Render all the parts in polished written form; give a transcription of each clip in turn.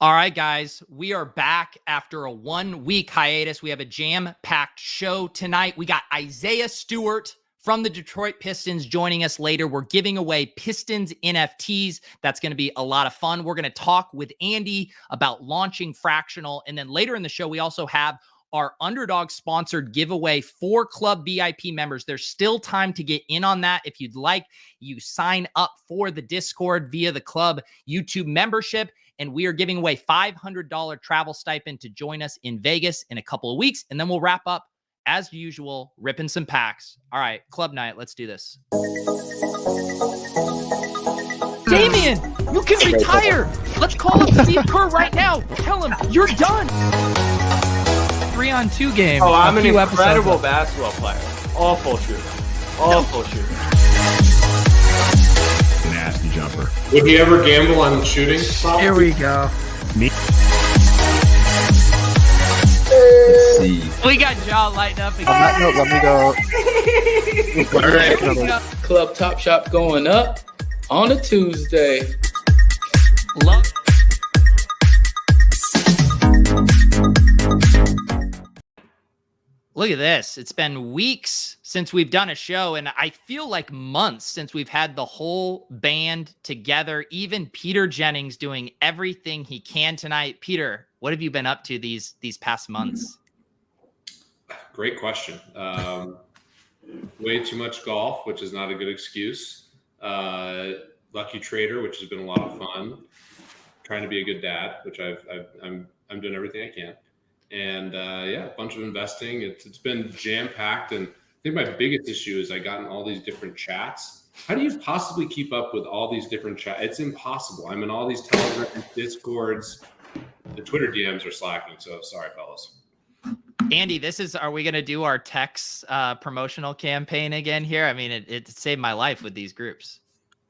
All right, guys, we are back after a 1-week hiatus. We have a jam-packed show tonight. We got Isaiah Stewart from the Detroit Pistons joining us later. We're giving away Pistons NFTs. That's going to be a lot of fun. We're going to talk with Andy about launching Fractional. And then later in the show, we also have our Underdog-sponsored giveaway for Club VIP members. There's still time to get in on that. If you'd like, you sign up for the Discord via the Club YouTube membership. And we are giving away $500 travel stipend to join us in Vegas in a couple of weeks. And then we'll wrap up, as usual, ripping some packs. All right, club night. Let's do this. Damian, you can retire. Let's call up Steve Kerr right now. Tell him you're done. 3-on-2 game. Oh, I'm an incredible basketball player. Awful shooter. Awful shooter. Nasty jumper. Would he ever gamble on shooting? Here we go. Me. Let's see. We got Jaw lighting up again. On that note, let me go. All right. Club Top Shop going up on a Tuesday. Love. Look at this. It's been weeks since we've done a show, and I feel like months since we've had the whole band together, even Peter Jennings doing everything he can tonight. Peter, what have you been up to these past months? Great question. Way too much golf, which is not a good excuse. Lucky Trader, which has been a lot of fun. Trying to be a good dad, which I'm doing everything I can. And a bunch of investing. It's been jam-packed, and I think my biggest issue is I got in all these different chats. How do you possibly keep up with all these different chats? It's impossible. I'm in all these Telegram, Discords. The Twitter DMs are slacking, so sorry, fellas. Andy, are we going to do our Tex promotional campaign again here? I mean, it saved my life with these groups.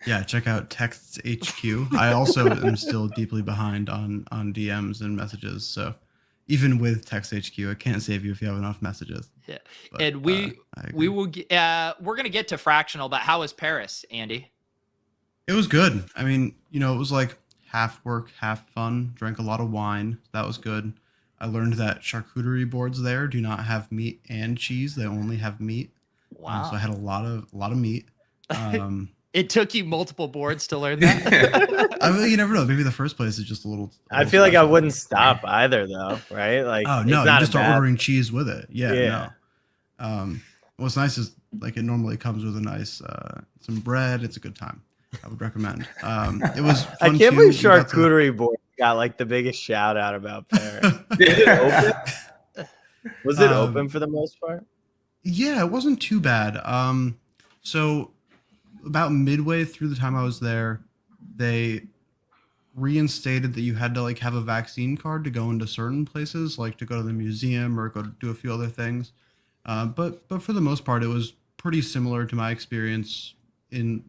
Yeah, check out Texts HQ. I also am still deeply behind on DMs and messages, so even with Text HQ, I can't save you if you have enough messages. Yeah, but, and we're going to get to Fractional, but how was Paris, Andy? It was good. I mean, it was like half work, half fun. Drank a lot of wine. That was good. I learned that charcuterie boards there do not have meat and cheese. They only have meat. Wow. So I had a lot of meat. It took you multiple boards to learn that. I mean, you never know. Maybe the first place is just a little. I feel like I wouldn't stop either, though. Right? Like, oh no, you just start ordering cheese with it. Yeah. No. What's nice is like it normally comes with a nice some bread. It's a good time. I would recommend. It was. Fun I can't believe charcuterie board got like the biggest shout out about Paris. Was it open for the most part? Yeah, it wasn't too bad. So about midway through the time I was there, they reinstated that you had to like have a vaccine card to go into certain places, like to go to the museum or go to do a few other things. But for the most part, it was pretty similar to my experience in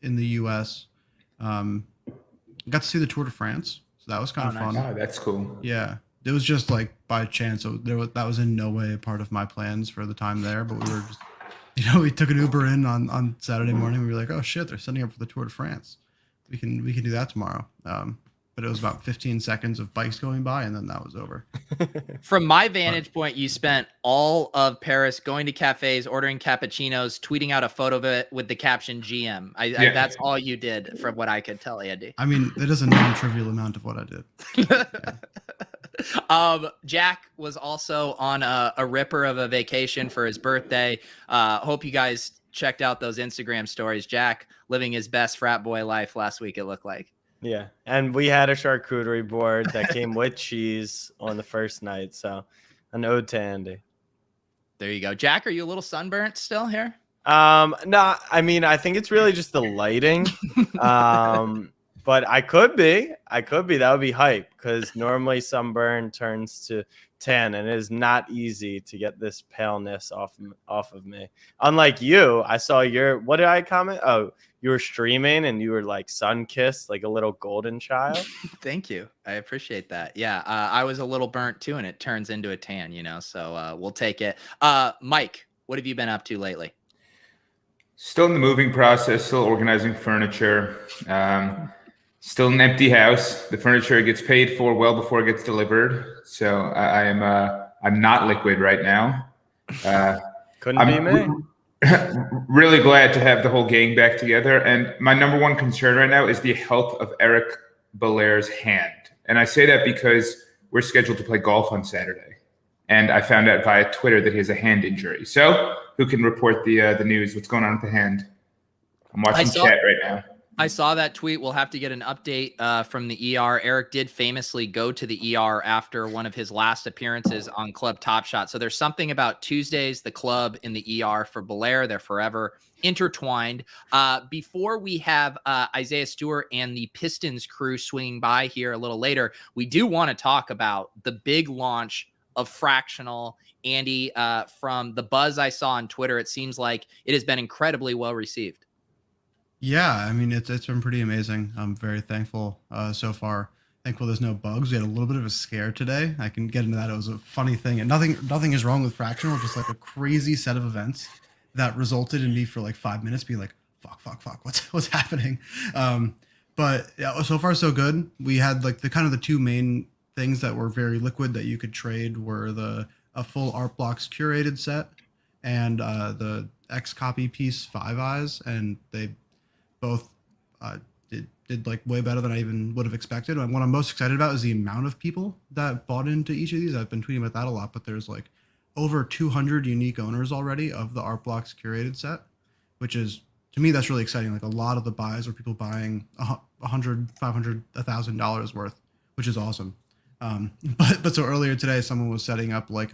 the U.S. Got to see the Tour de France, so that was kind of fun. Oh, that's cool. Yeah, it was just like by chance. So that was in no way a part of my plans for the time there, but we were just. We took an Uber in on Saturday morning. We were like, oh shit, they're setting up for the Tour de France. We can do that tomorrow. But it was about 15 seconds of bikes going by, and then that was over. From my vantage point, you spent all of Paris going to cafes, ordering cappuccinos, tweeting out a photo of it with the caption GM. That's all you did from what I could tell, Andy. I mean, it is a non-trivial amount of what I did. Yeah. Jack was also on a ripper of a vacation for his birthday. Hope you guys checked out those Instagram stories. Jack living his best frat boy life last week, it looked like. Yeah, and we had a charcuterie board that came with cheese on the first night, so an ode to Andy. There you go. Jack, are you a little sunburnt still here? No, I mean, I think it's really just the lighting. But I could be. That would be hype because normally sunburn turns to tan, and it is not easy to get this paleness off of me. Unlike you, I saw what did I comment? Oh, you were streaming and you were like sun-kissed, like a little golden child. Thank you. I appreciate that. Yeah, I was a little burnt too, and it turns into a tan, so we'll take it. Mike, what have you been up to lately? Still in the moving process, still organizing furniture. Still an empty house. The furniture gets paid for well before it gets delivered. So I'm not liquid right now. Couldn't be me. Really glad to have the whole gang back together. And my number one concern right now is the health of Eric Belair's hand. And I say that because we're scheduled to play golf on Saturday. And I found out via Twitter that he has a hand injury. So who can report the news? What's going on with the hand? I'm watching chat right now. I saw that tweet. We'll have to get an update from the ER. Eric did famously go to the ER after one of his last appearances on Club Top Shot. So there's something about Tuesdays, the club, in the ER for Belair. They're forever intertwined. Before we have Isaiah Stewart and the Pistons crew swinging by here a little later, we do want to talk about the big launch of Fractional. Andy, from the buzz I saw on Twitter, it seems like it has been incredibly well received. Yeah, I mean, it's been pretty amazing. I'm very thankful so far. Thankful there's no bugs. We had a little bit of a scare today. I can get into that. It was a funny thing, and nothing is wrong with Fractional. Just like a crazy set of events that resulted in me for like 5 minutes being like, fuck, what's happening? But yeah, so far so good. We had like the two main things that were very liquid that you could trade were a full Art Blocks curated set and the X copy piece Five Eyes, and they both did like way better than I even would have expected. And what I'm most excited about is the amount of people that bought into each of these. I've been tweeting about that a lot, but there's like over 200 unique owners already of the Art Blocks curated set, which is, to me, that's really exciting. Like a lot of the buys were people buying $100, $500, $1,000 worth, which is awesome. But so earlier today, someone was setting up like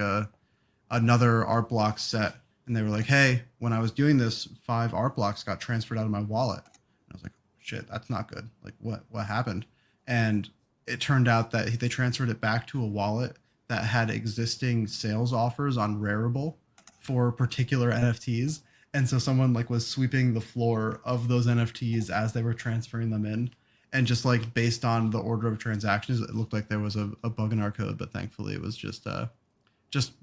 another Art Blocks set, and they were like, "Hey, when I was doing this, 5 Art Blocks got transferred out of my wallet." I was like, shit, that's not good. Like what happened? And it turned out that they transferred it back to a wallet that had existing sales offers on Rarible for particular NFTs. And so someone like was sweeping the floor of those NFTs as they were transferring them in. And just like based on the order of transactions, it looked like there was a bug in our code, but thankfully it was just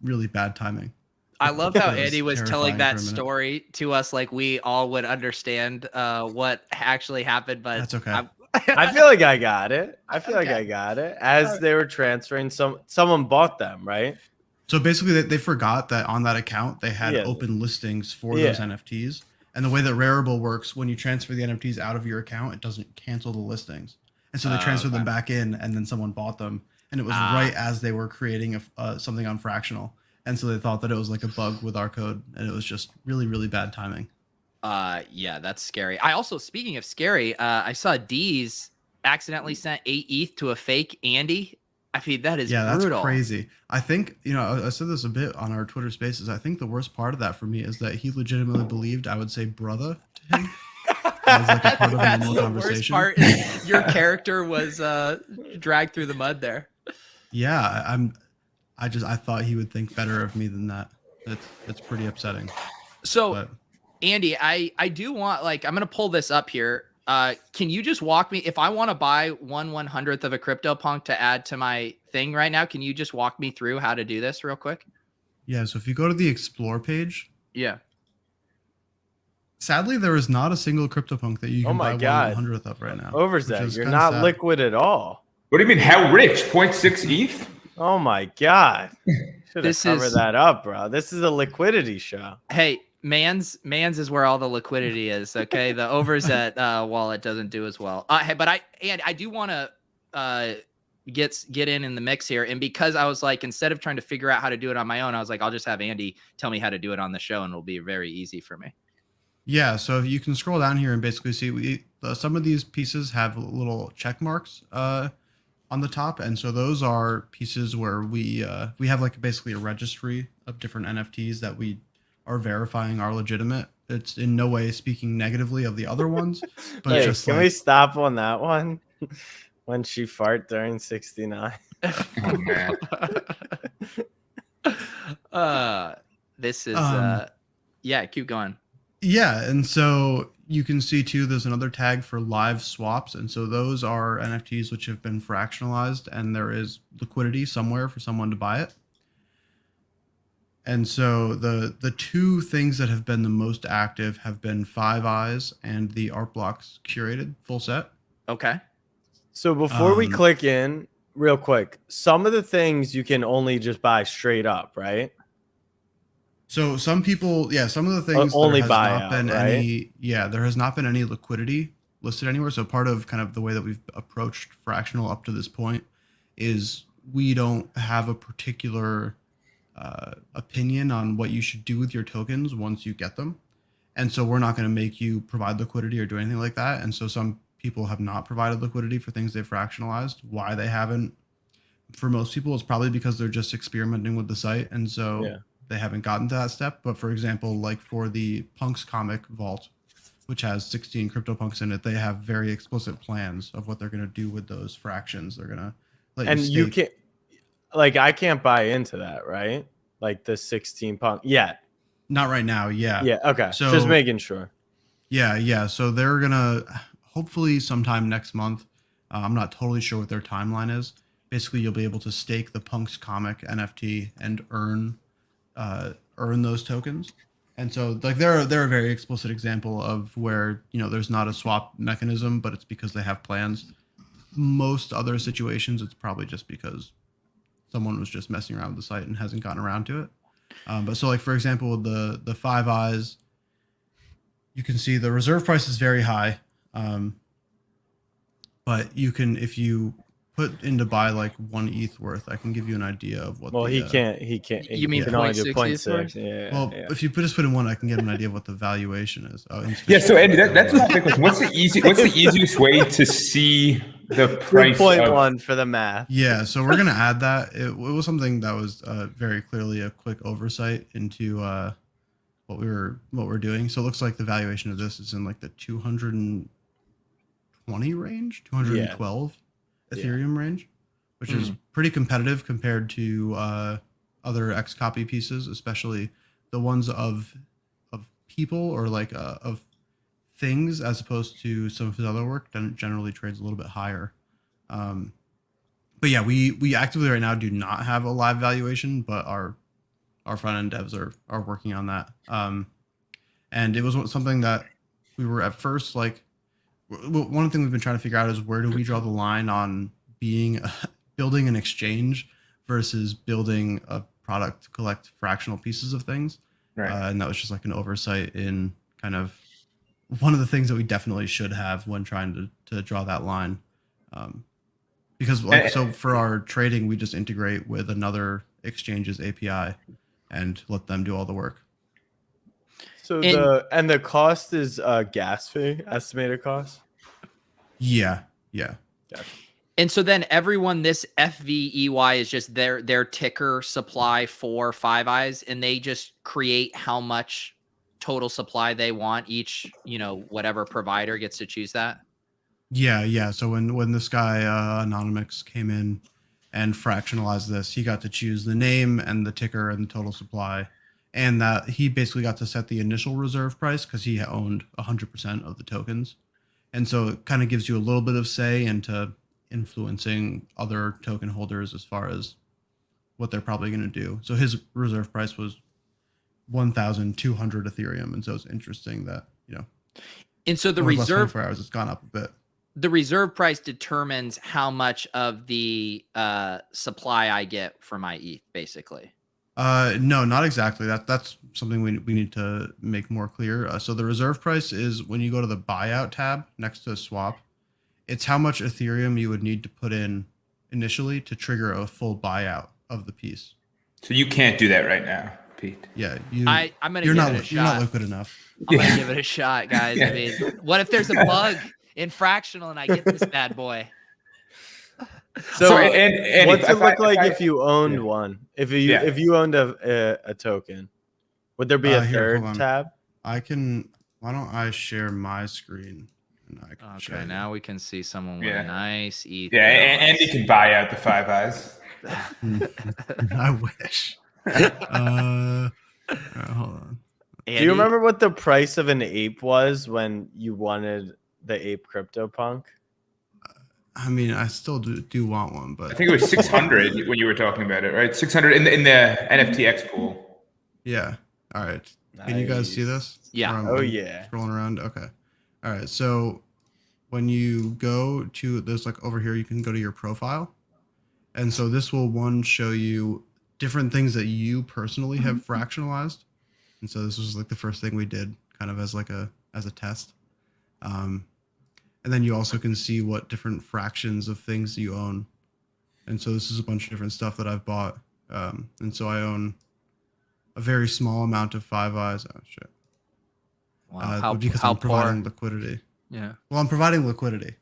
really bad timing. I love how Andy was telling that story to us like we all would understand what actually happened, but that's okay. I feel like I got it. As they were transferring, someone bought them, right? So basically they forgot that on that account they had open listings for those NFTs. And the way that Rarible works, when you transfer the NFTs out of your account, it doesn't cancel the listings. And so they transferred them back in, and then someone bought them. And it was right as they were creating something on Fractional. And so they thought that it was like a bug with our code, and it was just really, really bad timing. Yeah, that's scary. I also, speaking of scary, I saw D's accidentally sent 8 ETH to a fake Andy. I mean, that is brutal. That's crazy. I think, I said this a bit on our Twitter Spaces. I think the worst part of that for me is that he legitimately believed I would say brother to him. As like a part of a normal conversation. Worst part is your character was dragged through the mud there. Yeah, I thought he would think better of me than that. It's pretty upsetting. So, Andy, I do want, like, I'm going to pull this up here. Can you just walk me, if I want to buy 1/100th of a CryptoPunk to add to my thing right now, can you just walk me through how to do this real quick? Yeah, so if you go to the Explore page. Yeah. Sadly, there is not a single CryptoPunk that you can buy 1/100th of right now. Overzet, you're not liquid at all. What do you mean, how rich? 0.6 ETH? Oh my God. Should have covered that up, bro. This is a liquidity show. Hey, Mans is where all the liquidity is. Okay, the Overzet wallet doesn't do as well. But I do want to get in the mix here, and because I was like, instead of trying to figure out how to do it on my own, I was like, I'll just have Andy tell me how to do it on the show, and it'll be very easy for me. Yeah, so you can scroll down here and basically see some of these pieces have little check marks on the top, and so those are pieces where we have like basically a registry of different NFTs that we are verifying are legitimate. It's in no way speaking negatively of the other ones, but just can we stop on that one? When she fart during 69. Oh man. This is keep going. Yeah, and so you can see too there's another tag for live swaps, and so those are NFTs which have been fractionalized and there is liquidity somewhere for someone to buy it. And so the two things that have been the most active have been Five Eyes and the Art Blocks curated full set. Okay. So before we Um, click in, real quick, some of the things you can only just buy straight up, right? So some people, some of the things Only there has buy not out, been right? there has not been any liquidity listed anywhere. So part of kind of the way that we've approached fractional up to this point is we don't have a particular opinion on what you should do with your tokens once you get them. And so we're not going to make you provide liquidity or do anything like that. And so some people have not provided liquidity for things they've fractionalized. Why they haven't, for most people, is probably because they're just experimenting with the site. And so they haven't gotten to that step. But for example, like for the Punks comic vault, which has 16 CryptoPunks in it, they have very explicit plans of what they're going to do with those fractions. They're going to let And you you can't, like, I can't buy into that, right? Like the 16 punk yet. Not right now. Yeah. Yeah. Okay. So Just making sure. Yeah. So they're gonna hopefully sometime next month. I'm not totally sure what their timeline is. Basically, you'll be able to stake the Punks comic NFT and earn those tokens. And so, like, they're a very explicit example of where there's not a swap mechanism, but it's because they have plans. Most other situations, it's probably just because someone was just messing around with the site and hasn't gotten around to it. But so, like, for example, the Five Eyes, you can see the reserve price is very high. But you can, if you put in to buy like 1 ETH worth, I can give you an idea of what. Well, he can't. You mean can only do 0.6? 0.6. Yeah. Well, if you just put in 1, I can get an idea of what the valuation is. Oh, Yeah. So Andy, that's my big question. What's the easiest way to see the price? 3.1 for the math. Yeah, so we're gonna add that. It was something that was very clearly a quick oversight into what we're doing. So it looks like the valuation of this is in like the 220 range, 212 Ethereum range, which is pretty competitive compared to other Xcopy pieces, especially the ones of people or like of things, as opposed to some of his other work. Then it generally trades a little bit higher. But yeah, we actively right now do not have a live valuation, but our front end devs are working on that. And it was something that we were at first like. One thing we've been trying to figure out is where do we draw the line on building an exchange versus building a product to collect fractional pieces of things. Right. And that was just like an oversight in kind of one of the things that we definitely should have when trying to draw that line. Because like, so for our trading, we just integrate with another exchange's API and let them do all the work. So the cost is gas fee, estimated cost. Yeah. Gotcha. And so then everyone, this FVEY is just their ticker supply for Five Eyes, and they just create how much total supply they want. Each, whatever provider gets to choose that. Yeah. So when this guy Anonymous came in and fractionalized this, he got to choose the name and the ticker and the total supply, and that he basically got to set the initial reserve price because he owned 100% of the tokens, and so it kind of gives you a little bit of say into influencing other token holders as far as what they're probably going to do. So his reserve price was 1,200 Ethereum, and so it's interesting that And so the over the last reserve 24 hours it's gone up a bit. The reserve price determines how much of the supply I get for my ETH, basically. No, not exactly. That's something we need to make more clear. So the reserve price is when you go to the buyout tab next to swap. It's how much Ethereum you would need to put in initially to trigger a full buyout of the piece. So you can't do that right now, Pete. Yeah, I'm gonna give it a shot. You're not liquid enough. I'm gonna give it a shot, guys. I mean, what if there's a bug in fractional and I get this bad boy? So and what's it look like I- if you owned one? If you owned a token, would there be a Here, hold third on. tab? I can. Why don't I share my screen? And I can show Okay, you. now now we can see someone with Yeah. a nice ETH. Yeah, and Andy can buy out the Five Eyes. I wish. Hold on. Do you remember what the price of an ape was when you wanted the ape CryptoPunk? I mean, I still do want one, but I think it was 600 when you were talking about it, right? 600 in the NFTX pool. yeah. All right. Can you guys see this? Yeah. Or I'm Oh, yeah. Scrolling around. Okay. All right. So when you go to there's like over here, you can go to your profile. And so this will show you different things that you personally have fractionalized. And so this was like the first thing we did kind of as a test. And then you also can see what different fractions of things you own. And so this is a bunch of different stuff that I've bought. And so I own a very small amount of Five Eyes. Oh shit. Wow. Because how I'm providing poor? liquidity. Yeah. Well, I'm providing liquidity.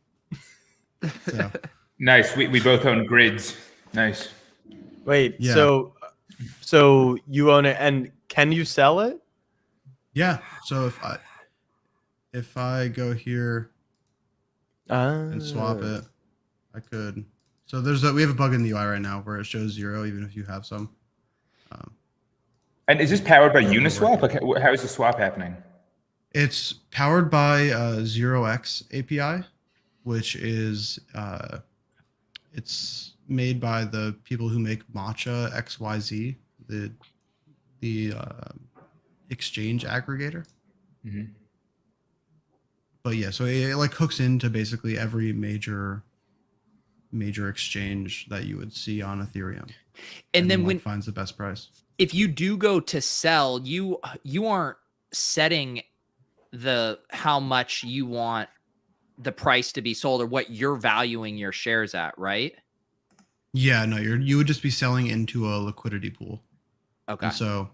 So Nice. We both own grids. Nice. Wait, Yeah. so you own it, and can you sell it? yeah. So if I go here and swap it, I could. So we have a bug in the UI right now where it shows 0 even if you have some. And is this powered by Uniswap? Like, how is the swap happening? It's powered by 0x API, which is it's made by the people who make Matcha XYZ, the exchange aggregator. Mhm. But yeah, so it like hooks into basically every major exchange that you would see on Ethereum, And then like, finds the best price. if you do go to sell, you aren't setting how much you want the price to be sold or what you're valuing your shares at, right? Yeah, no, you would just be selling into a liquidity pool. Okay. And so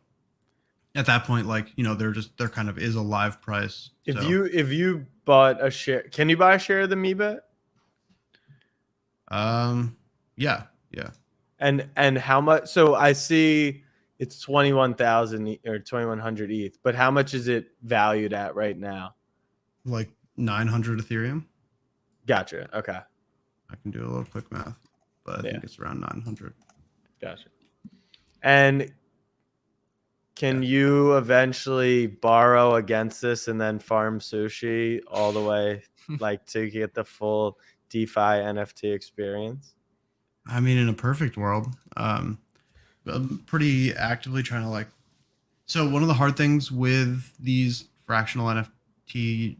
at that point, like, there kind of is a live price. If So, you bought a share, can you buy a share of the Meebit? yeah. And how much? So I see it's 21,000 or 2,100 ETH, but how much is it valued at right now? Like 900 Ethereum. Gotcha. Okay. I can do a little quick math, but I Yeah. think it's around 900. Gotcha. And can you eventually borrow against this and then farm sushi all the way, like, to get the full DeFi NFT experience? I mean, in a perfect world, I'm pretty actively trying to so one of the hard things with these fractional NFT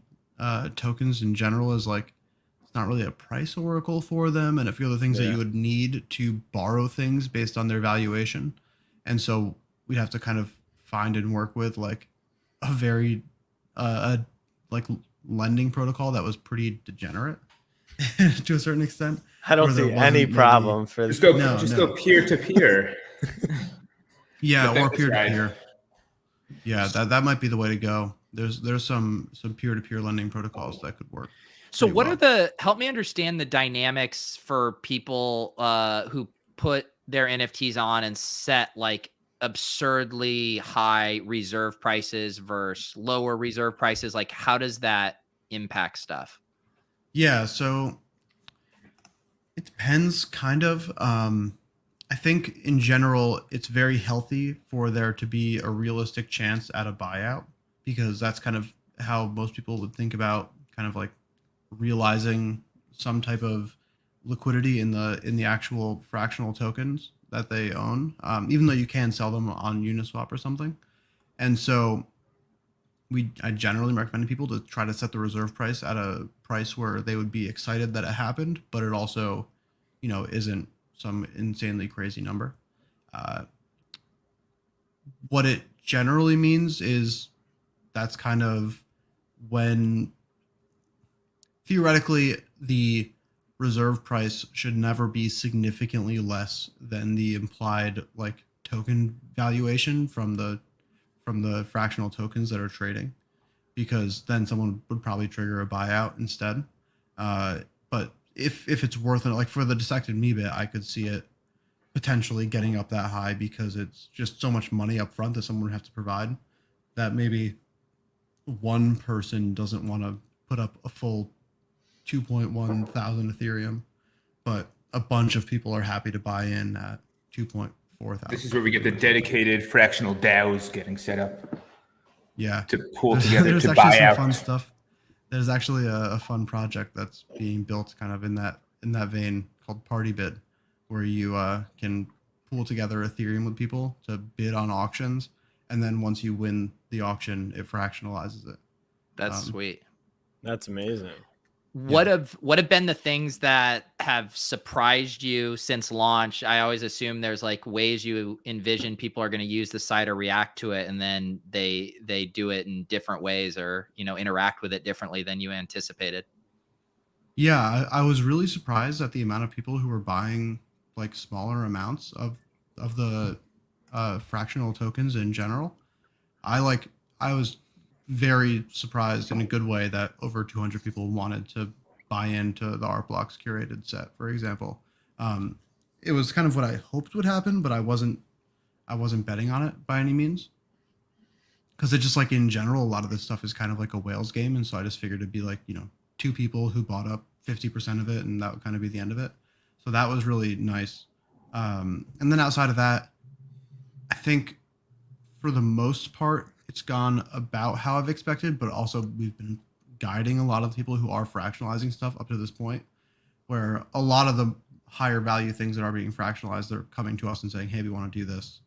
tokens in general is it's not really a price oracle for them and a few other things that you would need to borrow things based on their valuation. And so we'd have to kind of find and work with a very lending protocol that was pretty degenerate to a certain extent. I don't where there see any wasn't problem for Just go, No, just no. go peer to peer. Yeah, or That's peer to right. peer. Yeah, that might be the way to go. There's some peer to peer lending protocols that could work. So pretty what well. are help me understand the dynamics for people who put their NFTs on and set like absurdly high reserve prices versus lower reserve prices? Like, how does that impact stuff? Yeah, so it depends kind of. I think in general, it's very healthy for there to be a realistic chance at a buyout because that's kind of how most people would think about kind of like realizing some type of liquidity in the actual fractional tokens that they own, even though you can sell them on Uniswap or something. And so I generally recommend people to try to set the reserve price at a price where they would be excited that it happened, but it also, isn't some insanely crazy number. What it generally means is that's kind of when theoretically the reserve price should never be significantly less than the implied token valuation from the fractional tokens that are trading, because then someone would probably trigger a buyout instead. But if it's worth it, like for the dissected Meebit, I could see it potentially getting up that high because it's just so much money up front that someone would have to provide that maybe one person doesn't want to put up a full 2.1 thousand Ethereum, but a bunch of people are happy to buy in at 2.4 thousand. This is where we get the dedicated fractional DAOs getting set up. Yeah, To pull together there's to actually buy some out. fun stuff. There's actually a fun project that's being built kind of in that vein called PartyBid, where you can pool together Ethereum with people to bid on auctions, and then once you win the auction, it fractionalizes it. That's sweet. That's amazing. What have been the things that have surprised you since launch? I always assume there's like ways you envision people are going to use the site or react to it, and then they do it in different ways, or interact with it differently than you anticipated. Yeah, I was really surprised at the amount of people who were buying like smaller amounts of the fractional tokens in general. I was very surprised in a good way that over 200 people wanted to buy into the Art Blocks curated set, for example. Um, it was kind of what I hoped would happen, but I wasn't betting on it by any means. Because it just like in general, a lot of this stuff is kind of like a whales game, and so I just figured it'd be like two people who bought up 50% of it, and that would kind of be the end of it. So that was really nice. And then outside of that, I think for the most part, it's gone about how I've expected, but also we've been guiding a lot of people who are fractionalizing stuff up to this point, where a lot of the higher value things that are being fractionalized, they're coming to us and saying, hey, we want to do this.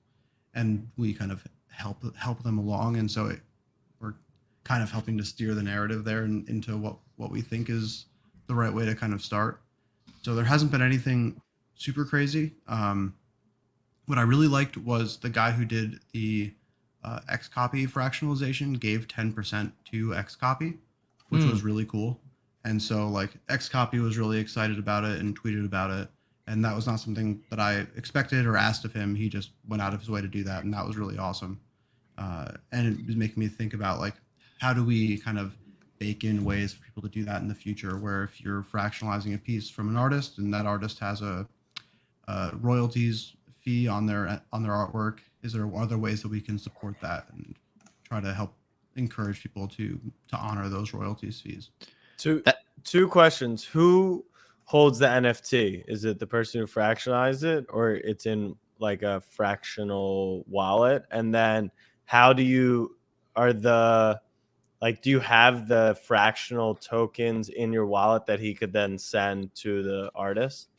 And we kind of help them along. And so we're kind of helping to steer the narrative there into what we think is the right way to kind of start. So there hasn't been anything super crazy. What I really liked was the guy who did the Xcopy fractionalization gave 10% to Xcopy, which was really cool. And so like Xcopy was really excited about it and tweeted about it. And that was not something that I expected or asked of him. He just went out of his way to do that. And that was really awesome. And it was making me think about like, how do we kind of bake in ways for people to do that in the future, where if you're fractionalizing a piece from an artist and that artist has a royalties fee on their artwork, is there other ways that we can support that and try to help encourage people to honor those royalties fees? Two questions. Who holds the NFT? Is it the person who fractionalized it, or it's in like a fractional wallet? And then do you have the fractional tokens in your wallet that he could then send to the artist?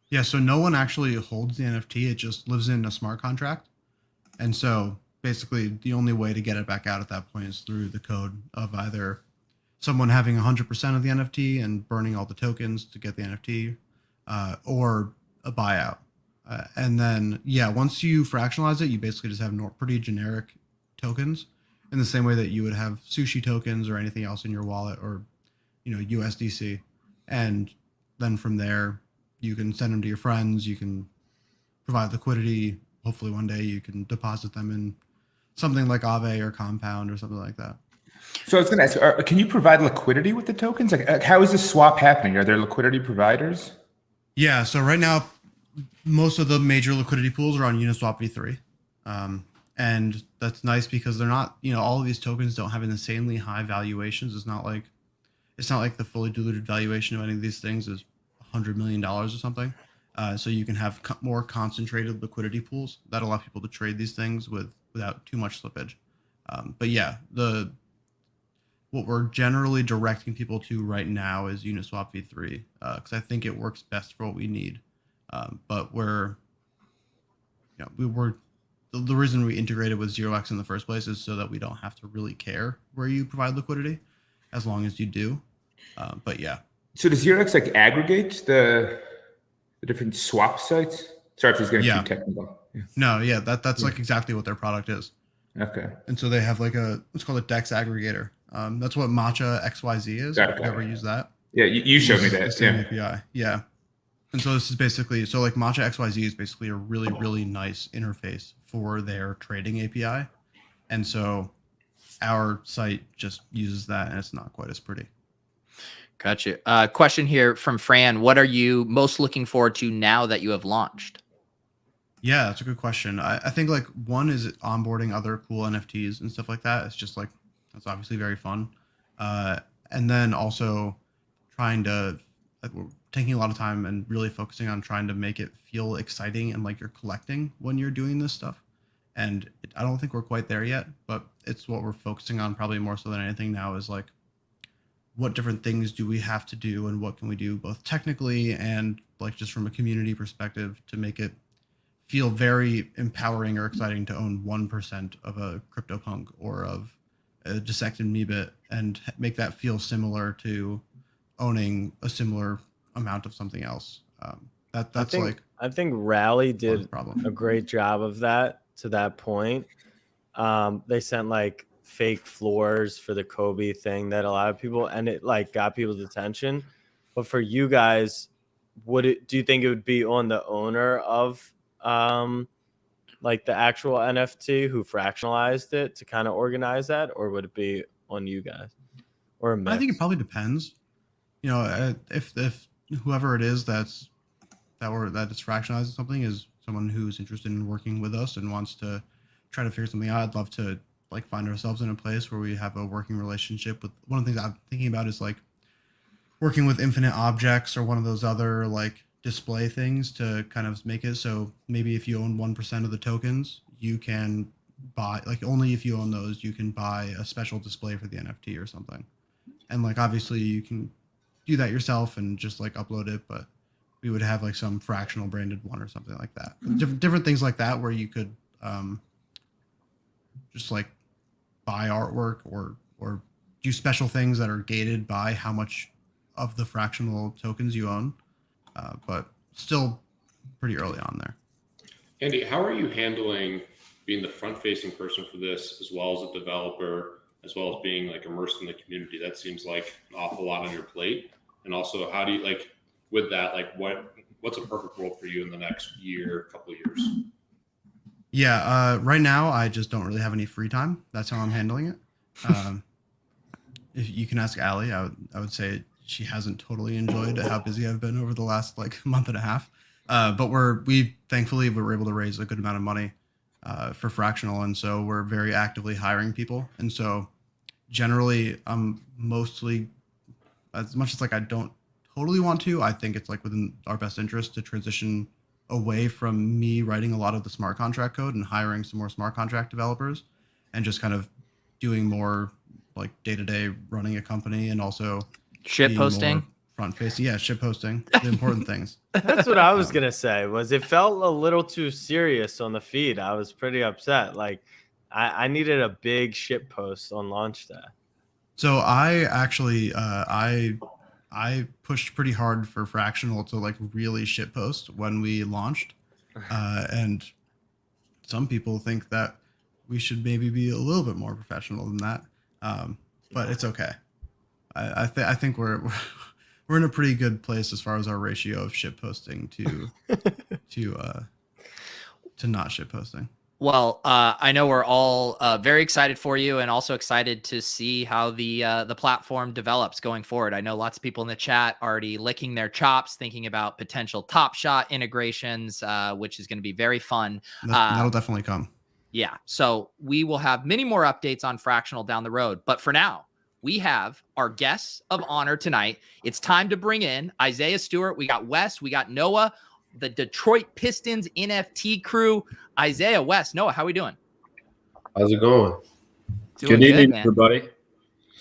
Yeah, so no one actually holds the NFT. It just lives in a smart contract. And so basically the only way to get it back out at that point is through the code of either someone having 100% of the NFT and burning all the tokens to get the NFT, or a buyout. And then, once you fractionalize it, you basically just have pretty generic tokens in the same way that you would have sushi tokens or anything else in your wallet, or, USDC. And then from there, you can send them to your friends. You can provide liquidity. Hopefully one day you can deposit them in something like Aave or Compound or something like that. So I was going to ask, can you provide liquidity with the tokens? Like, how is this swap happening? Are there liquidity providers? Yeah, so right now, most of the major liquidity pools are on Uniswap v3. And that's nice because they're not, all of these tokens don't have insanely high valuations. It's not like the fully diluted valuation of any of these things is $100 million or something. So you can have more concentrated liquidity pools that allow people to trade these things without too much slippage. But yeah, what we're generally directing people to right now is Uniswap v3, because I think it works best for what we need. But the reason we integrated with 0x in the first place is so that we don't have to really care where you provide liquidity, as long as you do. But yeah. So does 0x like aggregate the different swap sites? Sorry if this is getting too technical. Yeah. No, yeah, that's like exactly what their product is. Okay. And so they have like what's called a DEX aggregator. That's what Matcha XYZ is. If you've ever used that. Yeah, you showed me that. Same API. Yeah. And so this is basically, like Matcha XYZ is basically a really, really nice interface for their trading API. And so our site just uses that, and it's not quite as pretty. Gotcha. Question here from Fran. What are you most looking forward to now that you have launched? Yeah, that's a good question. I think like one is onboarding other cool NFTs and stuff like that. It's just like, that's obviously very fun. And then also we're taking a lot of time and really focusing on trying to make it feel exciting and like you're collecting when you're doing this stuff. And I don't think we're quite there yet, but it's what we're focusing on probably more so than anything now, is like, what different things do we have to do and what can we do both technically and like just from a community perspective to make it feel very empowering or exciting to own 1% of a CryptoPunk or of a dissected Meebit, and make that feel similar to owning a similar amount of something else. That's like I think Rally part of the did problem. a great job of that to that point. They sent like fake floors for the Kobe thing that a lot of people, and it like got people's attention. But for you guys, do you think it would be on the owner of like the actual NFT who fractionalized it to kind of organize that, or would it be on you guys? Or a mix? I think it probably depends. You know, if whoever it is that is fractionalizing something is someone who's interested in working with us and wants to try to figure something out, I'd love to like find ourselves in a place where we have a working relationship with. One of the things I'm thinking about is like working with infinite objects or one of those other like display things to kind of make it so maybe if you own 1% of the tokens, you can buy, like only if you own those, you can buy a special display for the NFT or something. And like obviously you can do that yourself and just like upload it, but we would have like some fractional branded one or something like that. Different things like that where you could just like buy artwork or do special things that are gated by how much of the fractional tokens you own, but still pretty early on there. Andy, how are you handling being the front-facing person for this, as well as a developer, as well as being like immersed in the community? That seems like an awful lot on your plate. And also, how do you like with that? Like, what's a perfect world for you in the next year, couple of years? Yeah, right now I just don't really have any free time. That's how I'm handling it. If you can ask Allie, I would say she hasn't totally enjoyed how busy I've been over the last like month and a half. But we thankfully were able to raise a good amount of money for fractional, and so we're very actively hiring people. And so generally, I'm mostly, as much as like I don't totally want to, I think it's like within our best interest to transition away from me writing a lot of the smart contract code and hiring some more smart contract developers, and just kind of doing more like day-to-day running a company and also Shit posting. Front facing. Yeah, shit posting. The important things. That's what I was gonna say. Was it felt a little too serious on the feed? I was pretty upset. Like, I needed a big shit post on launch day. So I actually I pushed pretty hard for fractional to like really shit post when we launched, and some people think that we should maybe be a little bit more professional than that, but it's okay. I think we're in a pretty good place as far as our ratio of shit posting to not shit posting. Well, I know we're all very excited for you, and also excited to see how the platform develops going forward. I know lots of people in the chat already licking their chops, thinking about potential Top Shot integrations, which is going to be very fun. That'll definitely come. Yeah, so we will have many more updates on Fractional down the road. But for now, we have our guests of honor tonight. It's time to bring in Isaiah Stewart. We got Wes. We got Noah, the Detroit Pistons NFT crew. Isaiah, Wes, Noah, how we doing? How's it going? Doing Good evening, man. everybody.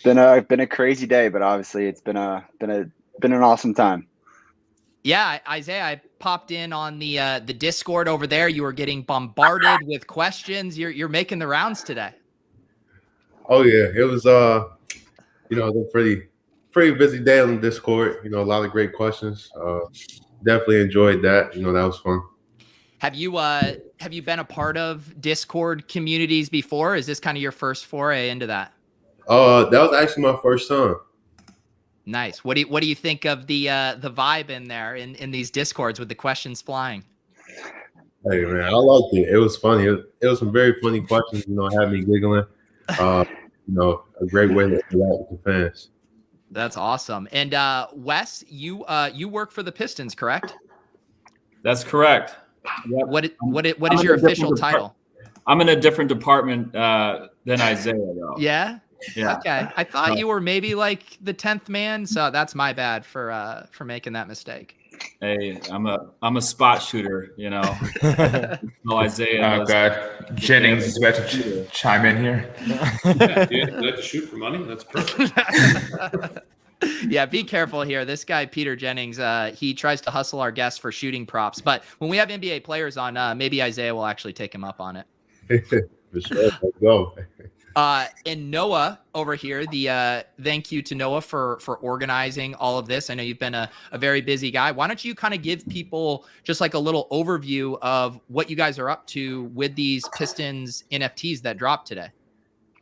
Been a crazy day, but obviously it's been an awesome time. Yeah, Isaiah, I popped in on the Discord over there. You were getting bombarded with questions. You're making the rounds today. Oh yeah, it was a pretty busy day on the Discord. A lot of great questions. Definitely enjoyed that. That was fun. Have you been a part of Discord communities before? Is this kind of your first foray into that? That was actually my first time. Nice. What do you think of the vibe in there in these Discords with the questions flying? Hey man, I liked it. It was funny. It was some very funny questions. Had me giggling. A great way to interact with the fans. That's awesome. And Wes, you work for the Pistons, correct? That's correct. Yep. What is your official title? I'm in a different department than Isaiah, though. Yeah. Yeah. Okay. I thought you were maybe like the 10th man, so that's my bad for making that mistake. Hey, I'm a spot shooter, No, Isaiah. Oh God, Jennings is about to chime in here. Yeah, you like to shoot for money? That's perfect. Yeah, be careful here. This guy, Peter Jennings, he tries to hustle our guests for shooting props. But when we have NBA players on, maybe Isaiah will actually take him up on it. For sure. Let's go. And Noah over here, the thank you to Noah for organizing all of this. I know you've been a very busy guy. Why don't you kind of give people just like a little overview of what you guys are up to with these Pistons NFTs that dropped today?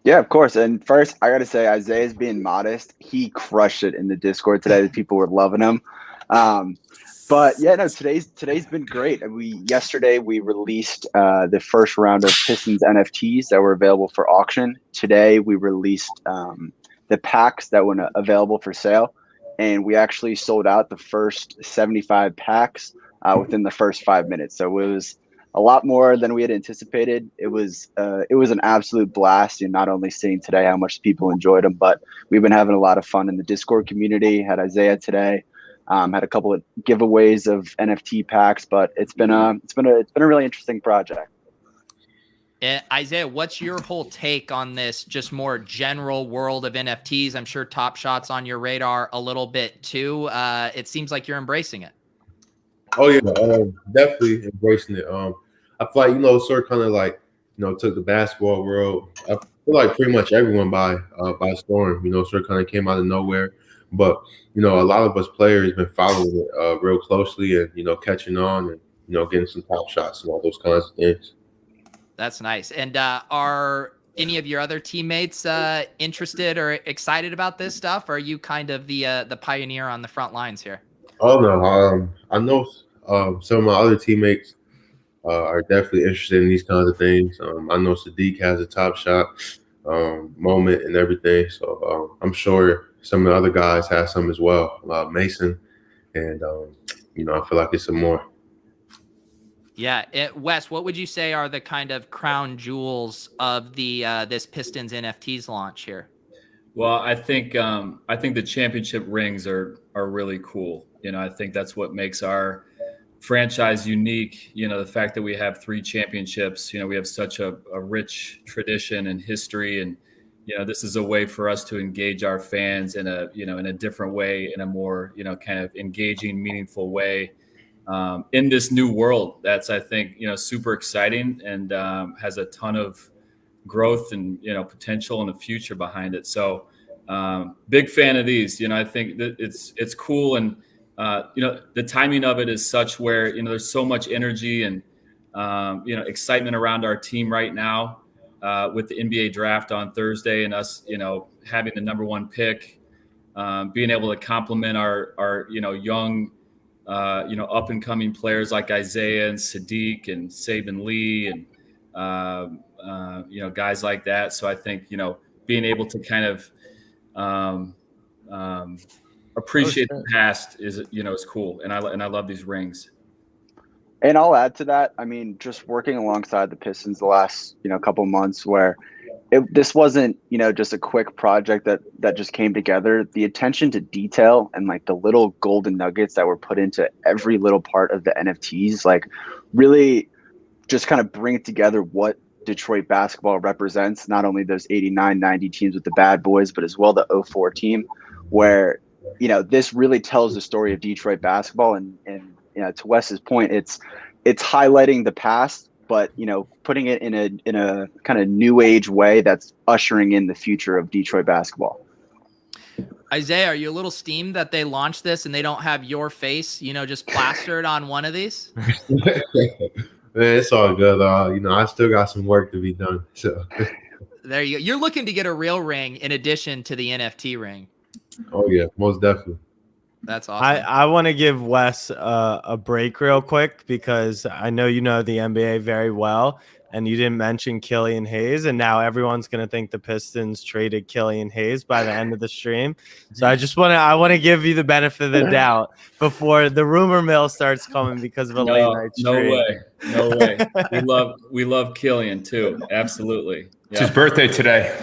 Yeah, of course. And first, I got to say, Isaiah's being modest. He crushed it in the Discord today. The people were loving him. But yeah, no, today's been great. Yesterday we released the first round of Pistons NFTs that were available for auction. Today we released the packs that were available for sale, and we actually sold out the first 75 packs within the first 5 minutes. So it was a lot more than we had anticipated. It was an absolute blast. And not only seeing today how much people enjoyed them, but we've been having a lot of fun in the Discord community. Had Isaiah today. Had a couple of giveaways of NFT packs, but it's been a really interesting project. Isaiah, what's your whole take on this just more general world of NFTs? I'm sure Top Shot's on your radar a little bit too. It seems like you're embracing it. Oh yeah, definitely embracing it. I feel like sort of kind of like took the basketball world. I feel like pretty much everyone by storm. Sort of kind of came out of nowhere. But a lot of us players been following it real closely and catching on and getting some top shots and all those kinds of things. That's nice. And are any of your other teammates interested or excited about this stuff? Or are you kind of the pioneer on the front lines here? Oh no, I know some of my other teammates are definitely interested in these kinds of things. I know Sadiq has a top shot moment and everything, so I'm sure some of the other guys have some as well, Mason, and I feel like it's some more. Yeah, Wes, what would you say are the kind of crown jewels of the this Pistons NFTs launch here? Well, I think the championship rings are really cool. I think that's what makes our franchise unique. The fact that we have 3 championships. We have such a rich tradition and history, and this is a way for us to engage our fans in a different way, in a more kind of engaging, meaningful way in this new world. That's, I think, super exciting and has a ton of growth and potential and a future behind it. So big fan of these. I think that it's cool, and the timing of it is such where there's so much energy and excitement around our team right now. With the NBA draft on Thursday and us, having the #1 pick, being able to complement our young, up and coming players like Isaiah and Sadiq and Saban Lee and guys like that. So I think being able to kind of appreciate the past is cool, and I love these rings. And I'll add to that. I mean, just working alongside the Pistons the last, couple months where this wasn't, just a quick project that just came together. The attention to detail and like the little golden nuggets that were put into every little part of the NFTs, like really just kind of bring together what Detroit basketball represents. Not only those 89, 90 teams with the bad boys, but as well the 04 team where, this really tells the story of Detroit basketball. And to Wes's point, it's highlighting the past, but putting it in a kind of new age way that's ushering in the future of Detroit basketball. Isaiah, are you a little steamed that they launched this and they don't have your face, just plastered on one of these? Man, it's all good. I still got some work to be done. So there you go. You're looking to get a real ring in addition to the NFT ring. Oh yeah, most definitely. That's awesome. I want to give Wes a break real quick because I know you know the NBA very well, and you didn't mention Killian Hayes, and now everyone's going to think the Pistons traded Killian Hayes by the end of the stream. So I want to give you the benefit of the doubt before the rumor mill starts coming because of a late night stream. No way. We love Killian too. Absolutely. Yeah. It's his birthday today.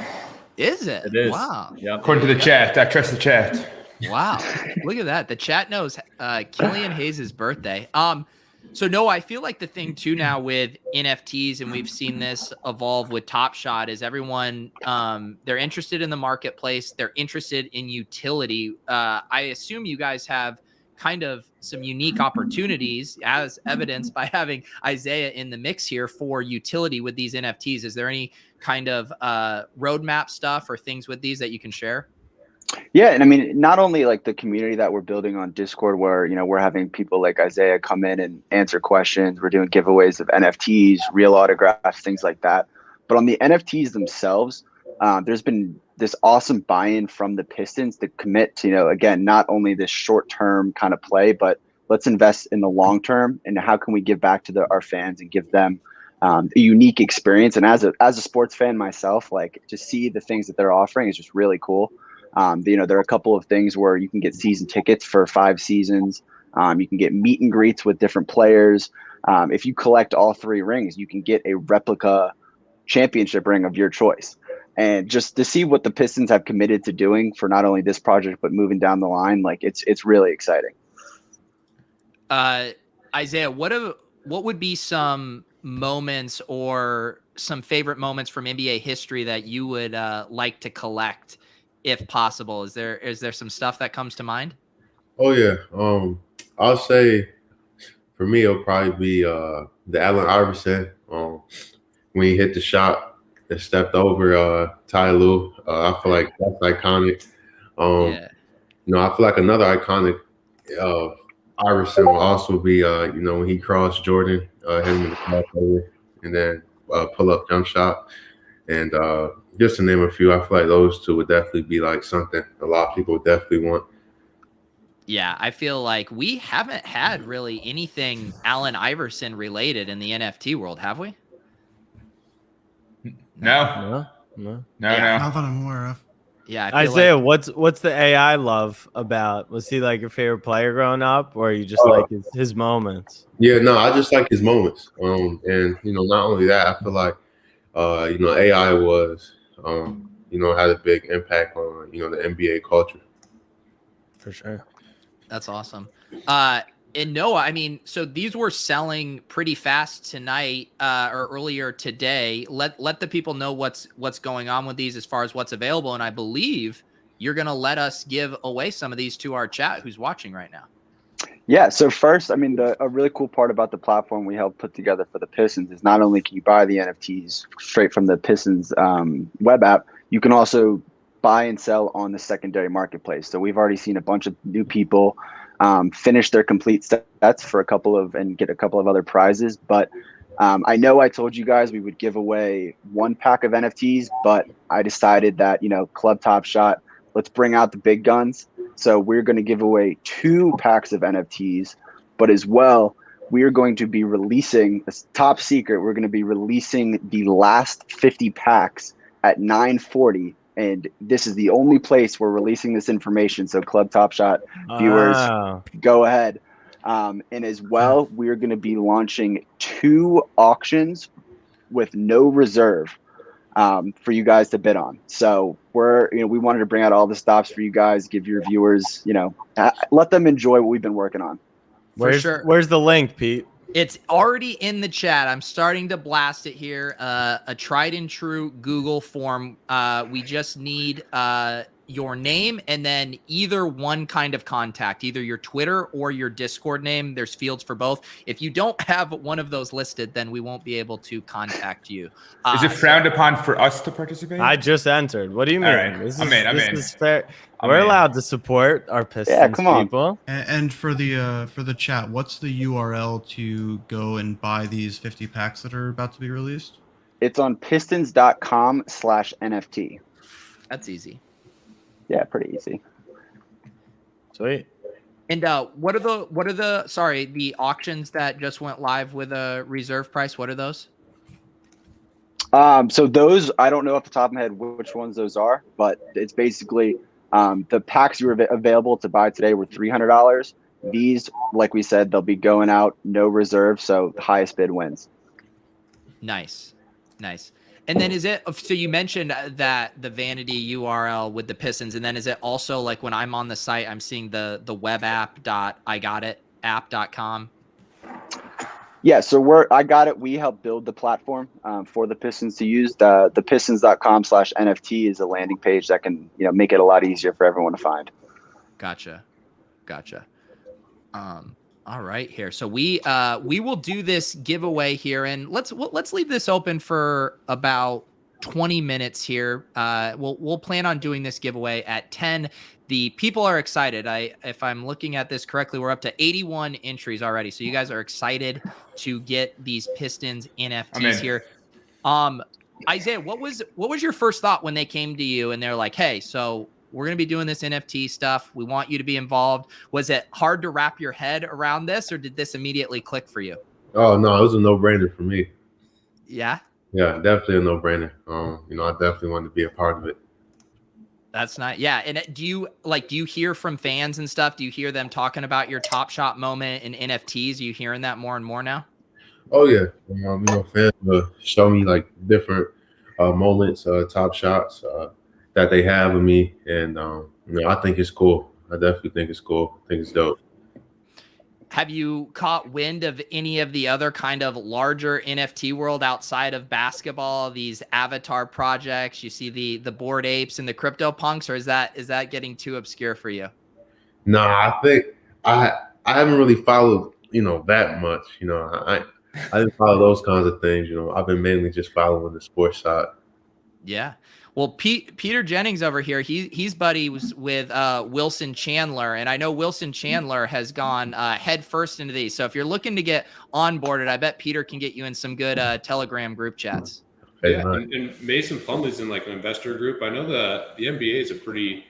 Is it? It is. Wow. Yep. According to the chat, I trust the chat. Wow. Look at that. The chat knows Killian Hayes' birthday. So no, I feel like the thing too now with NFTs, and we've seen this evolve with Top Shot, is everyone they're interested in the marketplace, they're interested in utility. I assume you guys have kind of some unique opportunities, as evidenced by having Isaiah in the mix here for utility with these NFTs. Is there any kind of roadmap stuff or things with these that you can share? Yeah, and I mean, not only like the community that we're building on Discord, where we're having people like Isaiah come in and answer questions. We're doing giveaways of NFTs, real autographs, things like that. But on the NFTs themselves, there's been this awesome buy-in from the Pistons to commit to, again, not only this short-term kind of play, but let's invest in the long term. And how can we give back to our fans and give them a unique experience? And as a sports fan myself, like to see the things that they're offering is just really cool. There are a couple of things where you can get season tickets for 5 seasons. You can get meet and greets with different players. If you collect all 3 rings, you can get a replica championship ring of your choice. And just to see what the Pistons have committed to doing for not only this project, but moving down the line, like it's really exciting. Isaiah, what would be some moments or some favorite moments from NBA history that you would like to collect? If possible, is there some stuff that comes to mind? Oh yeah. I'll say for me it'll probably be the Allen Iverson when he hit the shot and stepped over Ty Lue. I feel like that's iconic. I feel like another iconic Iverson will also be when he crossed Jordan, hit him in the crossover, and then pull up jump shot. And just to name a few, I feel like those 2 would definitely be like something a lot of people would definitely want. Yeah, I feel like we haven't had really anything Allen Iverson related in the NFT world, have we? No. Not that I'm aware of. Yeah, I feel Isaiah, like, what's the AI love about? Was he like your favorite player growing up, or you just like his moments? Yeah, no, I just like his moments. And not only that, I feel like AI was had a big impact on the NBA culture. For sure. That's awesome. And Noah, I mean, so these were selling pretty fast tonight or earlier today. Let the people know what's going on with these as far as what's available. And I believe you're going to let us give away some of these to our chat who's watching right now. Yeah. So first, I mean, a really cool part about the platform we helped put together for the Pistons is not only can you buy the NFTs straight from the Pistons web app, you can also buy and sell on the secondary marketplace. So we've already seen a bunch of new people finish their complete sets for and get a couple of other prizes. But I know I told you guys we would give away 1 pack of NFTs, but I decided that, Club Top Shot, let's bring out the big guns. So we're going to give away 2 packs of NFTs, but as well, we are going to be releasing this top secret. We're going to be releasing the last 50 packs at 9:40. And this is the only place we're releasing this information. So Club Top Shot viewers, go ahead. And as well, we're going to be launching 2 auctions with no reserve for you guys to bid on. So we wanted to bring out all the stops for you guys, give your viewers, let them enjoy what we've been working on. Where's the link, Pete? It's already in the chat. I'm starting to blast it here. A tried and true Google form. We just need your name and then either one kind of contact, either your Twitter or your Discord name. There's fields for both. If you don't have one of those listed, then we won't be able to contact you. Is it frowned upon for us to participate? I just entered. What do you mean? All right. This in. is fair. We're allowed to support our Pistons people. And for the chat, what's the URL to go and buy these 50 packs that are about to be released? It's on pistons.com/NFT. That's easy. Yeah, pretty easy. Sweet. And what are the auctions that just went live with a reserve price? What are those? So those, I don't know off the top of my head which ones those are, but it's basically the packs you were available to buy today were $300. These, like we said, they'll be going out no reserve, so the highest bid wins. Nice. And then so you mentioned that the vanity URL with the Pistons, and then is it also like when I'm on the site, I'm seeing the web app.igotitapp.com? Yeah, so I got it. We helped build the platform for the Pistons to use. The pistons.com/NFT is a landing page that can make it a lot easier for everyone to find. Gotcha. All right here. So we will do this giveaway here, and let's leave this open for about 20 minutes here. We'll plan on doing this giveaway at 10. The people are excited. If I'm looking at this correctly, we're up to 81 entries already. So you guys are excited to get these Pistons NFTs here. Isaiah, what was your first thought when they came to you and they're like, "Hey, so we're going to be doing this NFT stuff. We want you to be involved." Was it hard to wrap your head around this, or did this immediately click for you? Oh no, it was a no-brainer for me. Yeah. Yeah, definitely a no-brainer. I definitely wanted to be a part of it. That's not, yeah. And do you hear from fans and stuff? Do you hear them talking about your Top Shot moment in NFTs? Are you hearing that more and more now? Oh yeah, fans show me like different moments, top shots that they have of me, and I think it's cool. I definitely think it's cool. I think it's dope. Have you caught wind of any of the other kind of larger NFT world outside of basketball? These avatar projects, you see the Bored Apes and the Crypto Punks, or is that getting too obscure for you? Nah, I think I haven't really followed that much. I didn't follow those kinds of things. I've been mainly just following the sports side. Yeah. Well, Peter Jennings over here, he's buddies with Wilson Chandler, and I know Wilson Chandler has gone head first into these. So if you're looking to get onboarded, I bet Peter can get you in some good Telegram group chats. Yeah, and Mason Plumlee's in like an investor group. I know the NBA is a pretty.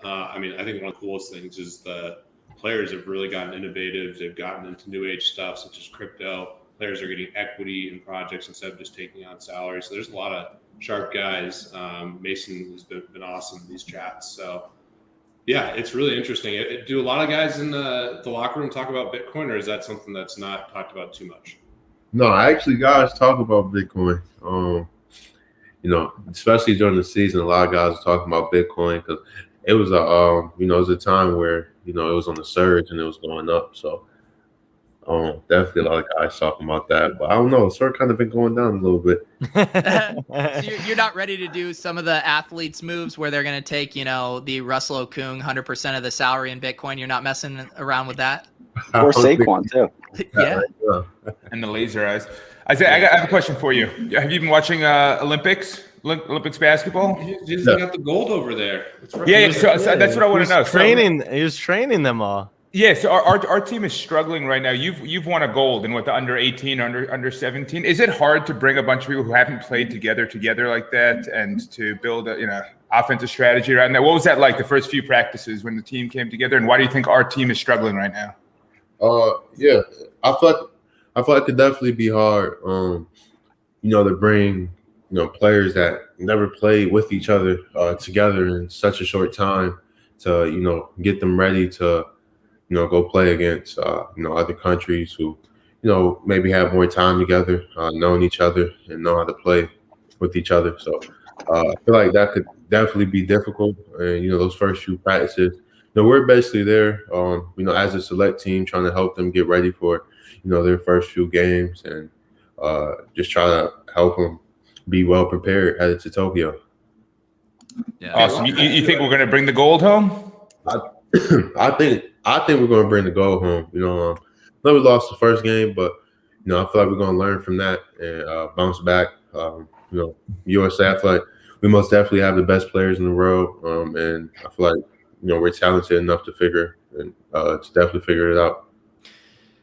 I think one of the coolest things is the players have really gotten innovative. They've gotten into new age stuff such as crypto. Players are getting equity in projects instead of just taking on salaries. So there's a lot of sharp guys. Mason has been awesome in these chats. So yeah, it's really interesting. Do a lot of guys in the locker room talk about Bitcoin, or is that something that's not talked about too much? No, actually, guys talk about Bitcoin. Especially during the season, a lot of guys are talking about Bitcoin because it was it was a time where it was on the surge and it was going up. So definitely a lot of guys talking about that, but I don't know. It's sort of kind of been going down a little bit. So you're not ready to do some of the athletes' moves where they're going to take, the Russell Okung 100% of the salary in Bitcoin. You're not messing around with that? Or Saquon, too. Yeah. And the laser eyes. I have a question for you. Have you been watching Olympics basketball? He's got the gold over there. Yeah. So that's what I want to know. He was training them all. Yeah, so our team is struggling right now. You've won a gold in what, the under 18, under 17. Is it hard to bring a bunch of people who haven't played together like that and to build a offensive strategy around that? What was that like the first few practices when the team came together, and why do you think our team is struggling right now? Yeah, I feel like it could definitely be hard. To bring players that never played with each other together in such a short time to get them ready to go play against, other countries who, maybe have more time together, knowing each other and know how to play with each other. So I feel like that could definitely be difficult. And, those first few practices, we're basically there, as a select team trying to help them get ready for, their first few games and just try to help them be well prepared headed to Tokyo. Yeah. Awesome. You think we're going to bring the gold home? I think we're going to bring the gold home. We lost the first game, but I feel like we're going to learn from that and bounce back. USA, I feel like we most definitely have the best players in the world, and I feel like we're talented enough to definitely figure it out.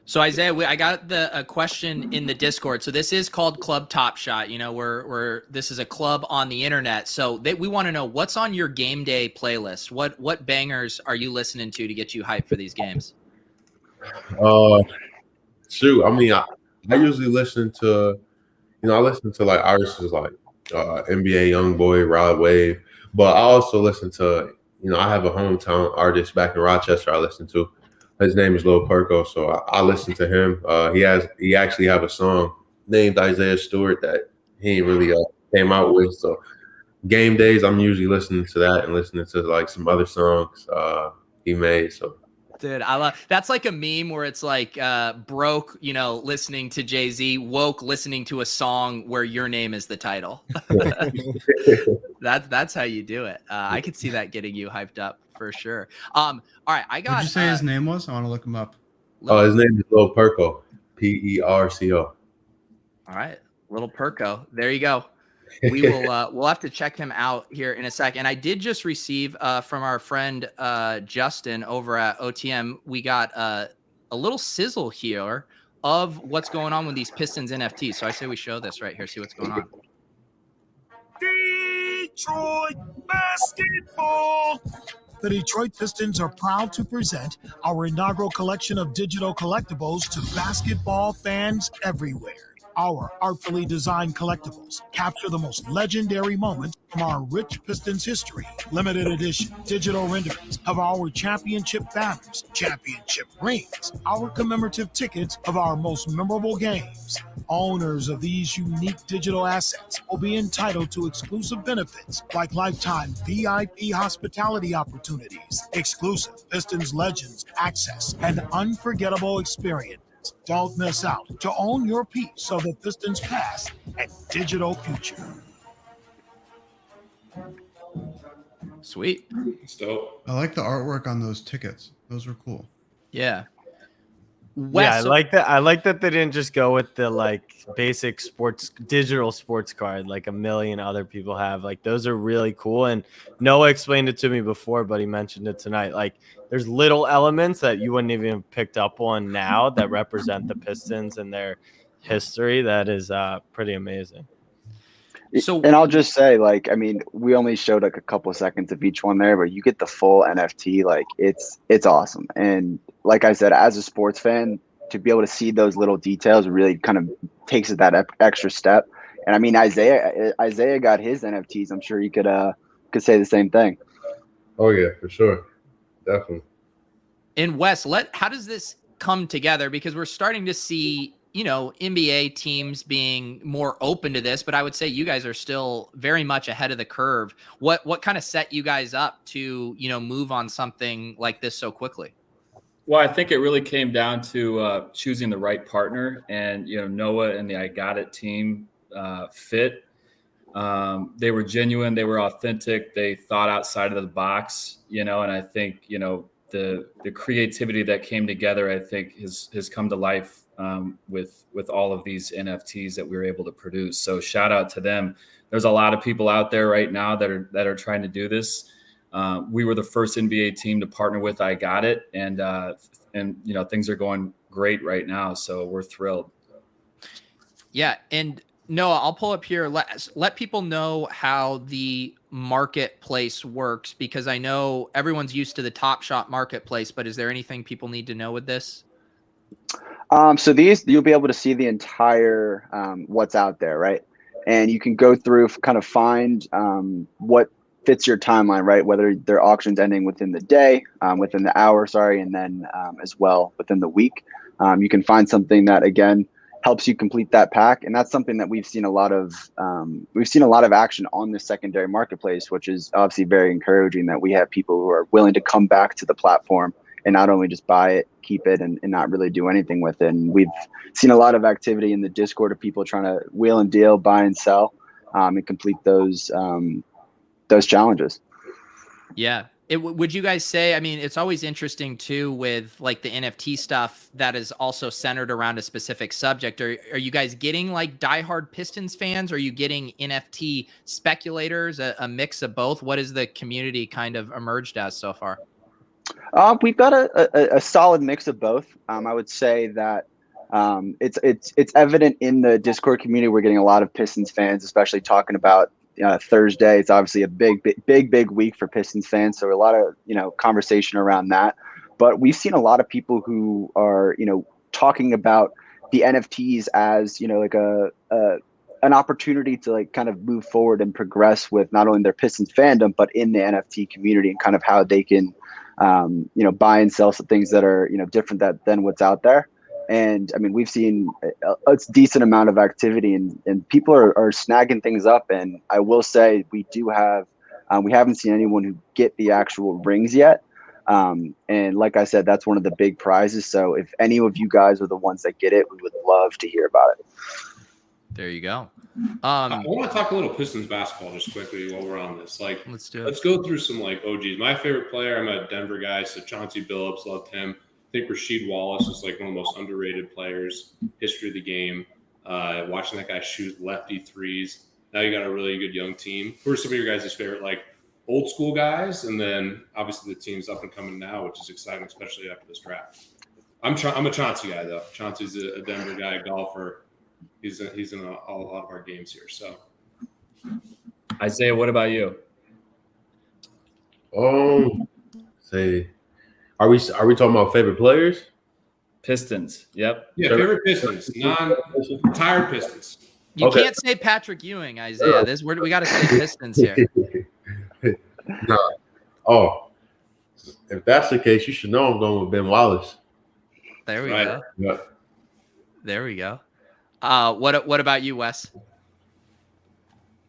So Isaiah, I got a question in the Discord. So this is called Club Top Shot. This is a club on the internet. So we want to know what's on your game day playlist. What bangers are you listening to get you hyped for these games? Shoot, I usually listen to, like artists like NBA YoungBoy, Rod Wave, but I also listen to, I have a hometown artist back in Rochester I listen to. His name is Lil Perko, so I listen to him. He actually have a song named Isaiah Stewart that he ain't really came out with. So game days, I'm usually listening to that and listening to like some other songs he made. So. Dude, that's like a meme where it's like broke, listening to Jay-Z, woke listening to a song where your name is the title. That's how you do it. I could see that getting you hyped up for sure. All right, I got. What did you say his name was? I want to look him up. Oh, his name is Lil Perco, Perco. All right, little Perco. There you go. We will we'll have to check him out here in a second. I did just receive from our friend Justin over at OTM. We got a little sizzle here of what's going on with these Pistons NFTs. So I say we show this right here. See what's going on. Detroit basketball. The Detroit Pistons are proud to present our inaugural collection of digital collectibles to basketball fans everywhere. Our artfully designed collectibles capture the most legendary moments from our rich Pistons history. Limited edition digital renderings of our championship banners, championship rings, our commemorative tickets of our most memorable games. Owners of these unique digital assets will be entitled to exclusive benefits like lifetime VIP hospitality opportunities, exclusive Pistons Legends access, and unforgettable experience. Don't miss out to own your piece of the Pistons past and digital future. Sweet. It's dope. I like the artwork on those tickets. Those were cool. Yeah. Yeah, I like that. I like that they didn't just go with the like basic digital sports card like a million other people have. Like those are really cool. And Noah explained it to me before, but he mentioned it tonight. Like there's little elements that you wouldn't even have picked up on now that represent the Pistons and their history. That is pretty amazing. So, and I'll just say, like, I mean, we only showed like a couple of seconds of each one there, but you get the full NFT. Like, it's awesome. And like I said, as a sports fan, to be able to see those little details really kind of takes it that extra step. And I mean, Isaiah got his NFTs. I'm sure he could say the same thing. Oh yeah, for sure, definitely. And Wes, how does this come together? Because we're starting to see, you know, NBA teams being more open to this, but I would say you guys are still very much ahead of the curve. What kind of set you guys up to, you know, move on something like this so quickly? Well, I think it really came down to choosing the right partner, and you know, Noah and the I Got It team fit. They were genuine, they were authentic, they thought outside of the box, you know, and I think, you know, the creativity that came together, I think has come to life with all of these NFTs that we were able to produce. So shout out to them. There's a lot of people out there right now that are trying to do this. We were the first NBA team to partner with I Got It, and you know, things are going great right now, so we're thrilled. Yeah, and Noah, I'll pull up here. Let people know how the marketplace works, because I know everyone's used to the Top Shot marketplace, but is there anything people need to know with this? So you'll be able to see the entire what's out there, right? And you can go through, kind of find what fits your timeline, right? Whether their auctions ending within the day, within the hour, and then as well within the week. You can find something that, again, helps you complete that pack. And that's something that we've seen a lot of action on the secondary marketplace, which is obviously very encouraging, that we have people who are willing to come back to the platform and not only just buy it, keep it, and not really do anything with it. And we've seen a lot of activity in the Discord of people trying to wheel and deal, buy and sell, and complete those challenges. Yeah. Would you guys say, I mean, it's always interesting too with like the NFT stuff that is also centered around a specific subject. Are you guys getting like diehard Pistons fans? Are you getting NFT speculators, a mix of both? What is the community kind of emerged as so far? We've got a solid mix of both. I would say that it's evident in the Discord community. We're getting a lot of Pistons fans, especially talking about Thursday. It's obviously a big week for Pistons fans, so a lot of conversation around that. But we've seen a lot of people who are talking about the NFTs as like an opportunity to like kind of move forward and progress with not only their Pistons fandom but in the NFT community, and kind of how they can buy and sell some things that are different than what's out there. And I mean, we've seen a decent amount of activity, and people are snagging things up. And I will say we haven't seen anyone who get the actual rings yet. And like I said, that's one of the big prizes. So if any of you guys are the ones that get it, we would love to hear about it. There you go. I want to talk a little Pistons basketball just quickly while we're on this. Like, let's do it. Let's go through some like OGs. My favorite player, I'm a Denver guy, so Chauncey Billups, loved him. think Rasheed Wallace is like one of the most underrated players history of the game. Watching that guy shoot lefty threes. Now you got a really good young team. Who are some of your guys' favorite like old school guys? And then obviously the team's up and coming now, which is exciting, especially after this draft. I'm a Chauncey guy though. Chauncey's a Denver guy, a golfer. He's in a lot of our games here. So Isaiah, what about you? Say, are we talking about favorite players? Pistons. Yep. Yeah, favorite Pistons, non-retired Pistons. You Okay. can't say Patrick Ewing, Isaiah. We got to say Pistons here. Nah. Oh, if that's the case, you should know I'm going with Ben Wallace. There we Right. go. Yeah. There we go. What about you, Wes?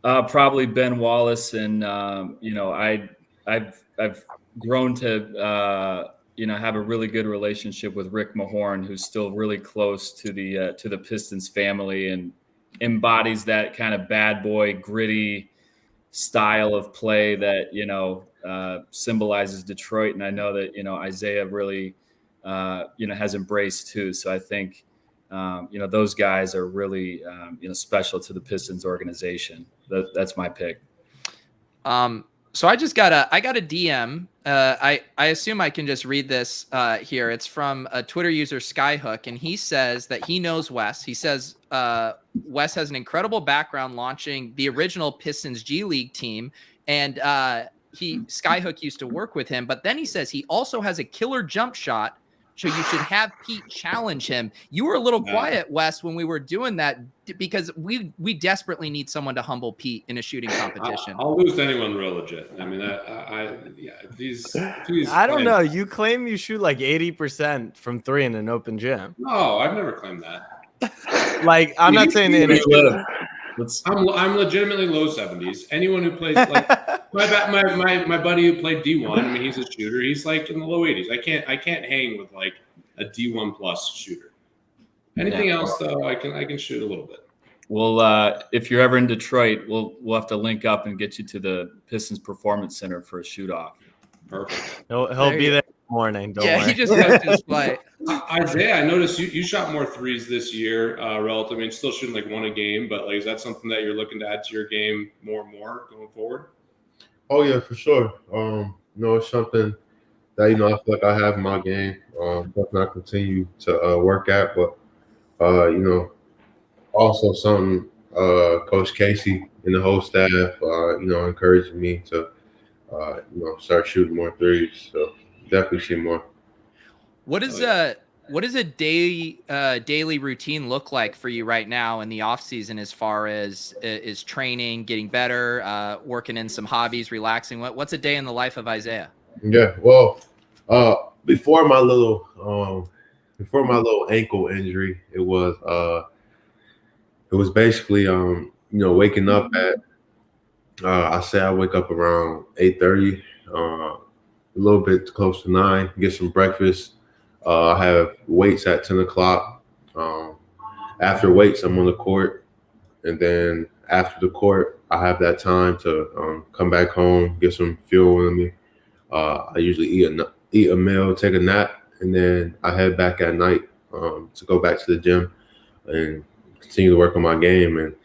Probably Ben Wallace, and I've grown to have a really good relationship with Rick Mahorn, who's still really close to the Pistons family and embodies that kind of bad boy, gritty style of play that symbolizes Detroit. And I know that Isaiah really has embraced too. So I think those guys are really special to the Pistons organization. That's my pick. So I got a DM. I assume I can just read this here. It's from a Twitter user, Skyhook, and he says that he knows Wes. He says Wes has an incredible background launching the original Pistons G League team, and Skyhook used to work with him. But then he says he also has a killer jump shot, so you should have Pete challenge him. You were a little quiet, Wes, when we were doing that because we desperately need someone to humble Pete in a shooting competition. I'll lose to anyone real legit. I mean, these I don't know. You claim you shoot like 80% from 3 in an open gym. No, I've never claimed that. Like, I'm not saying any. I'm legitimately low 70s. Anyone who plays like my buddy who played D1, I mean, he's a shooter. He's like in the low 80s. I can't hang with like a D1 plus shooter. Anything else though, I can shoot a little bit. Well, if you're ever in Detroit, we'll have to link up and get you to the Pistons Performance Center for a shoot off. Perfect. He'll be there in the morning. Don't worry. He just goes to his flight. Isaiah, I noticed you shot more threes this year, relative. I mean, still shooting like one a game, but like, is that something that you're looking to add to your game more and more going forward? Oh yeah, for sure. It's something that I feel like I have in my game. Something I continue to work at, but also something Coach Casey and the whole staff, encouraging me to, start shooting more threes. So definitely see more. What does a daily routine look like for you right now in the off season as far as is training, getting better, working in some hobbies, relaxing? What's a day in the life of Isaiah? Yeah, well, before my little ankle injury, it was basically waking up at I say I wake up around 8:30, a little bit close to 9, get some breakfast. I have weights at 10 o'clock. After weights, I'm on the court. And then after the court, I have that time to come back home, get some fuel in me. I usually eat a meal, take a nap, and then I head back at night to go back to the gym and continue to work on my game. And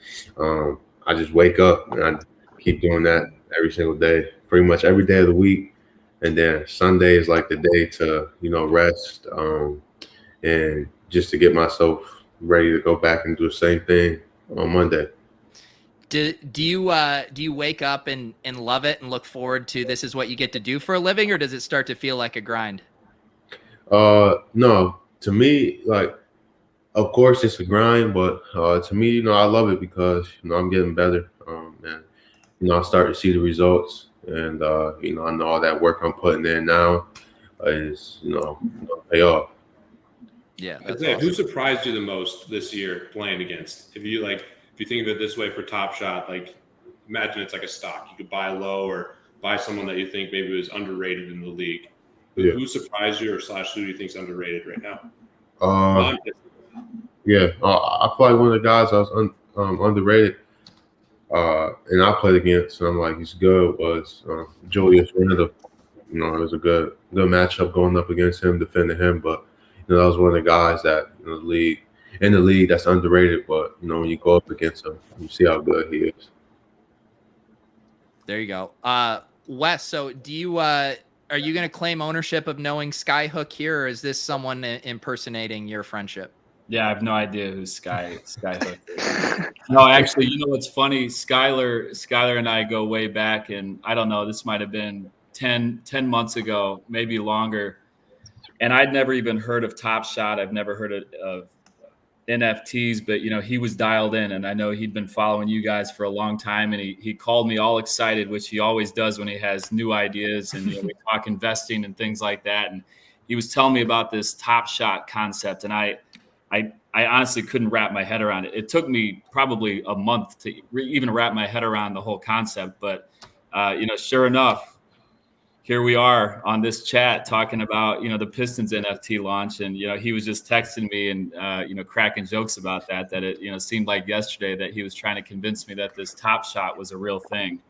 I just wake up and I keep doing that every single day, pretty much every day of the week. And then Sunday is like the day to, rest and just to get myself ready to go back and do the same thing on Monday. Do you wake up and love it and look forward to this is what you get to do for a living, or does it start to feel like a grind? No, to me, like, of course it's a grind, but to me, I love it because, I'm getting better. And, I start to see the results. And, I know all that work I'm putting in now is, pay off. Yeah. Isaiah, who surprised you the most this year playing against? If you think of it this way for Top Shot, like imagine it's like a stock. You could buy low or buy someone that you think maybe was underrated in the league. Yeah. Who surprised you or / who do you think is underrated right now? Yeah, I feel like one of the guys I was underrated and I played against, and I'm like, he's good, was Julius Randle. You know, it was a good matchup going up against him, defending him. But you know, that was one of the guys that in the league that's underrated. But you know, when you go up against him, you see how good he is. There you go. Wes, so do you are you going to claim ownership of knowing Skyhook here, or is this someone impersonating your friendship? Yeah, I have no idea who Skyhook is. No, actually, you know what's funny? Skylar and I go way back, and I don't know, this might have been 10 months ago, maybe longer. And I'd never even heard of Top Shot. I've never heard of NFTs, but you know, he was dialed in, and I know he'd been following you guys for a long time, and he called me all excited, which he always does when he has new ideas, and you know, we talk investing and things like that. And he was telling me about this Top Shot concept, and I honestly couldn't wrap my head around it. It took me probably a month to even wrap my head around the whole concept. But, you know, sure enough, here we are on this chat talking about, you know, the Pistons NFT launch. And, you know, he was just texting me and, you know, cracking jokes about that it, you know, seemed like yesterday that he was trying to convince me that this Top Shot was a real thing.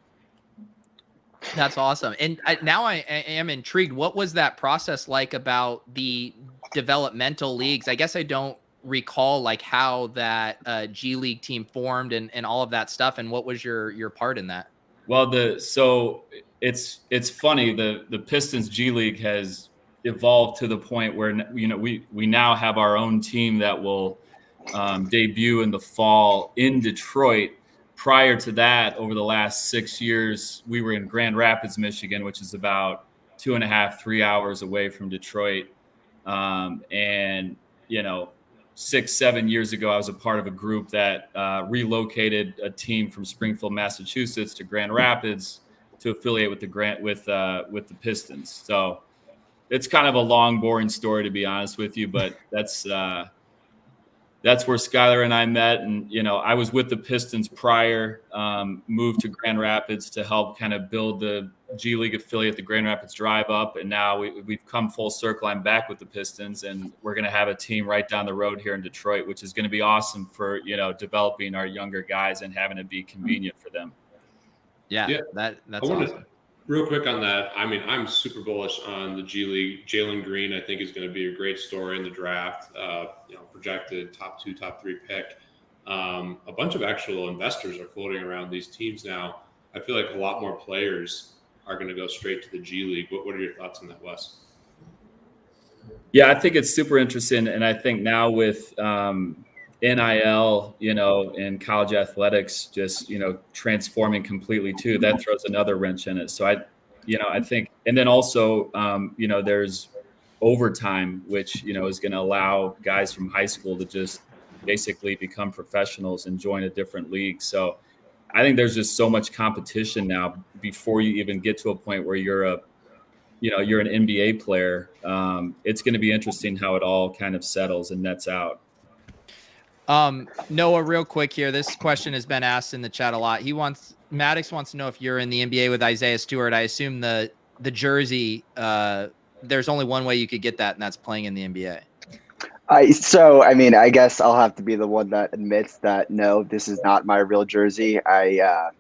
That's awesome. And now I am intrigued. What was that process like about the developmental leagues? I guess I don't recall like how that G League team formed and all of that stuff. And what was your part in that? Well, so it's funny. The Pistons G League has evolved to the point where, you know, we now have our own team that will debut in the fall in Detroit. Prior to that, over the last 6 years, we were in Grand Rapids, Michigan, which is about 2.5, 3 hours away from Detroit. And, you know, 6, 7 years ago, I was a part of a group that relocated a team from Springfield, Massachusetts to Grand Rapids to affiliate with the Pistons. So it's kind of a long, boring story, to be honest with you, but that's where Skylar and I met. And, you know, I was with the Pistons prior, moved to Grand Rapids to help kind of build the G League affiliate, the Grand Rapids Drive Up. And now we've come full circle. I'm back with the Pistons, and we're going to have a team right down the road here in Detroit, which is going to be awesome for, you know, developing our younger guys and having it be convenient for them. Yeah. That's awesome. Real quick on that, I mean, I'm super bullish on the G League. Jalen Green, I think, is going to be a great story in the draft. You know, projected top 2, top 3 pick. A bunch of actual investors are floating around these teams now. I feel like a lot more players are going to go straight to the G League. What are your thoughts on that, Wes? Yeah, I think it's super interesting, and I think now with NIL, you know, and college athletics just, you know, transforming completely too, that throws another wrench in it. So I think, and then also, you know, there's overtime, which, you know, is going to allow guys from high school to just basically become professionals and join a different league. So I think there's just so much competition now before you even get to a point where you're an NBA player. It's going to be interesting how it all kind of settles and nets out. Noah, real quick here. This question has been asked in the chat a lot. Maddox wants to know if you're in the NBA with Isaiah Stewart. I assume the jersey, there's only one way you could get that, and that's playing in the NBA. So, I mean, I guess I'll have to be the one that admits that, no, this is not my real jersey. I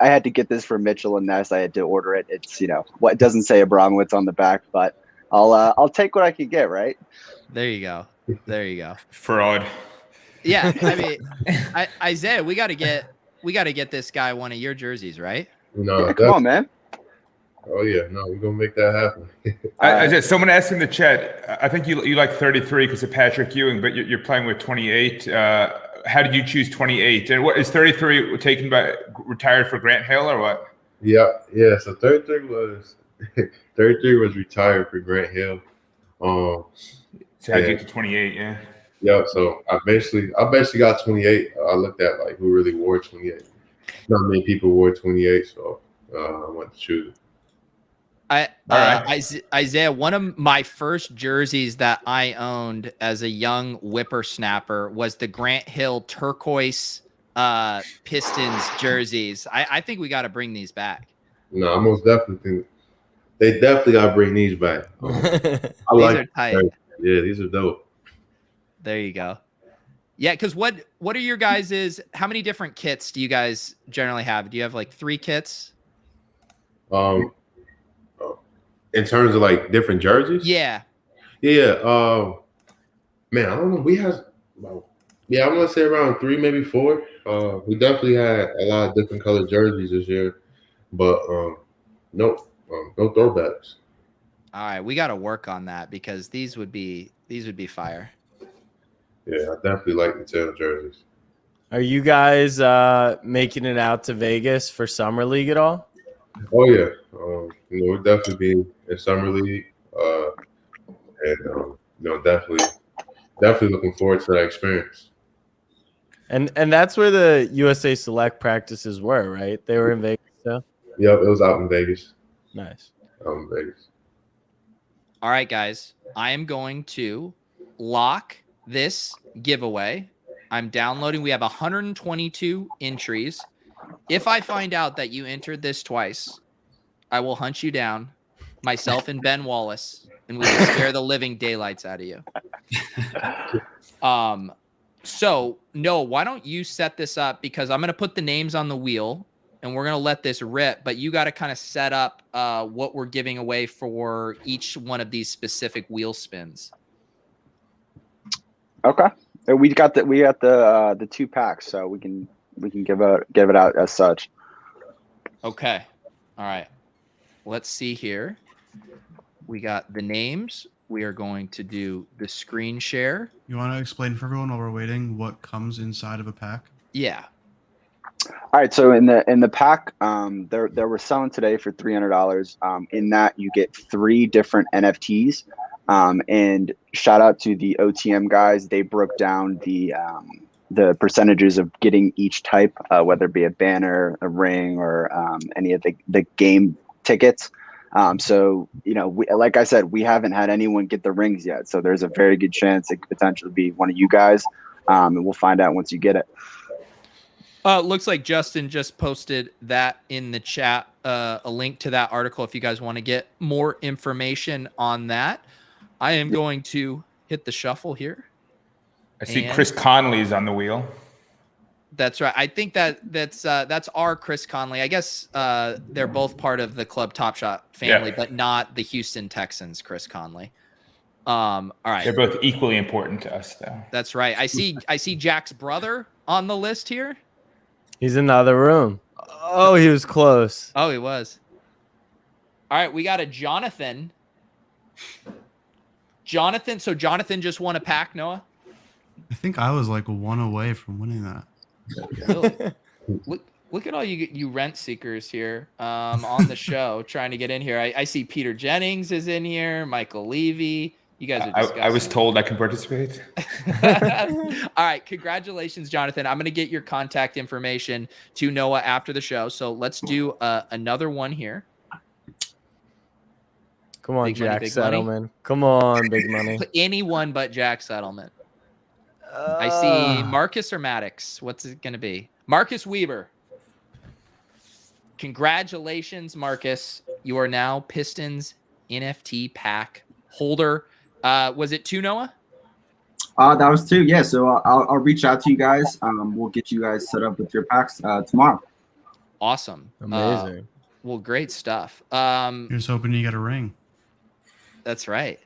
had to get this from Mitchell and Ness. I had to order it. It's, you know, what doesn't say Abramowitz on the back, but I'll take what I can get, right? There you go. Fraud. Yeah, I mean, Isaiah, we got to get this guy one of your jerseys, right? No, yeah, come on, man. Oh yeah, no, we're gonna make that happen. Isaiah, someone asked in the chat. I think you like 33 because of Patrick Ewing, but you're playing with 28. How did you choose 28? And what is 33 retired for Grant Hill or what? Yeah. So 33 was retired for Grant Hill. So I get to 28, yeah. Yeah, so I basically got 28. I looked at like who really wore 28. Not many people wore 28, so I went to choose it. Isaiah, one of my first jerseys that I owned as a young whippersnapper was the Grant Hill turquoise Pistons jerseys. I think we got to bring these back. No, I most definitely think they definitely got to bring these back. These are tight. Yeah, these are dope. There you go. Yeah, because what are your guys' how many different kits do you guys generally have? Do you have like 3 kits? in terms of like different jerseys. Yeah. Yeah. Man, I don't know. We had, well, yeah, I'm gonna say around 3, maybe 4. We definitely had a lot of different colored jerseys this year, but no throwbacks. All right, we got to work on that because these would be fire. Yeah, I definitely like the tail jerseys. Are you guys making it out to Vegas for Summer League at all? Oh yeah, we'll definitely be in summer league, and definitely looking forward to that experience. And that's where the USA Select practices were, right? They were in Vegas too? Yep, it was out in Vegas. Nice. Out in Vegas. All right, guys. I am going to lock this giveaway. I'm downloading. We have 122 entries. If I find out that you entered this twice, I will hunt you down, myself and Ben Wallace, and we will scare the living daylights out of you. So, Noah, why don't you set this up? Because I'm going to put the names on the wheel, and we're going to let this rip. But you got to kind of set up what we're giving away for each one of these specific wheel spins. Okay. We got the 2 packs, so we can give it out as such. Okay. All right. Let's see here. We got the names. We are going to do the screen share. You want to explain for everyone while we're waiting what comes inside of a pack? Yeah. All right. So in the pack, there were selling today for $300. In that you get 3 different NFTs. And shout out to the OTM guys. They broke down the percentages of getting each type, whether it be a banner, a ring, or any of the game tickets. So, like I said, we haven't had anyone get the rings yet. So there's a very good chance it could potentially be one of you guys. And we'll find out once you get it. Looks like Justin just posted that in the chat, a link to that article if you guys want to get more information on that. I am going to hit the shuffle here. I see Chris Conley's on the wheel. That's right. I think that's our Chris Conley. I guess they're both part of the Club Top Shot family, but not the Houston Texans Chris Conley. All right. They're both equally important to us, though. That's right. I see Jack's brother on the list here. He's in the other room. Oh, he was close. Oh, he was. All right, we got a Jonathan. So Jonathan just won a pack, Noah? I think I was like 1 away from winning that. Really? Look at all you rent seekers here on the show trying to get in here. I see Peter Jennings is in here, Michael Levy. You guys are disgusting. I was told I can participate. All right. Congratulations, Jonathan. I'm going to get your contact information to Noah after the show. So let's do another one here. Come on, Big Jack money, Settlement. Come on, big money. Anyone but Jack Settlement. I see Marcus or Maddox. What's it going to be? Marcus Weaver. Congratulations, Marcus. You are now Pistons NFT pack holder. Was it 2, Noah? That was 2. Yeah. So I'll reach out to you guys. We'll get you guys set up with your packs tomorrow. Awesome. Amazing. Well, great stuff. You're just hoping you get a ring. That's right.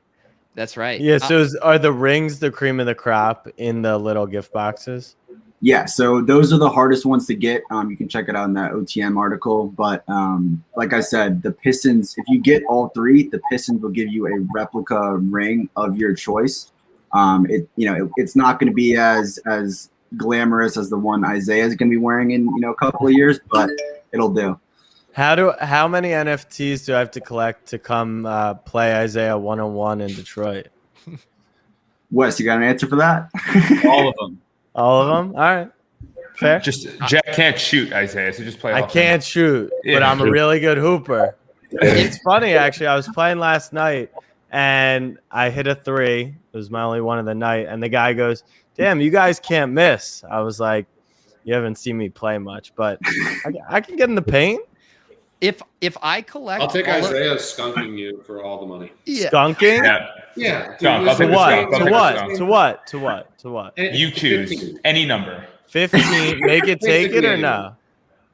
That's right. Yeah. So are the rings the cream of the crop in the little gift boxes? Yeah. So those are the hardest ones to get. You can check it out in that OTM article. But like I said, the Pistons, if you get all 3, the Pistons will give you a replica ring of your choice. It's not going to be as glamorous as the one Isaiah is going to be wearing in a couple of years, but it'll do. How many NFTs do I have to collect to come play Isaiah 101 in Detroit? Wes, you got an answer for that? All of them. All of them? All right. Fair. Just Jack can't shoot, Isaiah, so just play. I can't shoot, but I'm a really good hooper. It's funny, actually. I was playing last night, and I hit a 3. It was my only one of the night, and the guy goes, "Damn, you guys can't miss." I was like, "You haven't seen me play much, but I can get in the paint." If I collect, I'll take Isaiah skunking you for all the money. Yeah. Skunking? Yeah. Skunk. I'll take To what? To what? You choose any number. 15. Make it take it or no?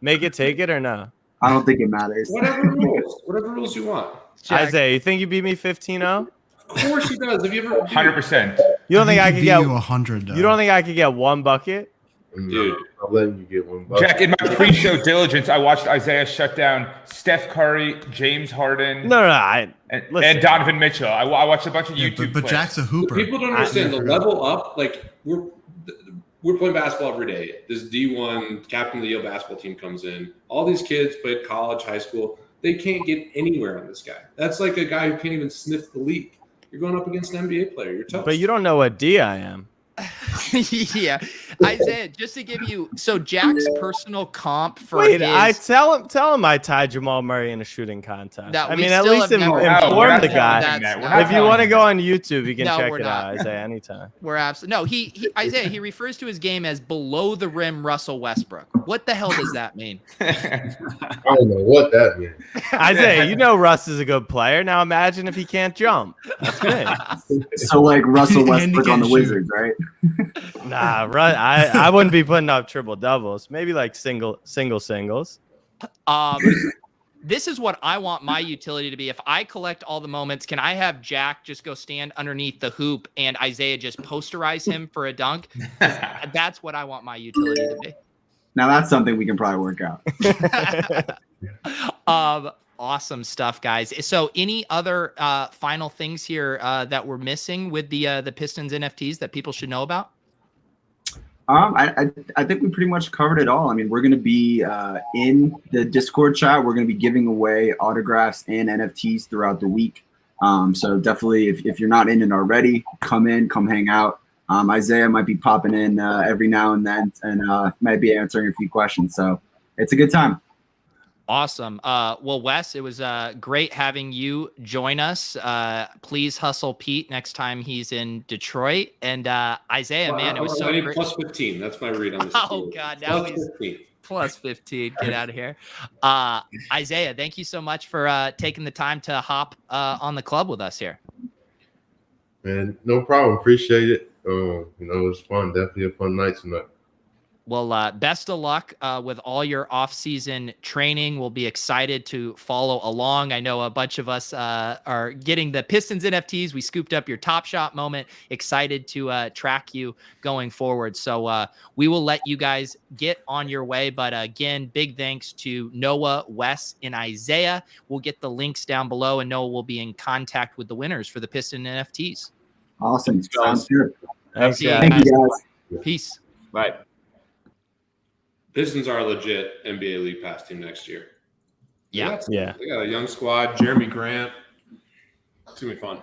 Make it take it or no? I don't think it matters. Whatever rules you want. Jack. Isaiah, you think you beat me 15-0? Of course he does. Have you ever? 100%. You don't think I could could beat get you 100? You don't think I could get one bucket? Dude. I'm letting you get one bucket. Jack, in my pre-show diligence, I watched Isaiah shut down Steph Curry, James Harden, No. and Donovan Mitchell. I watched a bunch of YouTube but clips. Jack's a hooper. People don't understand the level up. Like we're playing basketball every day. This D1 captain of the Yale basketball team comes in. All these kids played college, high school. They can't get anywhere on this guy. That's like a guy who can't even sniff the league. You're going up against an NBA player. You're tough. But you don't know what D I am. Yeah, Isaiah, just to give you Jack's personal comp for Wait, his, I tell him I tied Jamal Murray in a shooting contest. No, I we mean, at still least have never- inform the No, guy. that's- If you want to go on YouTube, you can No, check we're it not. out, Isaiah, anytime. We're absolutely no. He Isaiah. He refers to his game as below the rim Russell Westbrook. What the hell does that mean? I don't know what that means. Isaiah, you know Russ is a good player. Now imagine if he can't jump. That's me. So like Russell And he Westbrook on can't the shoot. Wizards, right? Nah, I wouldn't be putting up triple doubles. Maybe like singles. This is what I want my utility to be. If I collect all the moments, can I have Jack just go stand underneath the hoop and Isaiah just posterize him for a dunk? That's what I want my utility to be. Now that's something we can probably work out. Awesome stuff, guys. So any other final things here that we're missing with the Pistons NFTs that people should know about? I think we pretty much covered it all. I mean, we're going to be in the Discord chat. We're going to be giving away autographs and NFTs throughout the week. So definitely, if you're not in it already, come hang out. Isaiah might be popping in every now and then and might be answering a few questions. So it's a good time. Awesome. Well, Wes, it was great having you join us. Please hustle Pete next time he's in Detroit. And Isaiah, man, it was so great. Plus 15. That's my read on this. Oh, God. Now he's 15. plus 15. Get out of here. Isaiah, thank you so much for taking the time to hop on the club with us here. Man, no problem. Appreciate it. It was fun. Definitely a fun night tonight. Well, best of luck with all your off-season training. We'll be excited to follow along. I know a bunch of us are getting the Pistons NFTs. We scooped up your Top Shot moment. Excited to track you going forward. So we will let you guys get on your way. But again, big thanks to Noah, Wes, and Isaiah. We'll get the links down below, and Noah will be in contact with the winners for the Piston NFTs. Awesome. Sounds good. Thanks, See you guys. Thank you, guys. Peace. Bye. Pistons are a legit NBA League Pass team next year. Yeah. They got a young squad. Jeremy Grant. It's going to be fun.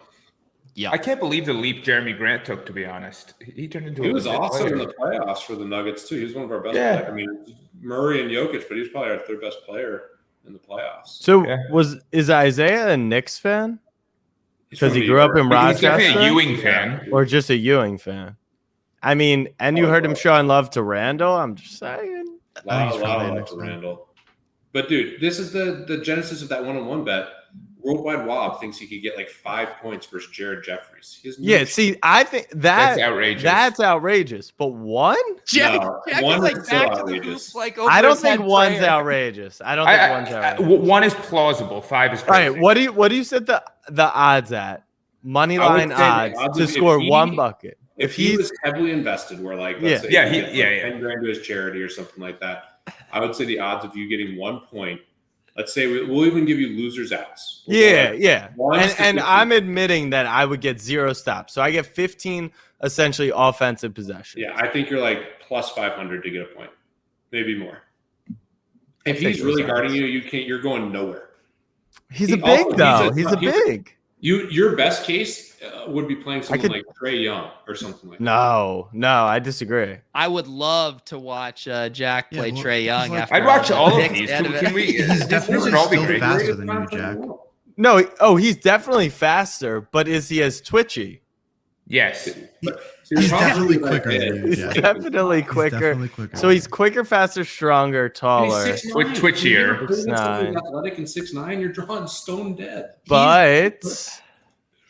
Yeah. I can't believe the leap Jeremy Grant took, to be honest. He turned into He a was legit awesome player. in the playoffs for the Nuggets, too. He was one of our best Yeah. players. I mean, Murray and Jokic, but he was probably our third best player in the playoffs. So Yeah. is Isaiah a Knicks fan? He's Because from he New grew up York. in He's definitely Rochester? a Ewing fan. Or just a Ewing fan? I mean, and you heard him showing love to Randall. I'm just saying. A he's lot probably of a love Knicks to fan. Randall. But, dude, this is the genesis of that one-on-one bet. Worldwide Wob thinks he could get like 5 points versus Jared Jeffries. He has no Yeah, see, I think That's outrageous. That's outrageous. But one? Jack, No, Jack one is like is still back to the outrageous. hoop, like over I don't his head think one's prayer. outrageous. I don't think one's outrageous. One is plausible. 5 is All crazy. right, what do you set the odds at? Money I would line say the odds odds to if score he- one bucket. If he was heavily invested, where like let's say Yeah, he he- gets, yeah, like, yeah. 10 grand to his charity or something like that, I would say the odds of you getting 1 point. Let's say we'll even give you losers outs. We'll go like Yeah. 1 to And 15. I'm admitting that I would get 0 stops. So I get 15 essentially offensive possessions. Yeah, I think you're like plus 500 to get a point, maybe more. If I'll take he's really those guarding odds. you, you're going nowhere. He's He a big also- though. he's He's a big. Your best case would be playing someone could- like Trey Young or something like that. No, I disagree. I would love to watch Jack play Yeah, well, Trey Young. he's like- After I'd watch all of Knicks these. end it. Can we? He's This definitely would all be still great. faster than you, Jack. No, he's definitely faster, but is he as twitchy? Yes. He's definitely quicker than you, He's Jack. definitely quicker. definitely quicker. So he's quicker, faster, stronger, taller. He's 6'9". Twitchier. You're putting someone 6'9". who's athletic and 6'9", you're drawing stone dead. But he's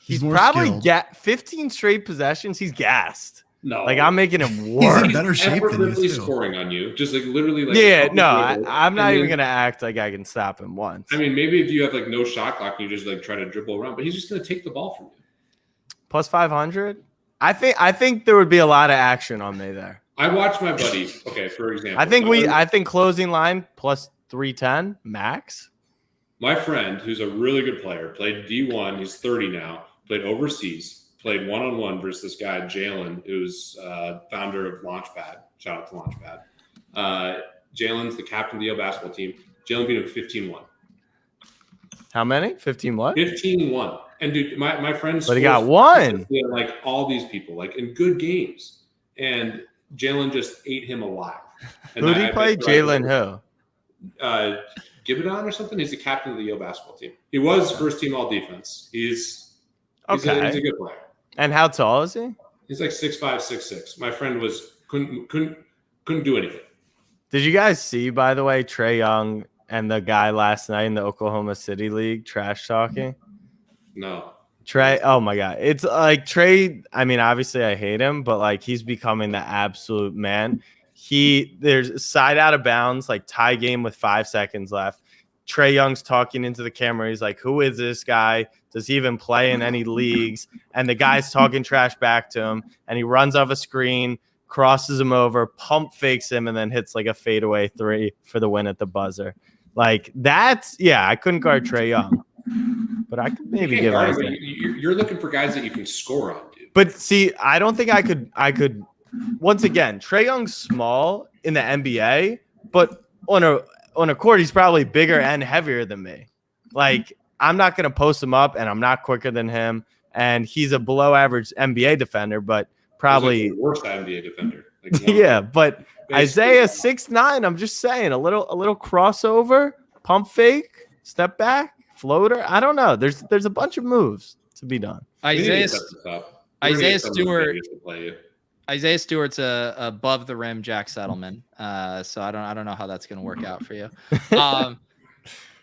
He's more probably skilled. 15 straight possessions. He's gassed. No, Like I'm making him He's work. in better shape than effortlessly you too. scoring on you, just like literally like Yeah, up the no, dribble. I'm not And even then- gonna act like I can stop him once. I mean, maybe if you have like no shot clock and you just like try to dribble around, but he's just gonna take the ball from you. Plus 500. I think there would be a lot of action on me there. I watched my buddy. Okay, for example, I think closing line plus 310 max. My friend, who's a really good player, played D1. He's 30 now. Played overseas. Played one-on-one versus this guy Jalen, who's founder of Launchpad. Shout out to Launchpad. Jalen's the captain of the Yale basketball team. Jalen beat him 15-1. How many? 15 what? 15-1. And dude, my friend, But he got one. Like all these people, like in good games, and Jalen just ate him alive. And Who did he play? Jalen who? Gibadon or something. He's the captain of the Yale basketball team. He was first team all defense. He's a good player. And how tall is he? He's like 6'5", 6'6". My friend couldn't do anything. Did you guys see, by the way, Trae Young and the guy last night in the Oklahoma City League trash talking? No. Trae, oh my God. It's like Trae, I mean, obviously I hate him, but like he's becoming the absolute man. There's side out of bounds, like tie game with 5 seconds left. Trae Young's talking into the camera. He's like, who is this guy? Does he even play in any leagues? And the guy's talking trash back to him. And he runs off a screen, crosses him over, pump fakes him, and then hits like a fadeaway 3 for the win at the buzzer. Like I couldn't guard Trae Young. But I could maybe give him. You're looking for guys that you can score on, dude. But see, I don't think I could. Once again, Trae Young's small in the NBA, but on a court, he's probably bigger and heavier than me. Like I'm not gonna post him up, and I'm not quicker than him. And he's a below average NBA defender, but probably the worst NBA defender. Like, yeah. But Isaiah 6'9". I'm just saying, a little crossover, pump fake, step back. Floater, I don't know. There's a bunch of moves to be done. Isaiah Stewart's above the rim Jack Settleman. So I don't know how that's gonna work out for you. All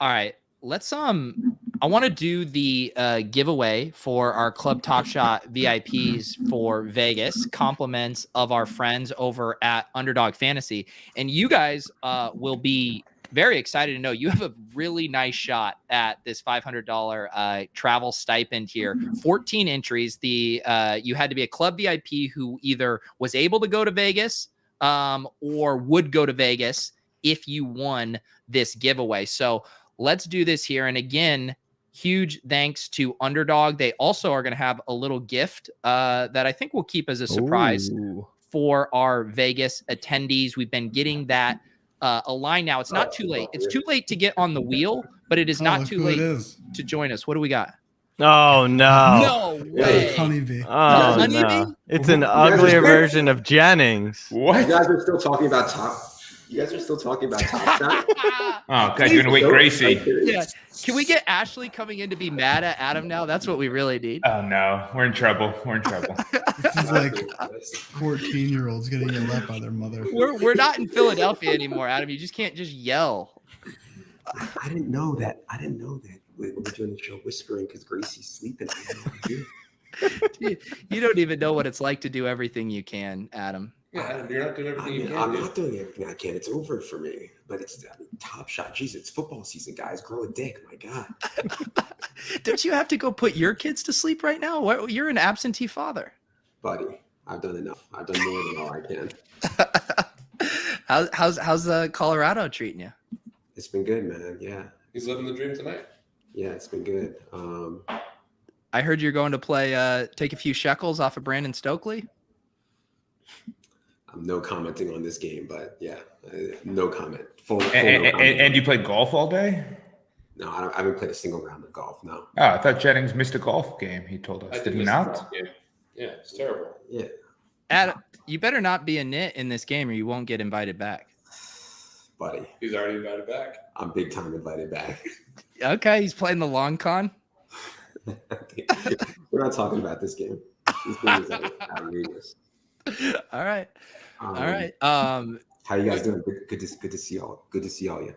right. Let's I want to do the giveaway for our Club Top Shot VIPs for Vegas, compliments of our friends over at Underdog Fantasy. And you guys will be very excited to know you have a really nice shot at this $500 travel stipend here. 14 entries. You had to be a club VIP who either was able to go to Vegas or would go to Vegas if you won this giveaway. So let's do this here. And again, huge thanks to Underdog. They also are going to have a little gift that I think we'll keep as a surprise for our Vegas attendees. We've been getting that a line now. It's not too late. It's too late to get on the wheel, but it is not too late to join us. What do we got? Oh no! No way! Honeybee. Oh no! It's an uglier version of Jennings. What? You guys are still talking about top. You guys are still talking about top shot. Oh God, you're gonna wake Gracie. Yeah. Can we get Ashley coming in to be mad at Adam now? That's what we really need. Oh no, we're in trouble. This is like 14-year-olds getting yelled at by their mother. We're not in Philadelphia anymore, Adam. You just can't just yell. I didn't know that. We're doing the show whispering because Gracie's sleeping. I had no idea. You don't even know what it's like to do everything you can, Adam. Yeah, you're not doing everything you can. I'm not doing everything I can. It's over for me. But Top Shot. Jeez, it's football season, guys. Grow a dick. My God. Don't you have to go put your kids to sleep right now? You're an absentee father. Buddy, I've done enough. I've done more than all I can. How's Colorado treating you? It's been good, man. Yeah. He's living the dream tonight. Yeah, it's been good. I heard you're going to play, take a few shekels off of Brandon Stokely. I'm no commenting on this game, but yeah, no comment. Full And no comment. you played golf all day? No, I haven't played a single round of golf. No. Oh, I thought Jennings missed a golf game. He told us. Did he not? Yeah, it's terrible. Yeah. Adam, you better not be a nit in this game or you won't get invited back. Buddy. He's already invited back. I'm big time invited back. Okay, he's playing the long con. We're not talking about this game. This game is outrageous. All right. All right. How you guys doing? Good to see y'all. Good to see all you.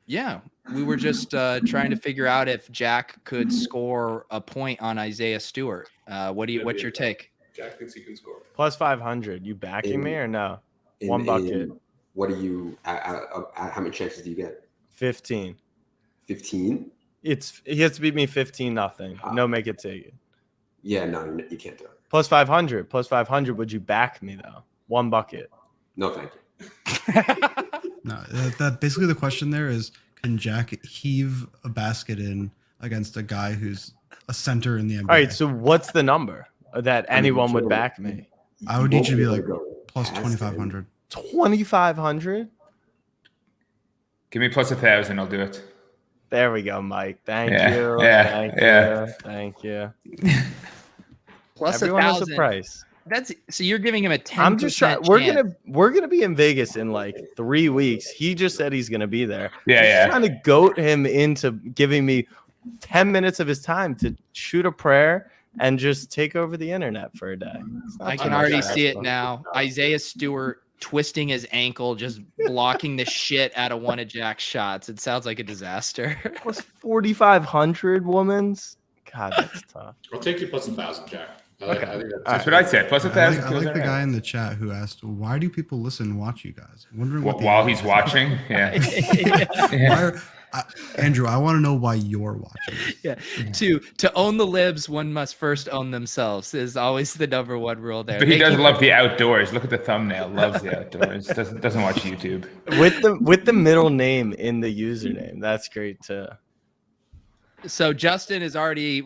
Yeah, we were just trying to figure out if Jack could score a point on Isaiah Stewart. What's your take? Jack thinks he can score. Plus 500. You backing me or no? One bucket. What do you? How many chances do you get? 15. 15. He has to beat me 15-0. No, make it take it. Yeah, no, you can't do it. Plus 500. Plus 500. Would you back me though? One bucket. No, thank you. No, that basically the question there is, can Jack heave a basket in against a guy who's a center in the NBA? All right. So what's the number that anyone would back me? I would need you to be like plus 2,500. 2,500. Give me plus 1,000. I'll do it. There we go, Mike. Thank Yeah, you. yeah. Thank you. Plus Everyone has a 1,000. price. That's so you're giving him a 10%. I'm just trying. We're gonna be in Vegas in like 3 weeks. He just said he's gonna be there. Yeah. Trying to goat him into giving me 10 minutes of his time to shoot a prayer and just take over the internet for a day. I can already see it now. Isaiah Stewart twisting his ankle, just blocking the shit out of one of Jack's shots. It sounds like a disaster. Plus 4,500 women's. God, that's tough. I'll take you plus 1,000, Jack. I think That's what I said. Plus 1,000. I like the guy in the chat who asked, "Why do people listen and watch you guys?" I'm wondering what While he's watching. Yeah. Andrew, I want to know why you're watching. Yeah. To own the libs, one must first own themselves is always the number one rule there. But he does love the outdoors. Look at the thumbnail. Loves the outdoors. Doesn't watch YouTube. With the middle name in the username. That's great too. So Justin is already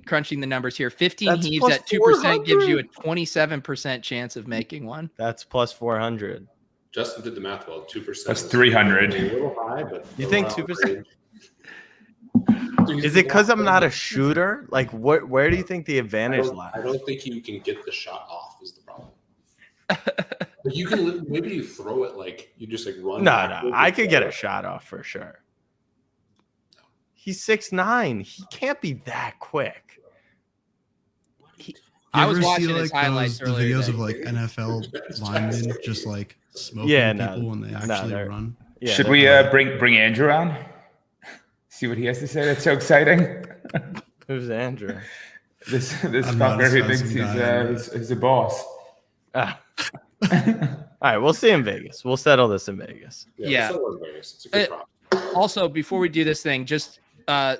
crunching the numbers here. 15 That's heaves plus at 2% gives you a 400. 27% chance of making one. That's plus 400. Justin did the math well. 2%. That's 300. A little high, but You think 2%? Is it because I'm not a shooter? Like, where do you think the advantage lies? I don't think you can get the shot off. Is the problem? But you can maybe you throw it like you just like run. No, I could get a shot off for sure. He's 6'9". He can't be that quick. I was watching his highlights the earlier videos today. of like NFL linemen just like smoking people when they actually run. Yeah, Should we bring Andrew on? See what he has to say. That's so exciting. Who's Andrew? This fucker who thinks he's a boss. All right, we'll see in Vegas. We'll settle this in Vegas. Yeah. It's a good prop. Also, before we do this thing, just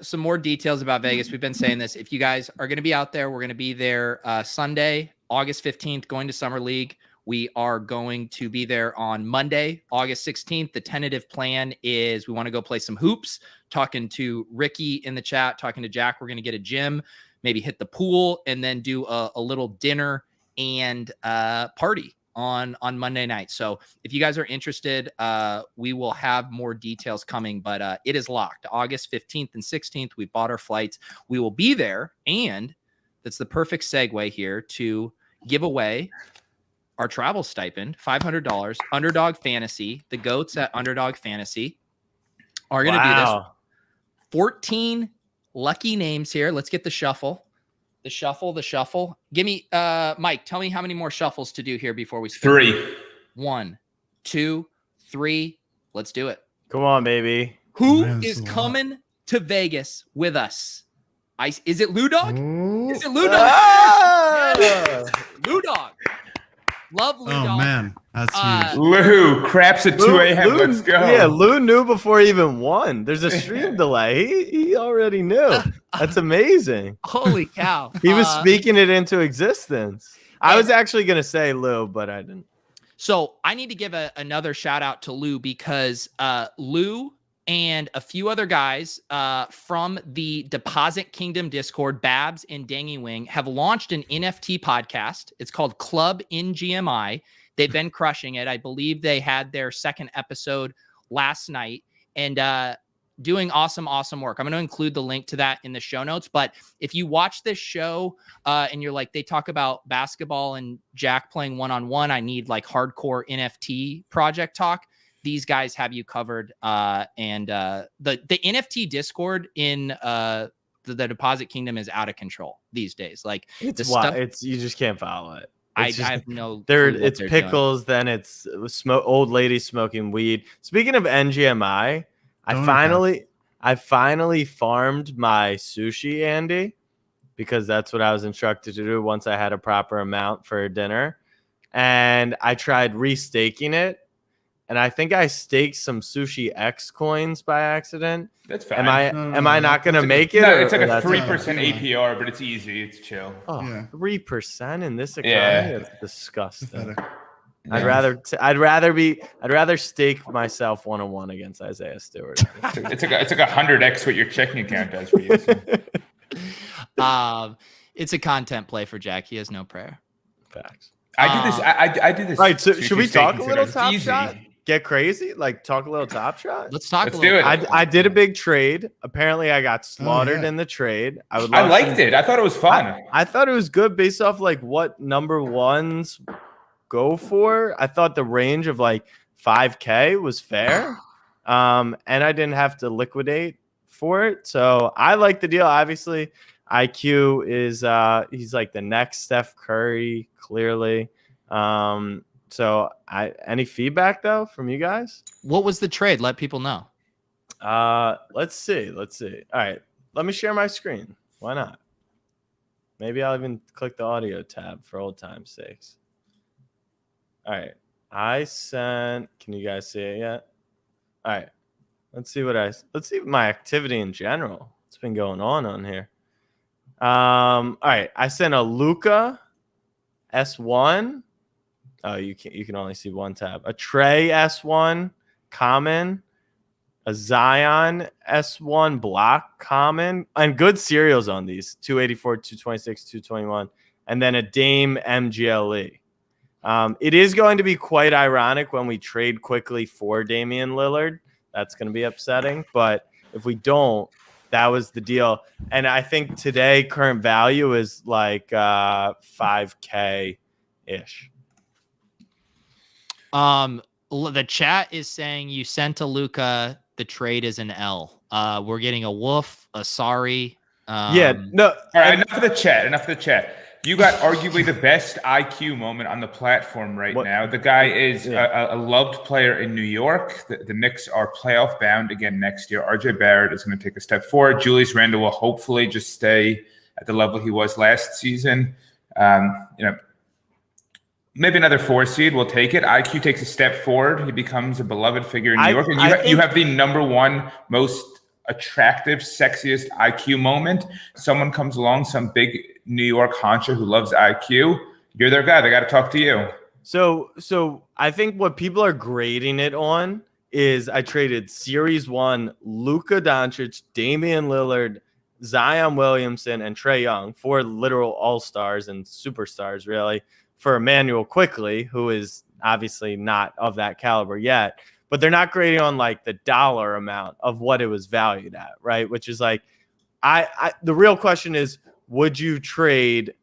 some more details about Vegas. We've been saying this. If you guys are going to be out there, we're going to be there Sunday, August 15th, going to Summer League. We are going to be there on Monday, August 16th. The tentative plan is we want to go play some hoops, talking to Ricky in the chat, talking to Jack. We're going to get a gym, maybe hit the pool, and then do a little dinner and party on Monday night. So if you guys are interested, we will have more details coming, but it is locked August 15th and 16th. We bought our flights. We will be there. And that's the perfect segue here to give away our travel stipend, $500. Underdog Fantasy, the goats at Underdog Fantasy are going to do this. 14 lucky names here. Let's get the shuffle. The shuffle. Give me, Mike, tell me how many more shuffles to do here before we spin. 3. 1, 2, 3. Let's do it. Come on, baby. Who is coming to Vegas with us? Is it Lou Dog? Is it Lou Dog? Yes! Lou Dog. Love Lou Dog. Oh man, that's huge. Lou, craps at 2 a.m. Let's go. Yeah, Lou knew before he even won. There's a stream delay. He already knew. That's amazing. Holy cow. He was speaking it into existence. I was actually going to say Lou, but I didn't. So I need to give another shout out to Lou because Lou and a few other guys from the Deposit Kingdom Discord, Babs and Dangy Wing, have launched an NFT podcast. It's called Club in GMI. They've been crushing it. I believe they had their second episode last night and doing awesome work. I'm going to include the link to that in the show notes. But if you watch this show and you're like, they talk about basketball and Jack playing one-on-one, I need like hardcore NFT project talk. These guys have you covered. And the NFT Discord in the Deposit Kingdom is out of control these days. Like it's stuff, you just can't follow it. I have no. It's pickles, then it's old ladies smoking weed. Speaking of NGMI, I finally farmed my sushi, Andy, because that's what I was instructed to do once I had a proper amount for dinner. And I tried restaking it. And I think I staked some Sushi X coins by accident. That's fine. Am I not going to make it? No, it's like or a that's 3% okay? APR, but it's easy. It's chill. Oh, Yeah. 3% in this economy? Yeah. That's disgusting. Pathetic. I'd rather stake myself 1-on-1 against Isaiah Stewart. It's like 100x what your checking account does for you. So. It's a content play for Jack. He has no prayer. Facts. I did this. Right. So should we talk a little It's Top easy. Shot? Get crazy? Like talk a little Top Shot? Let's talk Let's a little. do it. I did a big trade. Apparently, I got slaughtered in the trade. I liked it. I thought it was fun. I thought it was good based off like what number ones go for. I thought the range of like 5K was fair. And I didn't have to liquidate for it. So I like the deal. Obviously, IQ is he's like the next Steph Curry, clearly. So any feedback though from you guys? What was the trade? Let people know. Let's see. All right. Let me share my screen. Why not? Maybe I'll even click the audio tab for old time's sakes. All right. I sent, can you guys see it yet? All right. Let's see my activity in general. What's been going on here? All right. I sent a Luka S1. Oh, you can only see one tab. A Trey S1 common, a Zion S1 block common, and good serials on these 284, 226, 221, and then a Dame MGLE. It is going to be quite ironic when we trade quickly for Damian Lillard. That's going to be upsetting, but if we don't, that was the deal. And I think today current value is like 5K ish. The chat is saying you sent to Luca. The trade is an L. We're getting a woof, a sorry. No. All right, enough of the chat. You got arguably the best IQ moment on the platform right now. The guy is a loved player in New York. The Knicks are playoff bound again next year. RJ Barrett is going to take a step forward. Julius Randle will hopefully just stay at the level he was last season. Maybe another 4 seed. We'll take it. IQ takes a step forward. He becomes a beloved figure in New York. And you have the number one most attractive, sexiest IQ moment. Someone comes along, some big New York honcho who loves IQ. You're their guy. They got to talk to you. So I think what people are grading it on is I traded Series 1, Luka Doncic, Damian Lillard, Zion Williamson, and Trae Young, 4 literal all-stars and superstars, really, for Emmanuel Quickly, who is obviously not of that caliber yet. But they're not grading on like the dollar amount of what it was valued at, right? Which is like, the real question is, would you trade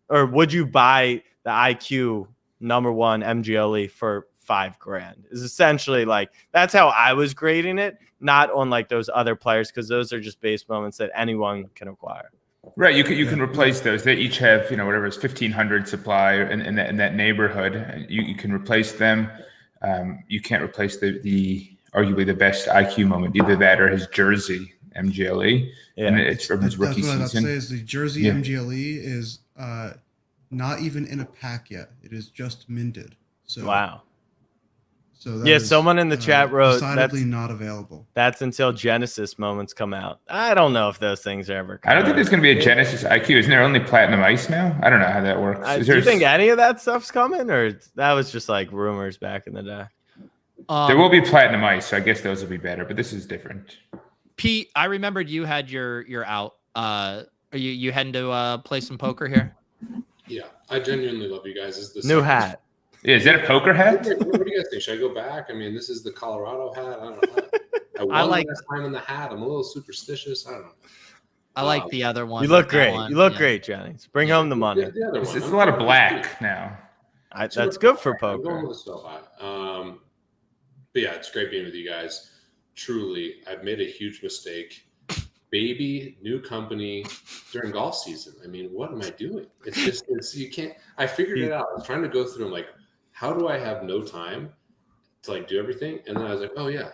or would you buy the IQ number 1 MGLE for $5,000? Is essentially like, that's how I was grading it, not on like those other players, because those are just base moments that anyone can acquire. Right, you can replace those. They each have whatever is 1,500 supply in that neighborhood. You can replace them. You can't replace the arguably the best IQ moment, either that or his jersey MGLE. Yeah, and it's from his rookie season. That's what I was about to say is the jersey MGLE is not even in a pack yet. It is just minted. So wow. So that is, someone in the chat wrote decidedly not available. That's until Genesis moments come out. I don't know if those things are ever coming. I don't think there's going to be a Genesis IQ. Isn't there only Platinum Ice now? I don't know how that works. Do you think any of that stuff's coming, or that was just like rumors back in the day? There will be Platinum Ice, so I guess those will be better. But this is different. Pete, I remembered you had your out. Are you heading to play some poker here? Yeah, I genuinely love you guys. Is this new hat? Yeah, is that a poker hat? What do you guys think? Should I go back? I mean, this is the Colorado hat. I don't know. I won last time in the hat. I'm a little superstitious. I don't know. I like the other one. You look great. You look great, Jennings. Bring home the money. It's a lot of black now. That's good for poker. I'm going with the stuff. But yeah, it's great being with you guys. Truly, I've made a huge mistake. Baby, new company during golf season. I mean, what am I doing? You can't. I figured it out. I was trying to go through. I'm like, how do I have no time to like do everything? And then I was like, oh yeah,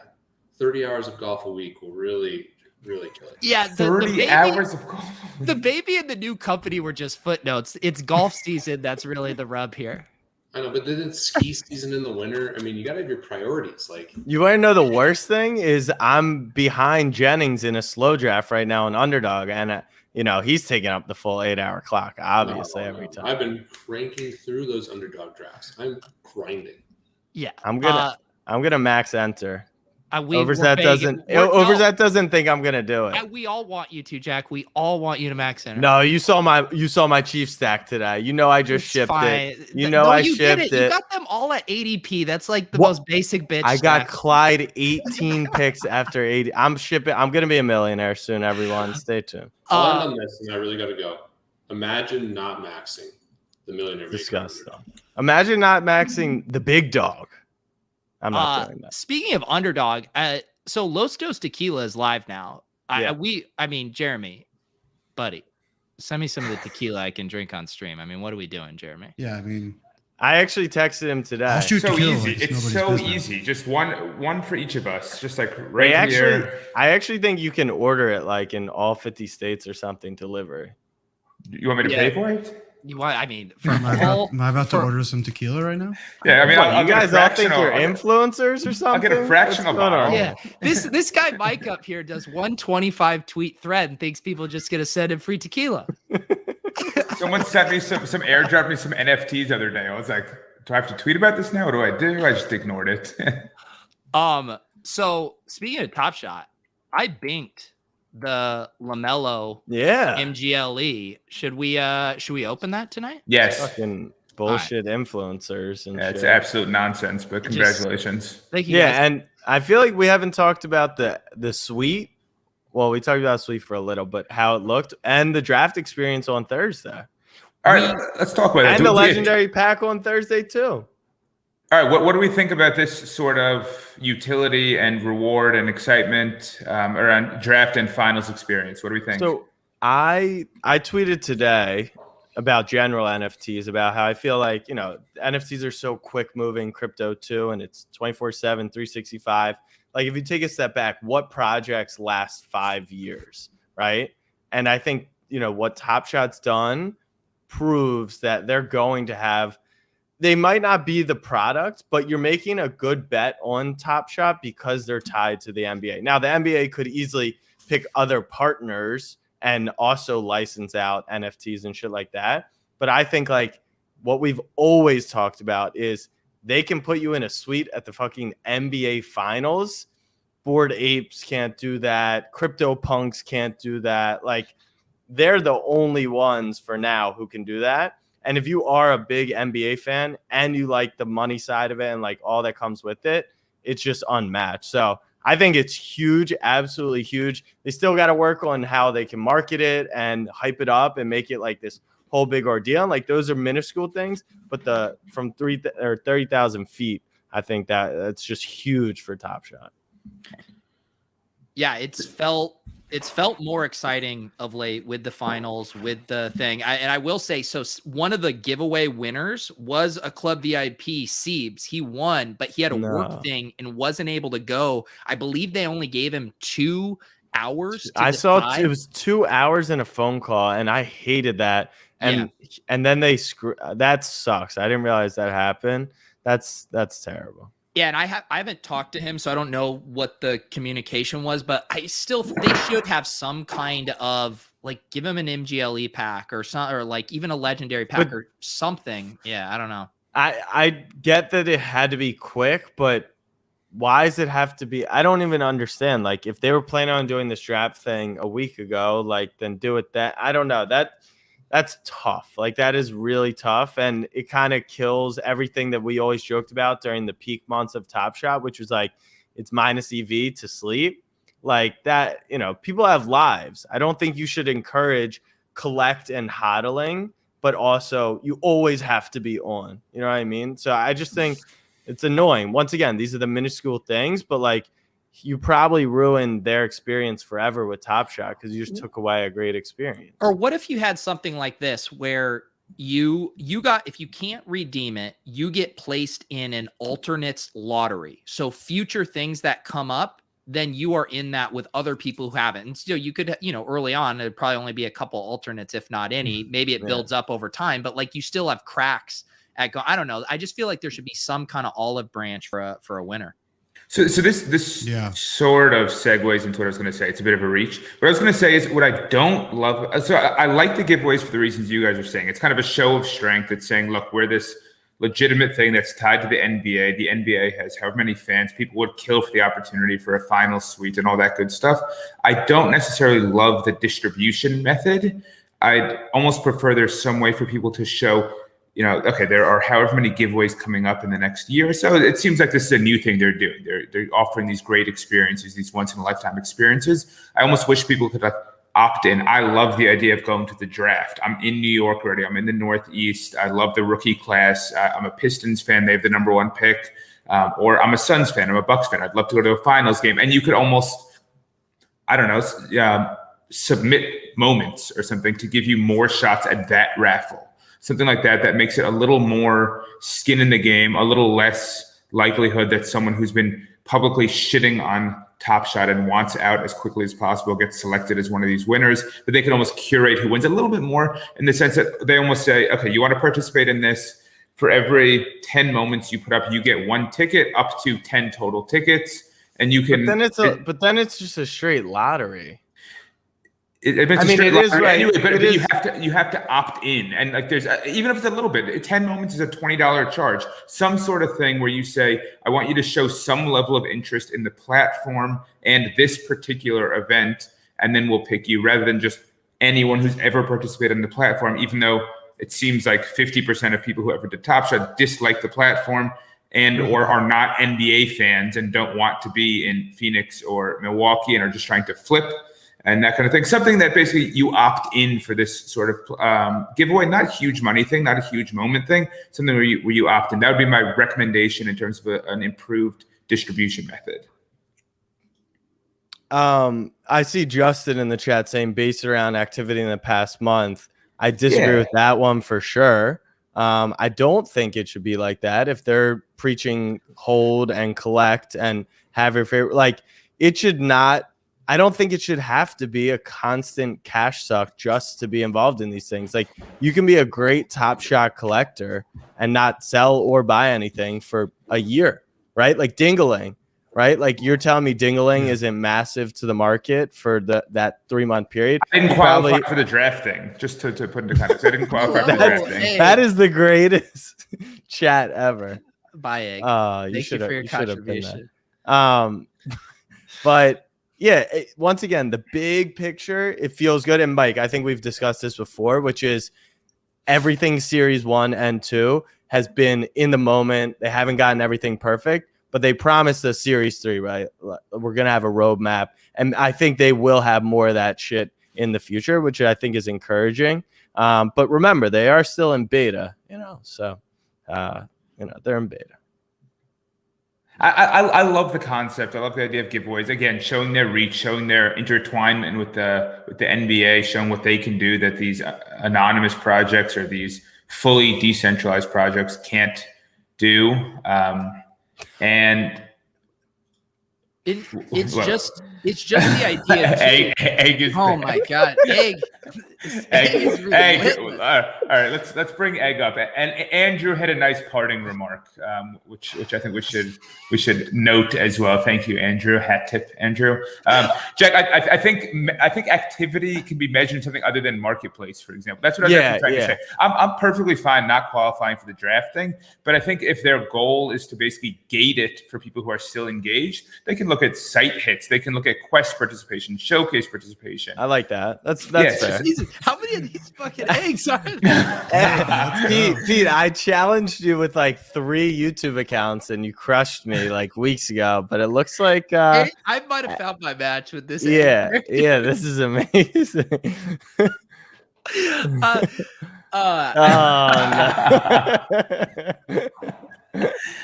30 hours of golf a week will really kill it. Yeah, 30 hours of golf. The baby and the new company were just footnotes. It's golf season. That's really the rub here. I know, but then it's ski season in the winter. I mean, you got to have your priorities. Like, You want to know the worst thing is I'm behind Jennings in a slow draft right now in Underdog, and he's taking up the full 8-hour clock, obviously, every time. I've been cranking through those Underdog drafts. I'm grinding. Yeah, I'm gonna max enter. Overzet doesn't think I'm gonna do it. We all want you to, Jack. We all want you to max enter. No, you saw my Chief stack today. I just shipped it. I shipped it. You got them all at ADP. That's like the most basic bitch. I got stack. Clyde 18 picks after 80. I'm gonna be a millionaire soon, everyone. Stay tuned. I'll end on this, and I really got to go. Imagine not maxing the millionaire. Disgusting. Imagine not maxing the big dog. I'm not doing that. Speaking of Underdog, so Los Dos Tequila is live now. Yeah. Jeremy, buddy, send me some of the tequila I can drink on stream. I mean, what are we doing, Jeremy? Yeah, I mean, I actually texted him today. I'll shoot So tequila easy. like It's nobody's so business. easy. Just one for each of us. Just like right here. I actually think you can order it like in all 50 states or something delivery. You want me to pay for it? Am I about to order some tequila right now? Yeah, I mean, I'll you get a guys all think fractional. you're influencers or something? I'll get a fractional What's going on? bottle. Yeah, this guy Mike up here does 125 tweet thread and thinks people just gonna send him free tequila. Someone sent me some airdrop me some NFTs the other day. I was like, do I have to tweet about this now? What do I do? I just ignored it. So speaking of Top Shot, I binked the Lamelo Yeah. MGLE. Should we open that tonight? Yes. Fucking bullshit influencers and Yeah, shit. it's absolute nonsense, but congratulations. Thank you. Yeah, guys. and I feel like we haven't talked about the suite. Well, we talked about suite for a little, but how it looked and the draft experience on Thursday. All right, let's talk about it. And the legendary pack on Thursday too. All right, what do we think about this sort of utility and reward and excitement around draft and finals experience? What do we think? So I tweeted today about general NFTs, about how I feel like, NFTs are so quick moving, crypto too, and it's 24/7, 365. Like if you take a step back, what projects last 5 years, right? And I think, what Top Shot's done proves that they're going to have, they might not be the product, but you're making a good bet on Top Shot because they're tied to the NBA. Now, the NBA could easily pick other partners and also license out NFTs and shit like that. But I think like what we've always talked about is they can put you in a suite at the fucking NBA finals. Bored Apes can't do that. Crypto Punks can't do that. Like they're the only ones for now who can do that. And if you are a big NBA fan and you like the money side of it and like all that comes with it, it's just unmatched. So I think it's huge, absolutely huge. They still got to work on how they can market it and hype it up and make it like this whole big ordeal. And like those are minuscule things, but from 30,000 feet, I think that's just huge for Top Shot. Yeah, it's felt more exciting of late with the finals, with the thing. And I will say, so one of the giveaway winners was a Club VIP, Siebes. He won, but he had a work thing and wasn't able to go. I believe they only gave him 2 hours. I saw it was 2 hours and a phone call, and I hated that. And then they that sucks. I didn't realize that happened. That's terrible. Yeah, and I haven't talked to him, so I don't know what the communication was, but they should have some kind of like give him an MGLE pack or something, or like even a legendary pack or something. Yeah, I don't know. I get that it had to be quick, but why does it have to be? I don't even understand. Like if they were planning on doing this draft thing a week ago, like then do it I don't know. That's tough. Like that is really tough. And it kind of kills everything that we always joked about during the peak months of Top Shot, which was like, it's minus EV to sleep like that. People have lives. I don't think you should encourage collect and hodling, but also you always have to be on, you know what I mean? So I just think it's annoying. Once again, these are the minuscule things, but like, you probably ruined their experience forever with Top Shot because you just took away a great experience. Or what if you had something like this where you got, if you can't redeem it, you get placed in an alternates lottery. So future things that come up, then you are in that with other people who haven't. And still, you could, early on, it'd probably only be a couple alternates, if not any. Maybe it builds up over time, but like you still have cracks I don't know. I just feel like there should be some kind of olive branch for a winner. So this sort of segues into what I was going to say. It's a bit of a reach. What I was going to say is what I don't love. So I like the giveaways for the reasons you guys are saying. It's kind of a show of strength. It's saying, look, we're this legitimate thing that's tied to the NBA. The NBA has however many fans. People would kill for the opportunity for a final suite and all that good stuff. I don't necessarily love the distribution method. I'd almost prefer there's some way for people to show, okay, there are however many giveaways coming up in the next year or so. It seems like this is a new thing they're doing. They're offering these great experiences, these once in a lifetime experiences. I almost wish people could opt in. I love the idea of going to the draft. I'm in New York already. I'm in the Northeast. I love the rookie class. I'm a Pistons fan. They have the number 1 pick. Or I'm a Suns fan. I'm a Bucks fan. I'd love to go to a finals game. And you could almost, I don't know, submit moments or something to give you more shots at that raffle. Something like that makes it a little more skin in the game, a little less likelihood that someone who's been publicly shitting on Top Shot and wants out as quickly as possible gets selected as one of these winners, but they can almost curate who wins a little bit more in the sense that they almost say, okay, you want to participate in this, for every 10 moments you put up, you get 1 ticket, up to 10 total tickets, and you can. But then it's just a straight lottery. It is right anyway, but you have to opt in, and like there's even if it's a little bit, 10 moments is a $20 charge, some sort of thing where you say, I want you to show some level of interest in the platform and this particular event, and then we'll pick you, rather than just anyone who's ever participated in the platform, even though it seems like 50% of people who ever did Top Shot dislike the platform and or are not NBA fans and don't want to be in Phoenix or Milwaukee and are just trying to flip and that kind of thing. Something that basically you opt in for this sort of giveaway, not a huge money thing, not a huge moment thing, something where you opt in. That would be my recommendation in terms of an improved distribution method. I see Justin in the chat saying based around activity in the past month. I disagree with that one for sure. I don't think it should be like that. If they're preaching hold and collect and have your favorite, like it should not. I don't think it should have to be a constant cash suck just to be involved in these things. Like you can be a great Top Shot collector and not sell or buy anything for a year, right? Like Dingaling, right? Like you're telling me Dingaling isn't massive to the market for that 3-month period. I didn't qualify for the draft thing, just to put into context. I didn't qualify for the draft thing. That is the greatest chat ever. Buy egg. Thank you for your contribution. But yeah, once again, the big picture, it feels good. And Mike, I think we've discussed this before, which is everything series 1 and 2 has been in the moment. They haven't gotten everything perfect, but they promised us series 3, right? We're going to have a roadmap. And I think they will have more of that shit in the future, which I think is encouraging. But remember, they are still in beta, so, they're in beta. I love the concept. I love the idea of giveaways. Again, showing their reach, showing their intertwinement with the NBA, showing what they can do that these anonymous projects or these fully decentralized projects can't do. And it's just the idea. Egg is my god, egg. Egg. All right, let's bring Egg up. And Andrew had a nice parting remark, which I think we should note as well. Thank you, Andrew. Hat tip, Andrew. Jack, I think activity can be measured in something other than marketplace, for example. That's what I'm trying to say. I'm perfectly fine not qualifying for the draft thing, but I think if their goal is to basically gate it for people who are still engaged, they can look at site hits, they can look at quest participation, showcase participation. I like that. That's fair. How many of these fucking eggs are there? Pete, I challenged you with like 3 YouTube accounts and you crushed me like weeks ago, but it looks like I might have found my match with this. Yeah, this is amazing. No.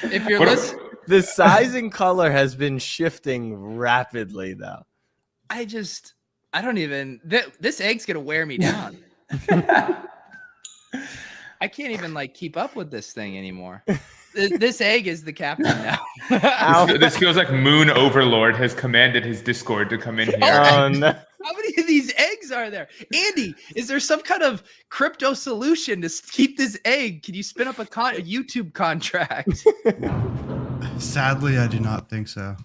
If you're listening, the size and color has been shifting rapidly though. I don't even. This egg's gonna wear me down. I can't even like keep up with this thing anymore. This egg is the captain now. This feels like Moon Overlord has commanded his Discord to come in here. Oh, no. How many of these eggs are there? Andy, is there some kind of crypto solution to keep this egg? Can you spin up a YouTube contract? Sadly, I do not think so.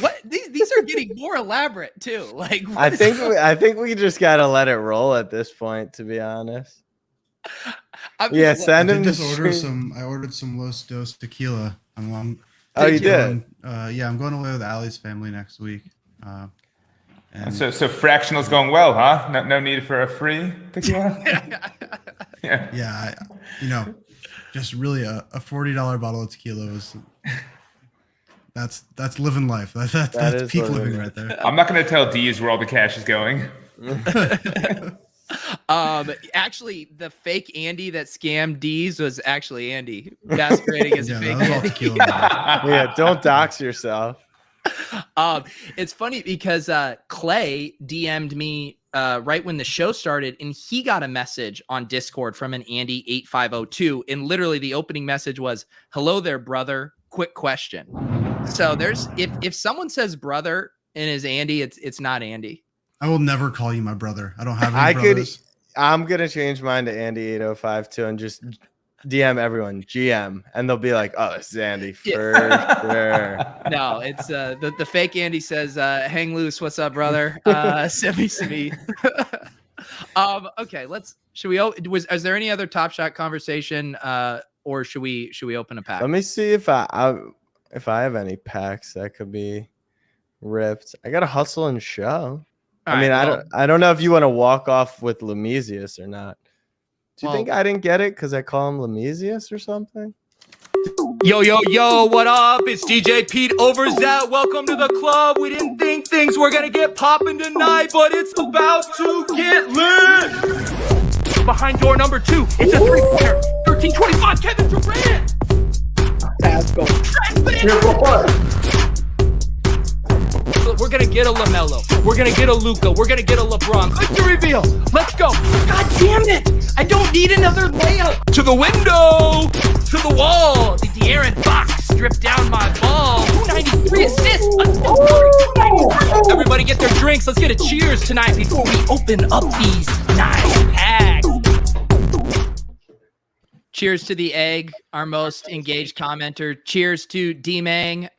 What these are getting more elaborate too. Like I think we just gotta let it roll at this point, to be honest. Yeah, send him. I ordered some Los Dos tequila. Oh, you did? Yeah, I'm going away with Allie's family next week. And so fractional's going well, huh? No need for a free tequila. Yeah. Just really a $40 bottle of tequila was. That's living life. That's peak living right there. I'm not going to tell D's where all the cash is going. Actually, the fake Andy that scammed D's was actually Andy masquerading as a fake Andy. Yeah, don't dox yourself. It's funny because Clay DM'd me right when the show started, and he got a message on Discord from an Andy 8502, and literally the opening message was, "Hello there, brother. Quick question." So there's if someone says brother and is Andy, it's not Andy. I will never call you my brother. I don't have any brothers. I'm gonna change mine to Andy 8052 and just DM everyone GM, and they'll be like, "Oh, it's Andy for sure." No, it's the fake Andy says, "Hang loose, what's up, brother?" Send me some meat. Okay, is there any other Top Shot conversation, or should we open a pack? Let me see if I have any packs that could be ripped. I got to hustle and show. I don't know if you want to walk off with Lemesius or not. Do you think I didn't get it because I call him Lemesius or something? Yo, what up? It's DJ Pete Overzet. Welcome to the club. We didn't think things were going to get popping tonight, but it's about to get lit. Behind door number 2, it's a 3-pointer. 1325, Kevin Durant. Let's go. We're going to get a LaMelo. We're going to get a Luka. We're going to get a LeBron. Victory reveal. Let's go. God damn it. I don't need another layup. To the window. To the wall. The De'Aaron Fox stripped down my ball. 293 assists. Everybody get their drinks. Let's get a cheers tonight before we open up these nice packs. Cheers to the egg, our most engaged commenter. Cheers to dmang,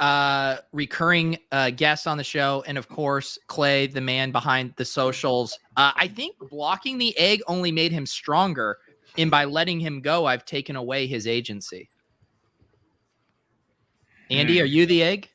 recurring guest on the show. And of course, Clay, the man behind the socials. I think blocking the egg only made him stronger. And by letting him go, I've taken away his agency. Andy, are you the egg?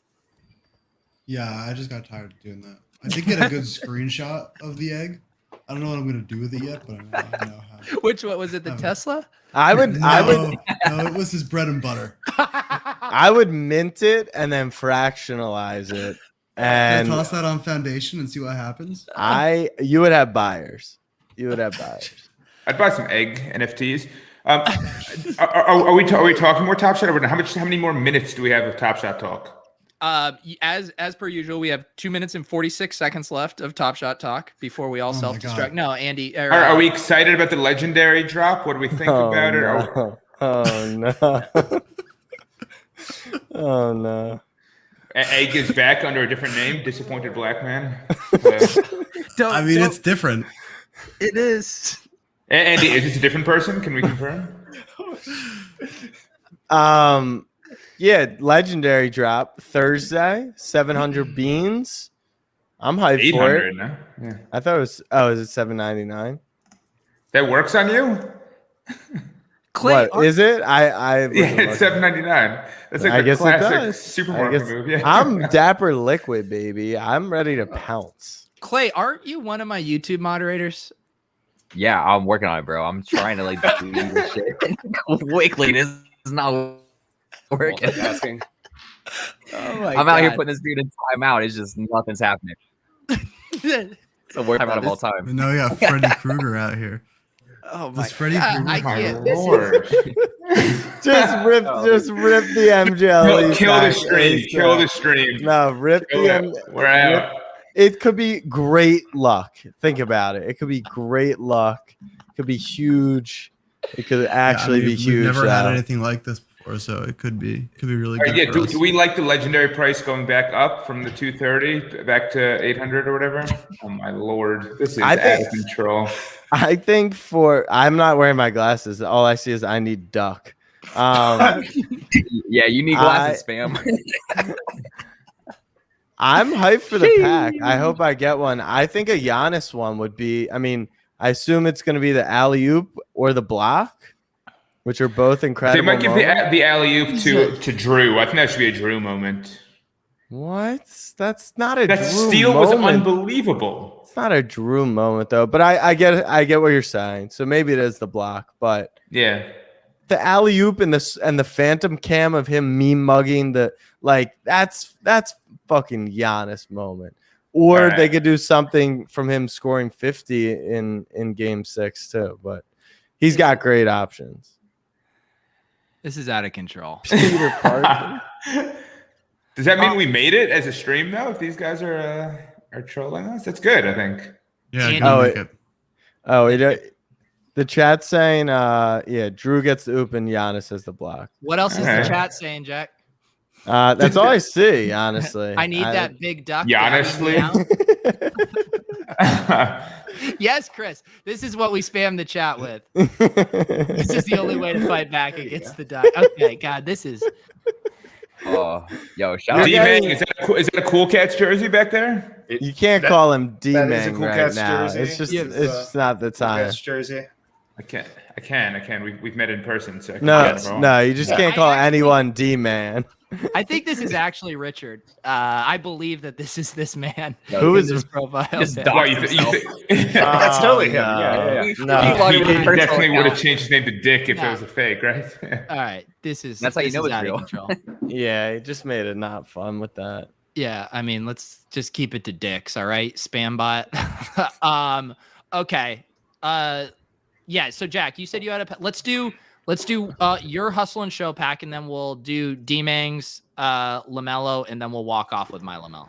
Yeah, I just got tired of doing that. I did get a good screenshot of the egg. I don't know what I'm going to do with it yet, but I know how. Which one was it? The Tesla? No, it was his bread and butter. I would mint it and then fractionalize it, and toss that on foundation and see what happens. You would have buyers. I'd buy some egg NFTs. Are we talking more Top Shot? Or how many more minutes do we have of Top Shot talk? As per usual, we have 2 minutes and 46 seconds left of Top Shot talk before we all self-destruct. No, Andy. Are we excited about the legendary drop? What do we think about it? Oh no! Oh no! Egg is back under a different name. Disappointed Black Man. It's different. It is. Andy, is this a different person? Can we confirm? Yeah, legendary drop Thursday, 700 beans. I'm hyped for it. No? Yeah. I thought it was. Oh, is it 799? That works on you? Clay, what is it? It's $7.99. That's like the classic supermarket move. Yeah. I'm Dapper Liquid, baby. I'm ready to pounce. Clay, aren't you one of my YouTube moderators? Yeah, I'm working on it, bro. I'm trying to do this shit quickly. This is not working. Asking. I'm out here putting this dude in timeout. It's just nothing's happening. It's the worst timeout of all time. No, we got Freddy Krueger out here. Oh my Freddy Krueger. I can't. Lord. just rip the MGLE. Kill the stream. Kill the stream. No, rip the We're out. It could be great luck. Think about it. It could be great luck. It could be huge. It could actually be huge. We've never had anything like this before. or so it could be really All good. right, for us. do we like the legendary price going back up from the 230 back to 800 or whatever? Oh my lord, this is out of control. I think I'm not wearing my glasses. All I see is I need duck. Yeah, you need glasses, fam. I'm hyped for the pack. I hope I get one. I think a Giannis one would be. I mean, I assume it's going to be the alley-oop or the block, which are both incredible. They might give the alley-oop to Drew. I think that should be a Drew moment. What? That's not a that Drew steal moment. was unbelievable. It's not a Drew moment though. But I get what you're saying. So maybe it is the block. But yeah, the alley-oop and the phantom cam of him mugging that's fucking Giannis moment. Or they could do something from him scoring 50 in game 6 too. But he's got great options. This is out of control. Peter Parker. Does that mean we made it as a stream though? If these guys are trolling us, that's good. I think. Yeah. The chat's saying, Drew gets the oop and Giannis has the block. What else is the chat saying, Jack? That's all I see, honestly. I need that big duck. Honestly. Yes, Chris. This is what we spam the chat with. This is the only way to fight back against the duck. Okay, God, this is. Oh, yo, shout out. dmang, is that a Cool Cats jersey back there? You can't call him dmang Cool right Cats now. jersey. It's just not the time. Cats jersey. I can. We've met in person. So No, you just can't call anyone D-man. I think this is actually Richard. I believe that this is this man. Who is this profile? Just That's totally him. Yeah. No, he definitely would have changed his name to Dick if it was a fake, right? All right, that's how you know it's real. Yeah, he just made it not fun with that. Yeah, I mean, let's just keep it to dicks. All right, spam bot. Okay. Yeah. So Jack, you said you had let's do your hustle and show pack, and then we'll do dmang's Lamelo, and then we'll walk off with my Lamelo.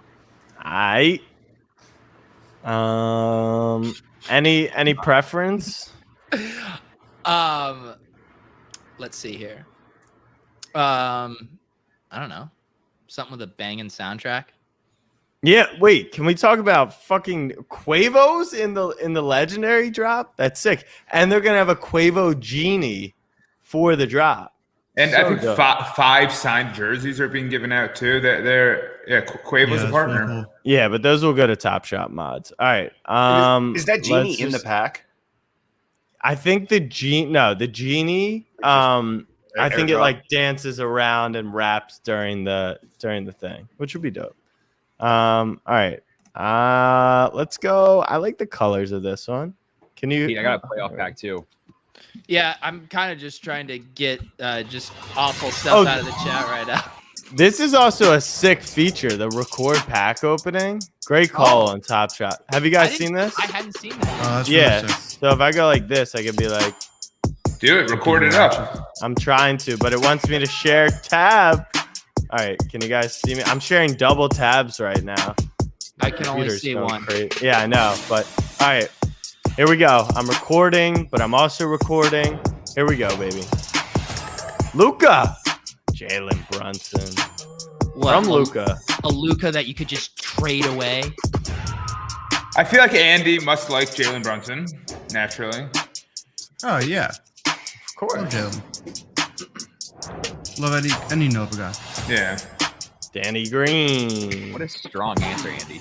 Any preference? Let's see here. I don't know. Something with a banging soundtrack. Yeah, wait, can we talk about fucking Quavos in the legendary drop? That's sick. And they're gonna have a Quavo genie for the drop. And I think 5 signed jerseys are being given out too. Quavo's a partner. Really cool. Yeah, but those will go to Top Shot mods. All right. Is that genie in the pack? I think the genie. I think it like dances around and raps during the thing, which would be dope. All right. Let's go. I like the colors of this one. Can you? I got a playoff pack too. Yeah, I'm kind of just trying to get just awful stuff out of the chat right now. This is also a sick feature, the record pack opening. Great call on Top Shot. Have you guys seen this? I hadn't seen that. That's yeah. really sick. So if I go like this, I could be like, do it, record it up. I'm trying to, but it wants me to share tab. All right, can you guys see me? I'm sharing double tabs right now. I can only see one. Yeah, I know, but all right. Here we go. I'm recording, but I'm also recording. Here we go, baby. Luka. Jalen Brunson. From Luka. A Luka that you could just trade away. I feel like Andy must like Jalen Brunson, naturally. Oh, yeah. Of course. Love Jalen. Love any Nova guy. Yeah. Danny Green. What a strong answer, Andy.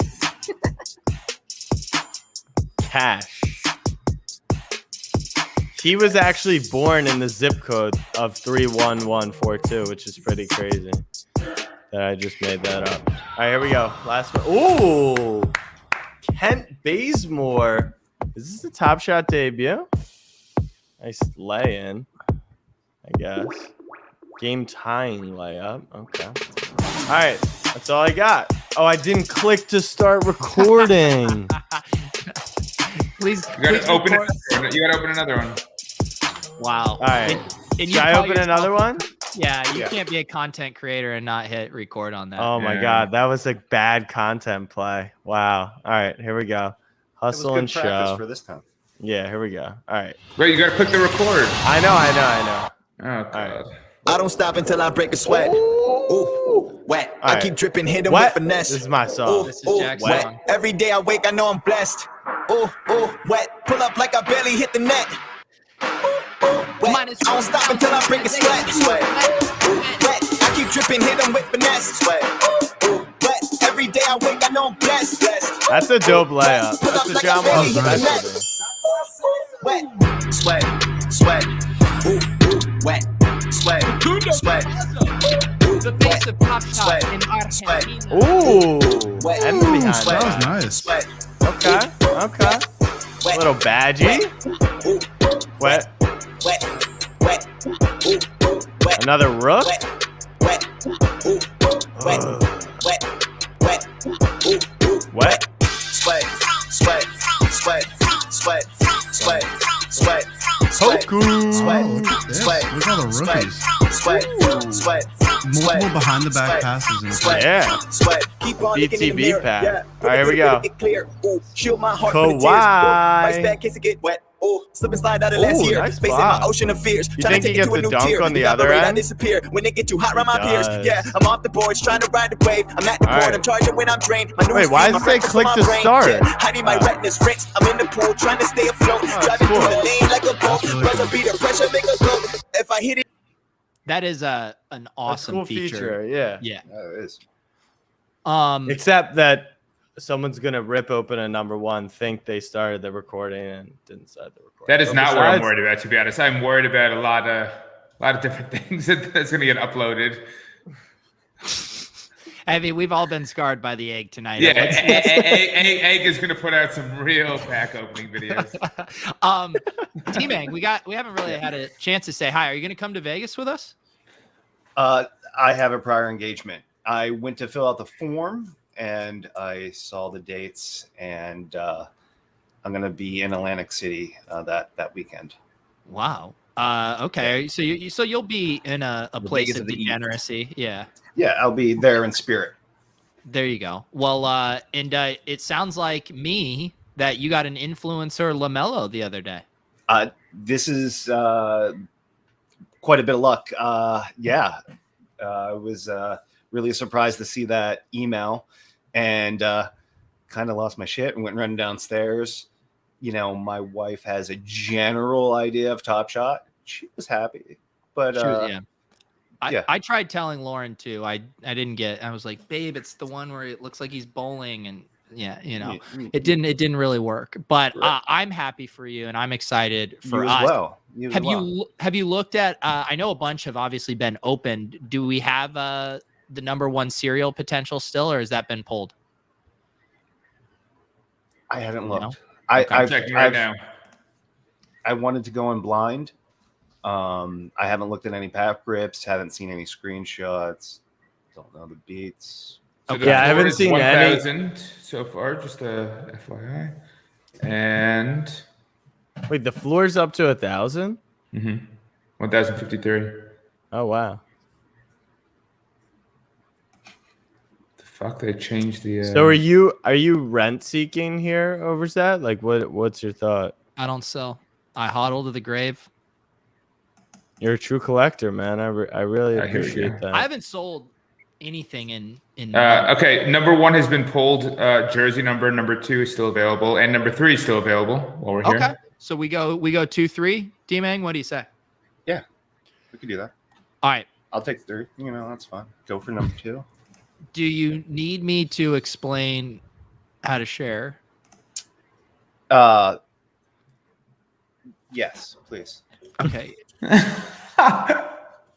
Cash. He was actually born in the zip code of 31142, which is pretty crazy that I just made that up. All right, here we go. Last one. Ooh, Kent Bazemore. Is this the Top Shot debut? Nice lay-in, I guess. Game tying layup. Okay. All right, that's all I got. Oh, I didn't click to start recording. Please. You gotta open it. You gotta open another one. Wow. All right. And Should I open another one? Yeah, you can't be a content creator and not hit record on that. Oh my God, that was a bad content play. Wow. All right, here we go. Hustle and show. For this time. Yeah, here we go. All right. Wait, you gotta click the record. I know. Oh God. All right. I don't stop until I break a sweat. Ooh, wet. All I right. keep dripping, hit 'em Wet. with finesse. This is my song. Ooh, This is Jack's wet. song. Every day I wake, I know I'm blessed. Ooh, wet. Pull up like I barely hit the net. Wet. I don't stop until I break a sweat. Sweat. Wet. I keep dripping, hit 'em with finesse. Sweat. Wet. Every day I wake, I know I'm blessed. That's a dope layup. That's a John Wall specialty. Wet. Sweat. Sweat. Wet. Sweat. Sweat. The face of Top Shot in Argentina. Ooh. And behind That was that. nice. Okay. Okay. A little badgy. Wet. Another rook. Wet. Sweat. Sweat. Sweat. Sweat. Sweat. Sweat. Hoku. Oh, look at this. Look at all the rookies. Sweat. Sweat. Multiple behind the back passes in the Yeah. Keep on looking in the BTB mirror. pack. Yeah. All right, here we go. Clear. Ooh, shield my heart from the tears. Kawhi. Price bag case it get wet. Ooh, slip and slide out of last Ooh, year. nice Facing block. my ocean of fears. You Trying think to he take it gets to a the new dunk tier. on the other Evaporate, I end? disappear when they get too hot around my peers. does. Yeah, I'm off the boards trying to ride the wave. I'm at the All board. right. I'm charging when I'm drained. My Wait, why does it say click to start? Yeah, I need my retinas rinsed. I'm in the pool trying to stay afloat. Driving cool. through the lane like a boat. really Buzzer cool. beater, pressure make a go. If I hit it. That is an That's a awesome cool feature. Yeah. Yeah. That is. Except that someone's gonna rip open a number one, think they started the recording and didn't start the recording. That is But not what I'm besides- worried about, to be honest. I'm worried about a lot of different things that's going to get uploaded. I mean, we've all been scarred by the egg tonight. Yeah, Let's- Egg is going to put out some real pack opening videos. T-Mang, we haven't really had a chance to say hi. Are you going to come to Vegas with us? I have a prior engagement. I went to fill out the form and I saw the dates, and I'm going to be in Atlantic City that weekend. Wow. Okay. So you'll be in a The place Vegas of of the East. degeneracy. Yeah. Yeah, I'll be there in spirit. There you go. Well, and it sounds like me that you got an influencer Lamelo the other day. This is quite a bit of luck. Yeah, I was really surprised to see that email, and kind of lost my shit and went running downstairs. You know, my wife has a general idea of Top Shot. She was happy, but She was- yeah. yeah. I tried telling Lauren too. I didn't get. I was like, babe, it's the one where it looks like he's bowling, and yeah, you know, it didn't really work. But I'm happy for you, and I'm excited for You us. as well. You as Have you looked at? I know a bunch have obviously been opened. Do we have the number one serial potential still, or has that been pulled? I haven't looked. No? I've checking right now. I wanted to go in blind. I haven't looked at any pack grips. Haven't seen any screenshots. Don't know the beats. So the Yeah, I floor haven't is seen any. 1,000 so far, just a FYI. And Wait, the floor's up to 1,000? 1,053. Oh wow. The fuck, they changed the. So are you rent seeking here, Oversat? Like what's your thought? I don't sell. I hodl to the grave. You're a true collector, man. I really I hear you. appreciate that. I haven't sold anything in. Okay, number one has been pulled. Jersey number 2 is still available, and number 3 is still available while we're here. Okay, so we go 2-3. D-Mang, what do you say? Yeah, we could do that. All right. I'll take 3. You know, that's fine. Go for number 2. Do you need me to explain how to share? Yes, please. Okay.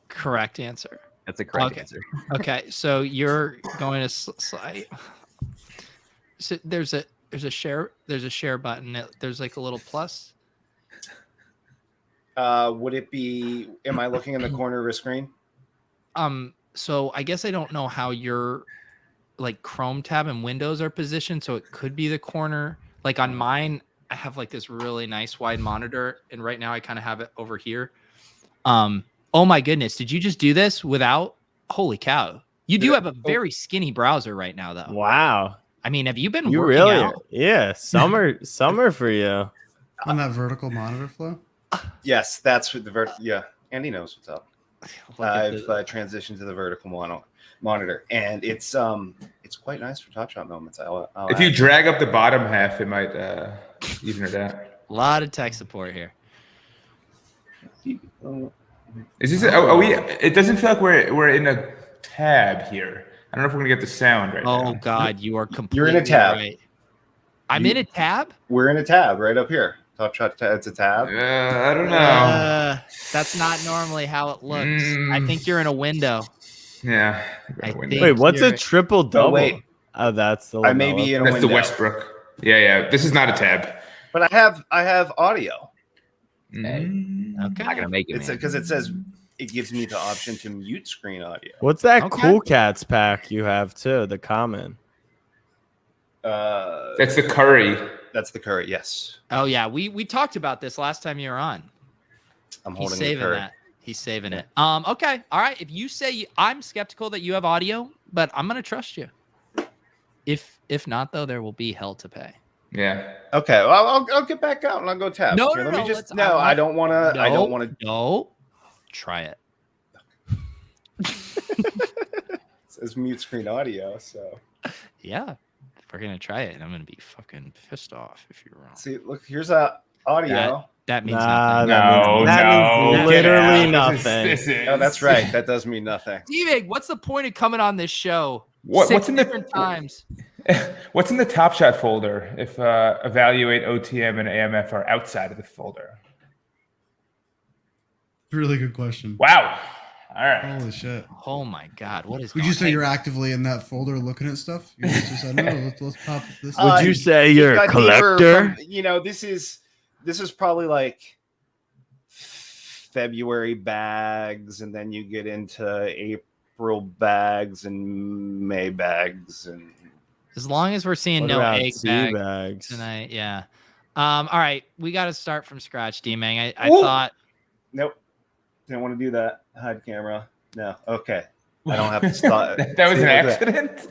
Correct answer. That's a correct answer. Okay, so you're going to slide. So there's a share button. There's like a little plus. Would it be? Am I looking in the corner of a screen? So I guess I don't know how your like Chrome tab and Windows are positioned. So it could be the corner. Like on mine, I have like this really nice wide monitor, and right now I kind of have it over here. Oh my goodness, did you just do this without? Holy cow! You do have a very skinny browser right now, though. Wow. I mean, have you been You working really? out? Yeah, summer for you. On that vertical monitor flow? Yes, that's what yeah. Andy knows what's up. I've transitioned to the vertical monitor, and it's quite nice for Top Shot moments. I'll If you drag up the bottom half, it might even it out. A lot of tech support here. Is this? Are we? It doesn't feel like we're in a tab here. I don't know if we're gonna get the sound right now. Oh God, you are completely You're in a tab. right. I'm in a tab. We're in a tab right up here. Top Shot. It's a tab. I don't know. That's not normally how it looks. I think you're in a window. Yeah. Wait, what's a triple double? wait. Oh, that's the. I may be in a That's window. the Westbrook. Yeah. This is not a tab. But I have audio. Okay. Not gonna make it. It's because it says it gives me the option to mute screen audio. What's that Cool Cats pack you have too? The common. That's the Curry. That's the Curry. Yes. Oh yeah, we talked about this last time you were on. I'm He's holding saving the Curry. that. He's saving it. Okay. All right. If you say I'm skeptical that you have audio, but I'm gonna trust you. If not, though, there will be hell to pay. Yeah. Okay. Well, I'll get back out and I'll go tab. No, Here, no, let me no, just. let's- No, I don't want to. No, I don't want to. No. Try it. It says mute screen audio. So. Yeah. If we're gonna try it, I'm gonna be fucking pissed off if you're wrong. See, look. Here's audio. That means Nah, nothing. that means literally nothing. This is. Oh, that's right. That does mean nothing. D-Bag, what's the point of coming on this show? What's in different times? What's in the Top Shot folder if evaluate, OTM, and AMF are outside of the folder? Really good question. Wow. All right. Holy shit. Oh my God. What is Would going you say on? you're actively in that folder looking at stuff? You just said, no, let's pop this. Would you say you're a Got deeper collector? from- this is probably like February bags, and then you get into April bags and May bags, and As long as we're seeing What no about egg tea bags bags? tonight, yeah. All right, we got to start from scratch, D-Mang. I Ooh. thought nope, didn't want to do that. Hide camera. No, okay. I don't have to stop. That was an accident.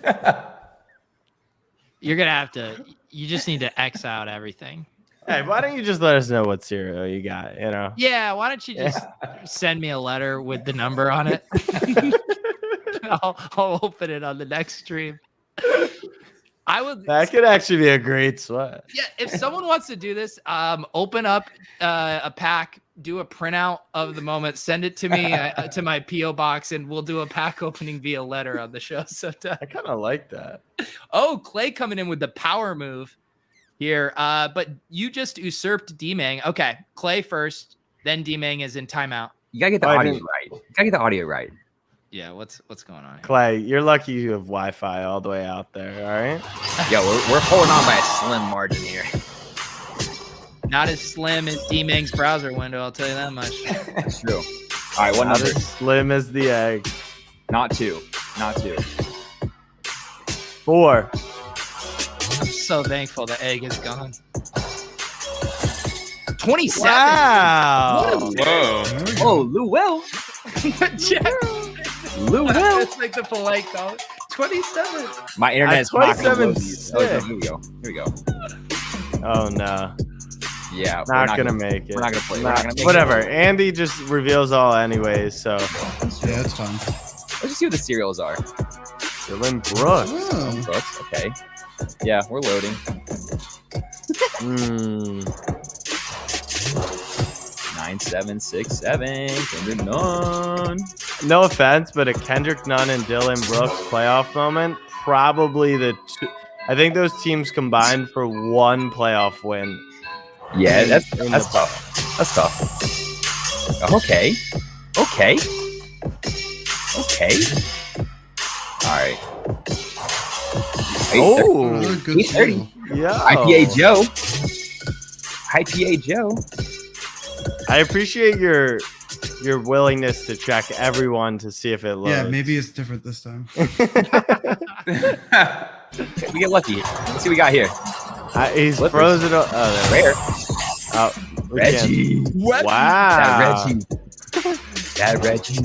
you're gonna have to. You just need to X out everything. Hey, why don't you just let us know what cereal you got? You know. Yeah, why don't you just send me a letter with the number on it? I'll open it on the next stream. I would. That could actually be a great sweat. Yeah, if someone wants to do this, open up a pack, do a printout of the moment, send it to me to my PO box, and we'll do a pack opening via letter on the show. So I kind of like that. oh, Clay coming in with the power move here, but you just usurped D-Mang. Okay, Clay first, then D-Mang is in timeout. You gotta get the audio right. You gotta get the audio right. Yeah, what's going on here? Clay, you're lucky you have Wi-Fi all the way out there. All right. Yo, we're holding on by a slim margin here. Not as slim as D-Mang's browser window, I'll tell you that much. That's true. All right, what Not number? as slim as the egg. Not two. Not two. 4. I'm so thankful the egg is gone. 27. Wow. Whoa. Oh, Lou Will. Lou Will. That's like the polite call. 27. My internet's not gonna 27 load these. Oh, here we go. Here we go. Oh no. Yeah, we're Not gonna make it. We're not gonna play. We're Nah, not gonna make whatever. It. Andy just reveals all anyways. So Yeah, it's fine. Let's just see what the cereals are. Dylan Brooks. Oh. Brooks. Okay. Yeah, we're loading. Hmm. 9767. Kendrick Nunn. No offense, but a Kendrick Nunn and Dylan Brooks playoff moment, probably the two. I think those teams combined for one playoff win. Yeah, that's in tough. That's tough. Okay. Okay. Okay. All right. Oh, Another good 830. yeah. IPA Joe. IPA Joe. I appreciate your willingness to check everyone to see if it loads. Yeah, maybe it's different this time. We get lucky. Let's see what we got here. He's Slippers. frozen. Oh, there. Rare. Oh, we Reggie. can't- That Wow. Reggie. That Reggie.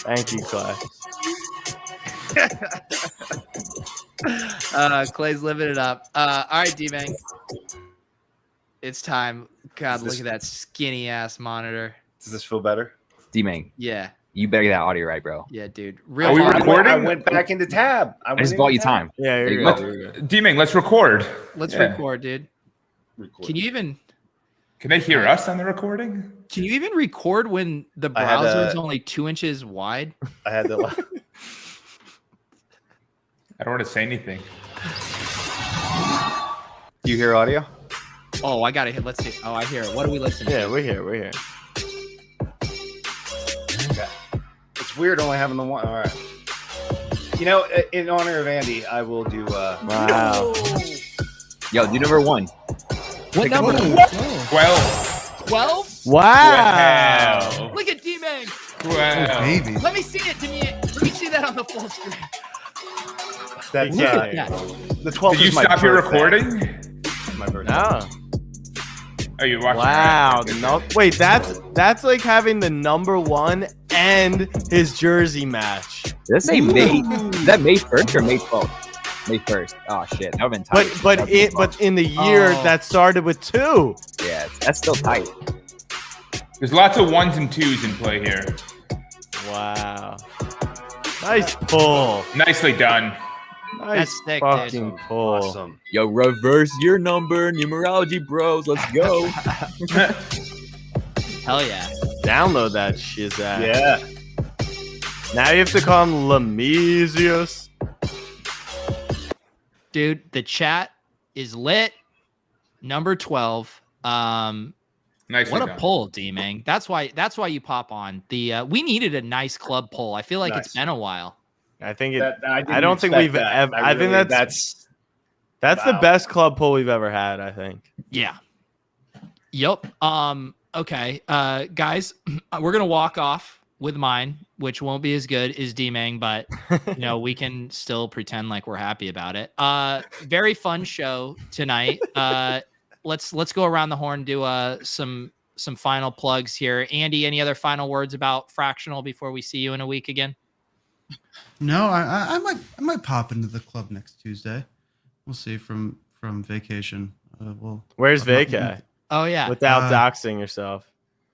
Thank you, Clay. Clay's living it up. All right, D-Bang. It's time. God, look at that skinny ass monitor. Does this feel better? dmang, Yeah. you better get that audio right, bro. Yeah, dude. Are we recording? I went back into tab. I just bought you time. Yeah, There you're you good. go. D-Mang, let's record. Let's Yeah. record, dude. Can you even? Can they hear us on the recording? Can you even record when the I had browser a- is only 2 inches wide? I had to. I don't want to say anything. Do you hear audio? Oh, I got to hit. Let's see. Oh, I hear it. What are we listening to? Yeah, we're here. We're here. Okay. It's weird only having the one. All right. You know, in honor of Andy, I will do. Wow. Yo, do number 1. What number? 12. 12? Wow. Look at D-Mang. Wow. Baby. Let me see it, Demi. Let me see that on the full screen. That's Look at that. the 12th. Did you is my stop your birthday. recording? It's my birthday. No. Oh, you're watching. Wow. Right. No. Wait, that's like having the number 1 and his jersey match. Did that say May? Is that May 1st or May 12th? May 1st. Oh shit, that would have been tight. But in the year that started with 2. Yeah, that's still tight. There's lots of 1s and 2s in play here. Wow. Nice pull. Nicely done. Nice That's sick, fucking dude. pull. Awesome. Yo, reverse your number, numerology, bros. Let's go. Hell yeah. Download that shizak. Yeah. Now you have to call him Lamesius. Dude, the chat is lit. Number 12. Nicely What a done. poll, D-Mang. That's why you pop on. We needed a nice club poll. I feel like it's Nice. been a while. I think it. Didn't I don't think expect we've that. ever. I think really- that's wow. the best club poll we've ever had. I think. Yeah. Yep. Okay. Guys, we're gonna walk off with mine, which won't be as good as D-Mang, but we can still pretend like we're happy about it. Very fun show tonight. Let's go around the horn, do some final plugs here. Andy, any other final words about Fractional before we see you in a week again? No, I might pop into the club next Tuesday. We'll see from vacation. Where's I'm not- vacay? Oh yeah. Without doxing yourself.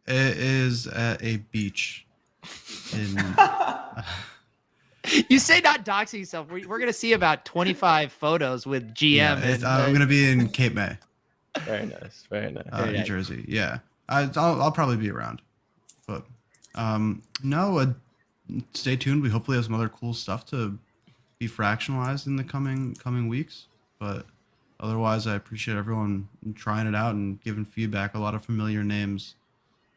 It is at a beach. You say not doxing yourself. We're gonna see about 25 photos with GM. Yeah, I'm gonna be in Cape May, Very nice. Very nice. New Jersey. Yeah, I'll probably be around, but no. Stay tuned. We hopefully have some other cool stuff to be fractionalized in the coming weeks. But otherwise, I appreciate everyone trying it out and giving feedback. A lot of familiar names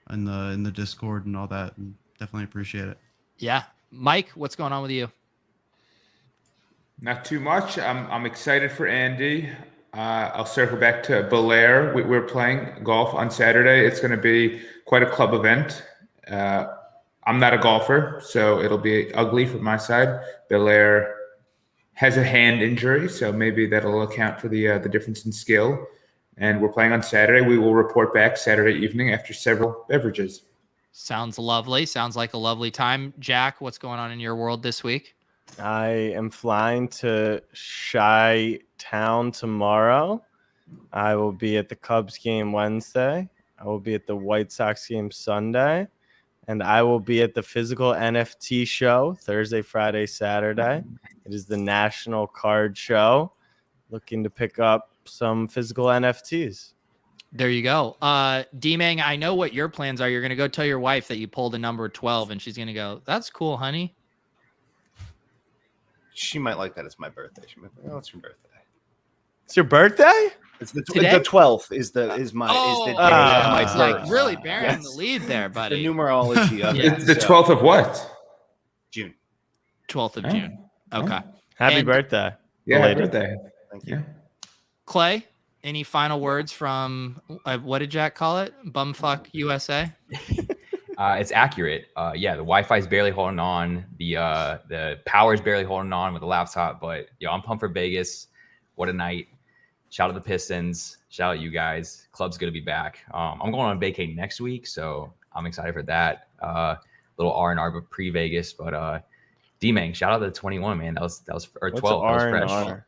in the Discord and all that. And definitely appreciate it. Yeah, Mike, what's going on with you? Not too much. I'm excited for Andy. I'll circle back to Belair. We're playing golf on Saturday. It's going to be quite a club event. I'm not a golfer, so it'll be ugly from my side. Belair has a hand injury, so maybe that'll account for the difference in skill. And we're playing on Saturday. We will report back Saturday evening after several beverages. Sounds lovely. Sounds like a lovely time. Jack, what's going on in your world this week? I am flying to Chi-Town tomorrow. I will be at the Cubs game Wednesday. I will be at the White Sox game Sunday. And I will be at the physical NFT show Thursday, Friday, Saturday. It is the National Card Show. Looking to pick up some physical NFTs. There you go. D-Mang, I know what your plans are. You're going to go tell your wife that you pulled a number 12, and she's going to go, "That's cool, honey." She might like that. It's my birthday. She might be like, "Oh, it's your birthday." It's your birthday? It's the Today? 12th is the day of my it's like birth. really bearing Yes. the lead there, The buddy. numerology of Yeah. it. The 12th of what? June. 12th of Oh. June. Okay. Happy And- birthday. Yeah, Belated. birthday. Thank you. Yeah. Clay, any final words from what did Jack call it? Bumfuck USA. It's accurate. Yeah, the Wi-Fi is barely holding on. The power is barely holding on with the laptop. But I'm pumped for Vegas. What a night! Shout out to the Pistons. Shout out you guys. Club's gonna be back. I'm going on vacay next week, so I'm excited for that. Little R&R pre-Vegas, but D-Mang, shout out to the 21, man. That was or What's 12. That was R&R?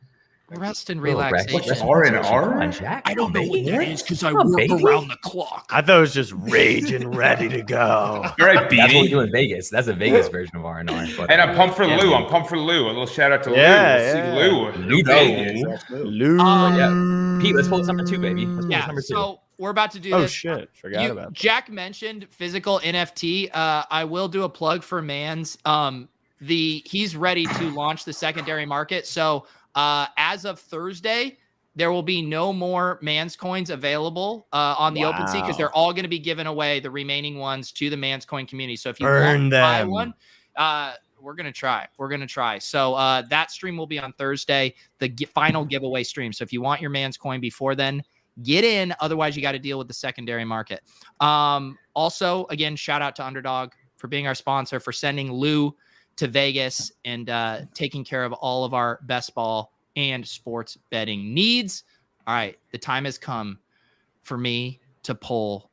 fresh. Rest and Little relaxation. R&R? Jack? I don't know what that is because I Come on, work baby. around the clock. I thought it was just raging, ready to go. All right, That's what we Beanie. do in Vegas. That's a Vegas version of R&R. But, And I'm pumped for yeah, Lou. man. I'm pumped for Lou. A little shout out to Yeah, Lou. yeah. We'll see Lou. Lou Vegas. Lou. Yeah. Pete, let's pull this number 2, baby. Let's pull this Yeah, number 2. so we're about to do Oh this. shit! Forgot about that. Jack mentioned physical NFT. I will do a plug for Mans. He's ready to launch the secondary market. So as of Thursday, there will be no more Mans coins available on the OpenSea because they're all going to be given away, the remaining ones, to the Mans coin community. So if you want to buy one, we're going to try. We're going to try. So that stream will be on Thursday, the final giveaway stream. So if you want your Mans coin before then, get in. Otherwise, you got to deal with the secondary market. Also, again, shout out to Underdog for being our sponsor, for sending Lou to Vegas and taking care of all of our best ball and sports betting needs. All right, the time has come for me to pull.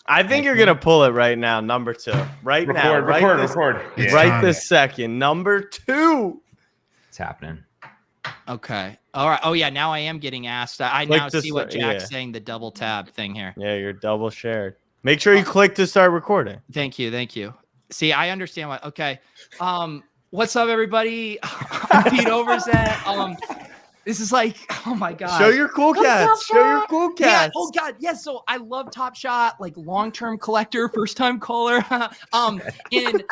I think you're gonna pull it right now. Number 2, right now. Record. Right this second. Number 2. It's happening. Okay. All right. Oh yeah. Now I am getting asked. I Click now to see what start- Jack's yeah. saying. The double tab thing here. Yeah, you're double shared. Make sure you click to start recording. Thank you. Thank you. See, I understand what. Okay. What's up, everybody? I'm Pete Overzet. This is like, oh my god. Show your cool cats. Show your cool Yeah. cats. Oh god. Yes. So I love Top Shot. Like long-term collector, first-time caller. And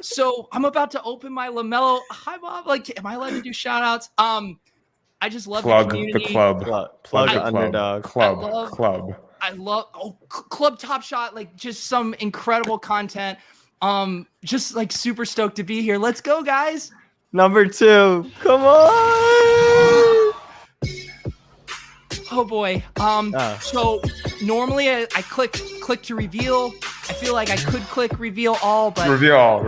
so I'm about to open my Lamelo. Hi, Bob. Like, am I allowed to do shout-outs? I just love Plug the the community. club. Plug the Underdog. Club. I love Club Top Shot, like just some incredible content. Just like super stoked to be here. Let's go, guys. Number 2. Come on. Oh boy. So normally I click to reveal. I feel like I could click reveal all, but Reveal all.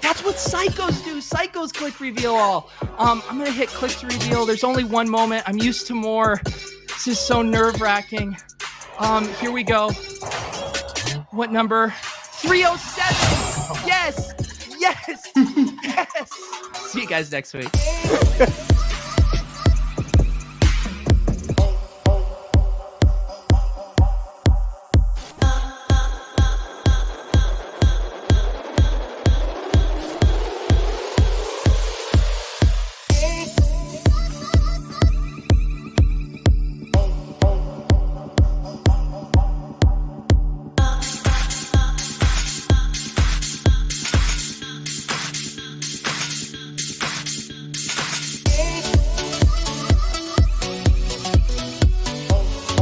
that's what psychos do. Psychos click reveal all. I'm gonna hit click to reveal. There's only one moment. I'm used to more. This is so nerve-wracking. Here we go. What number? 307. Yes. See you guys next week.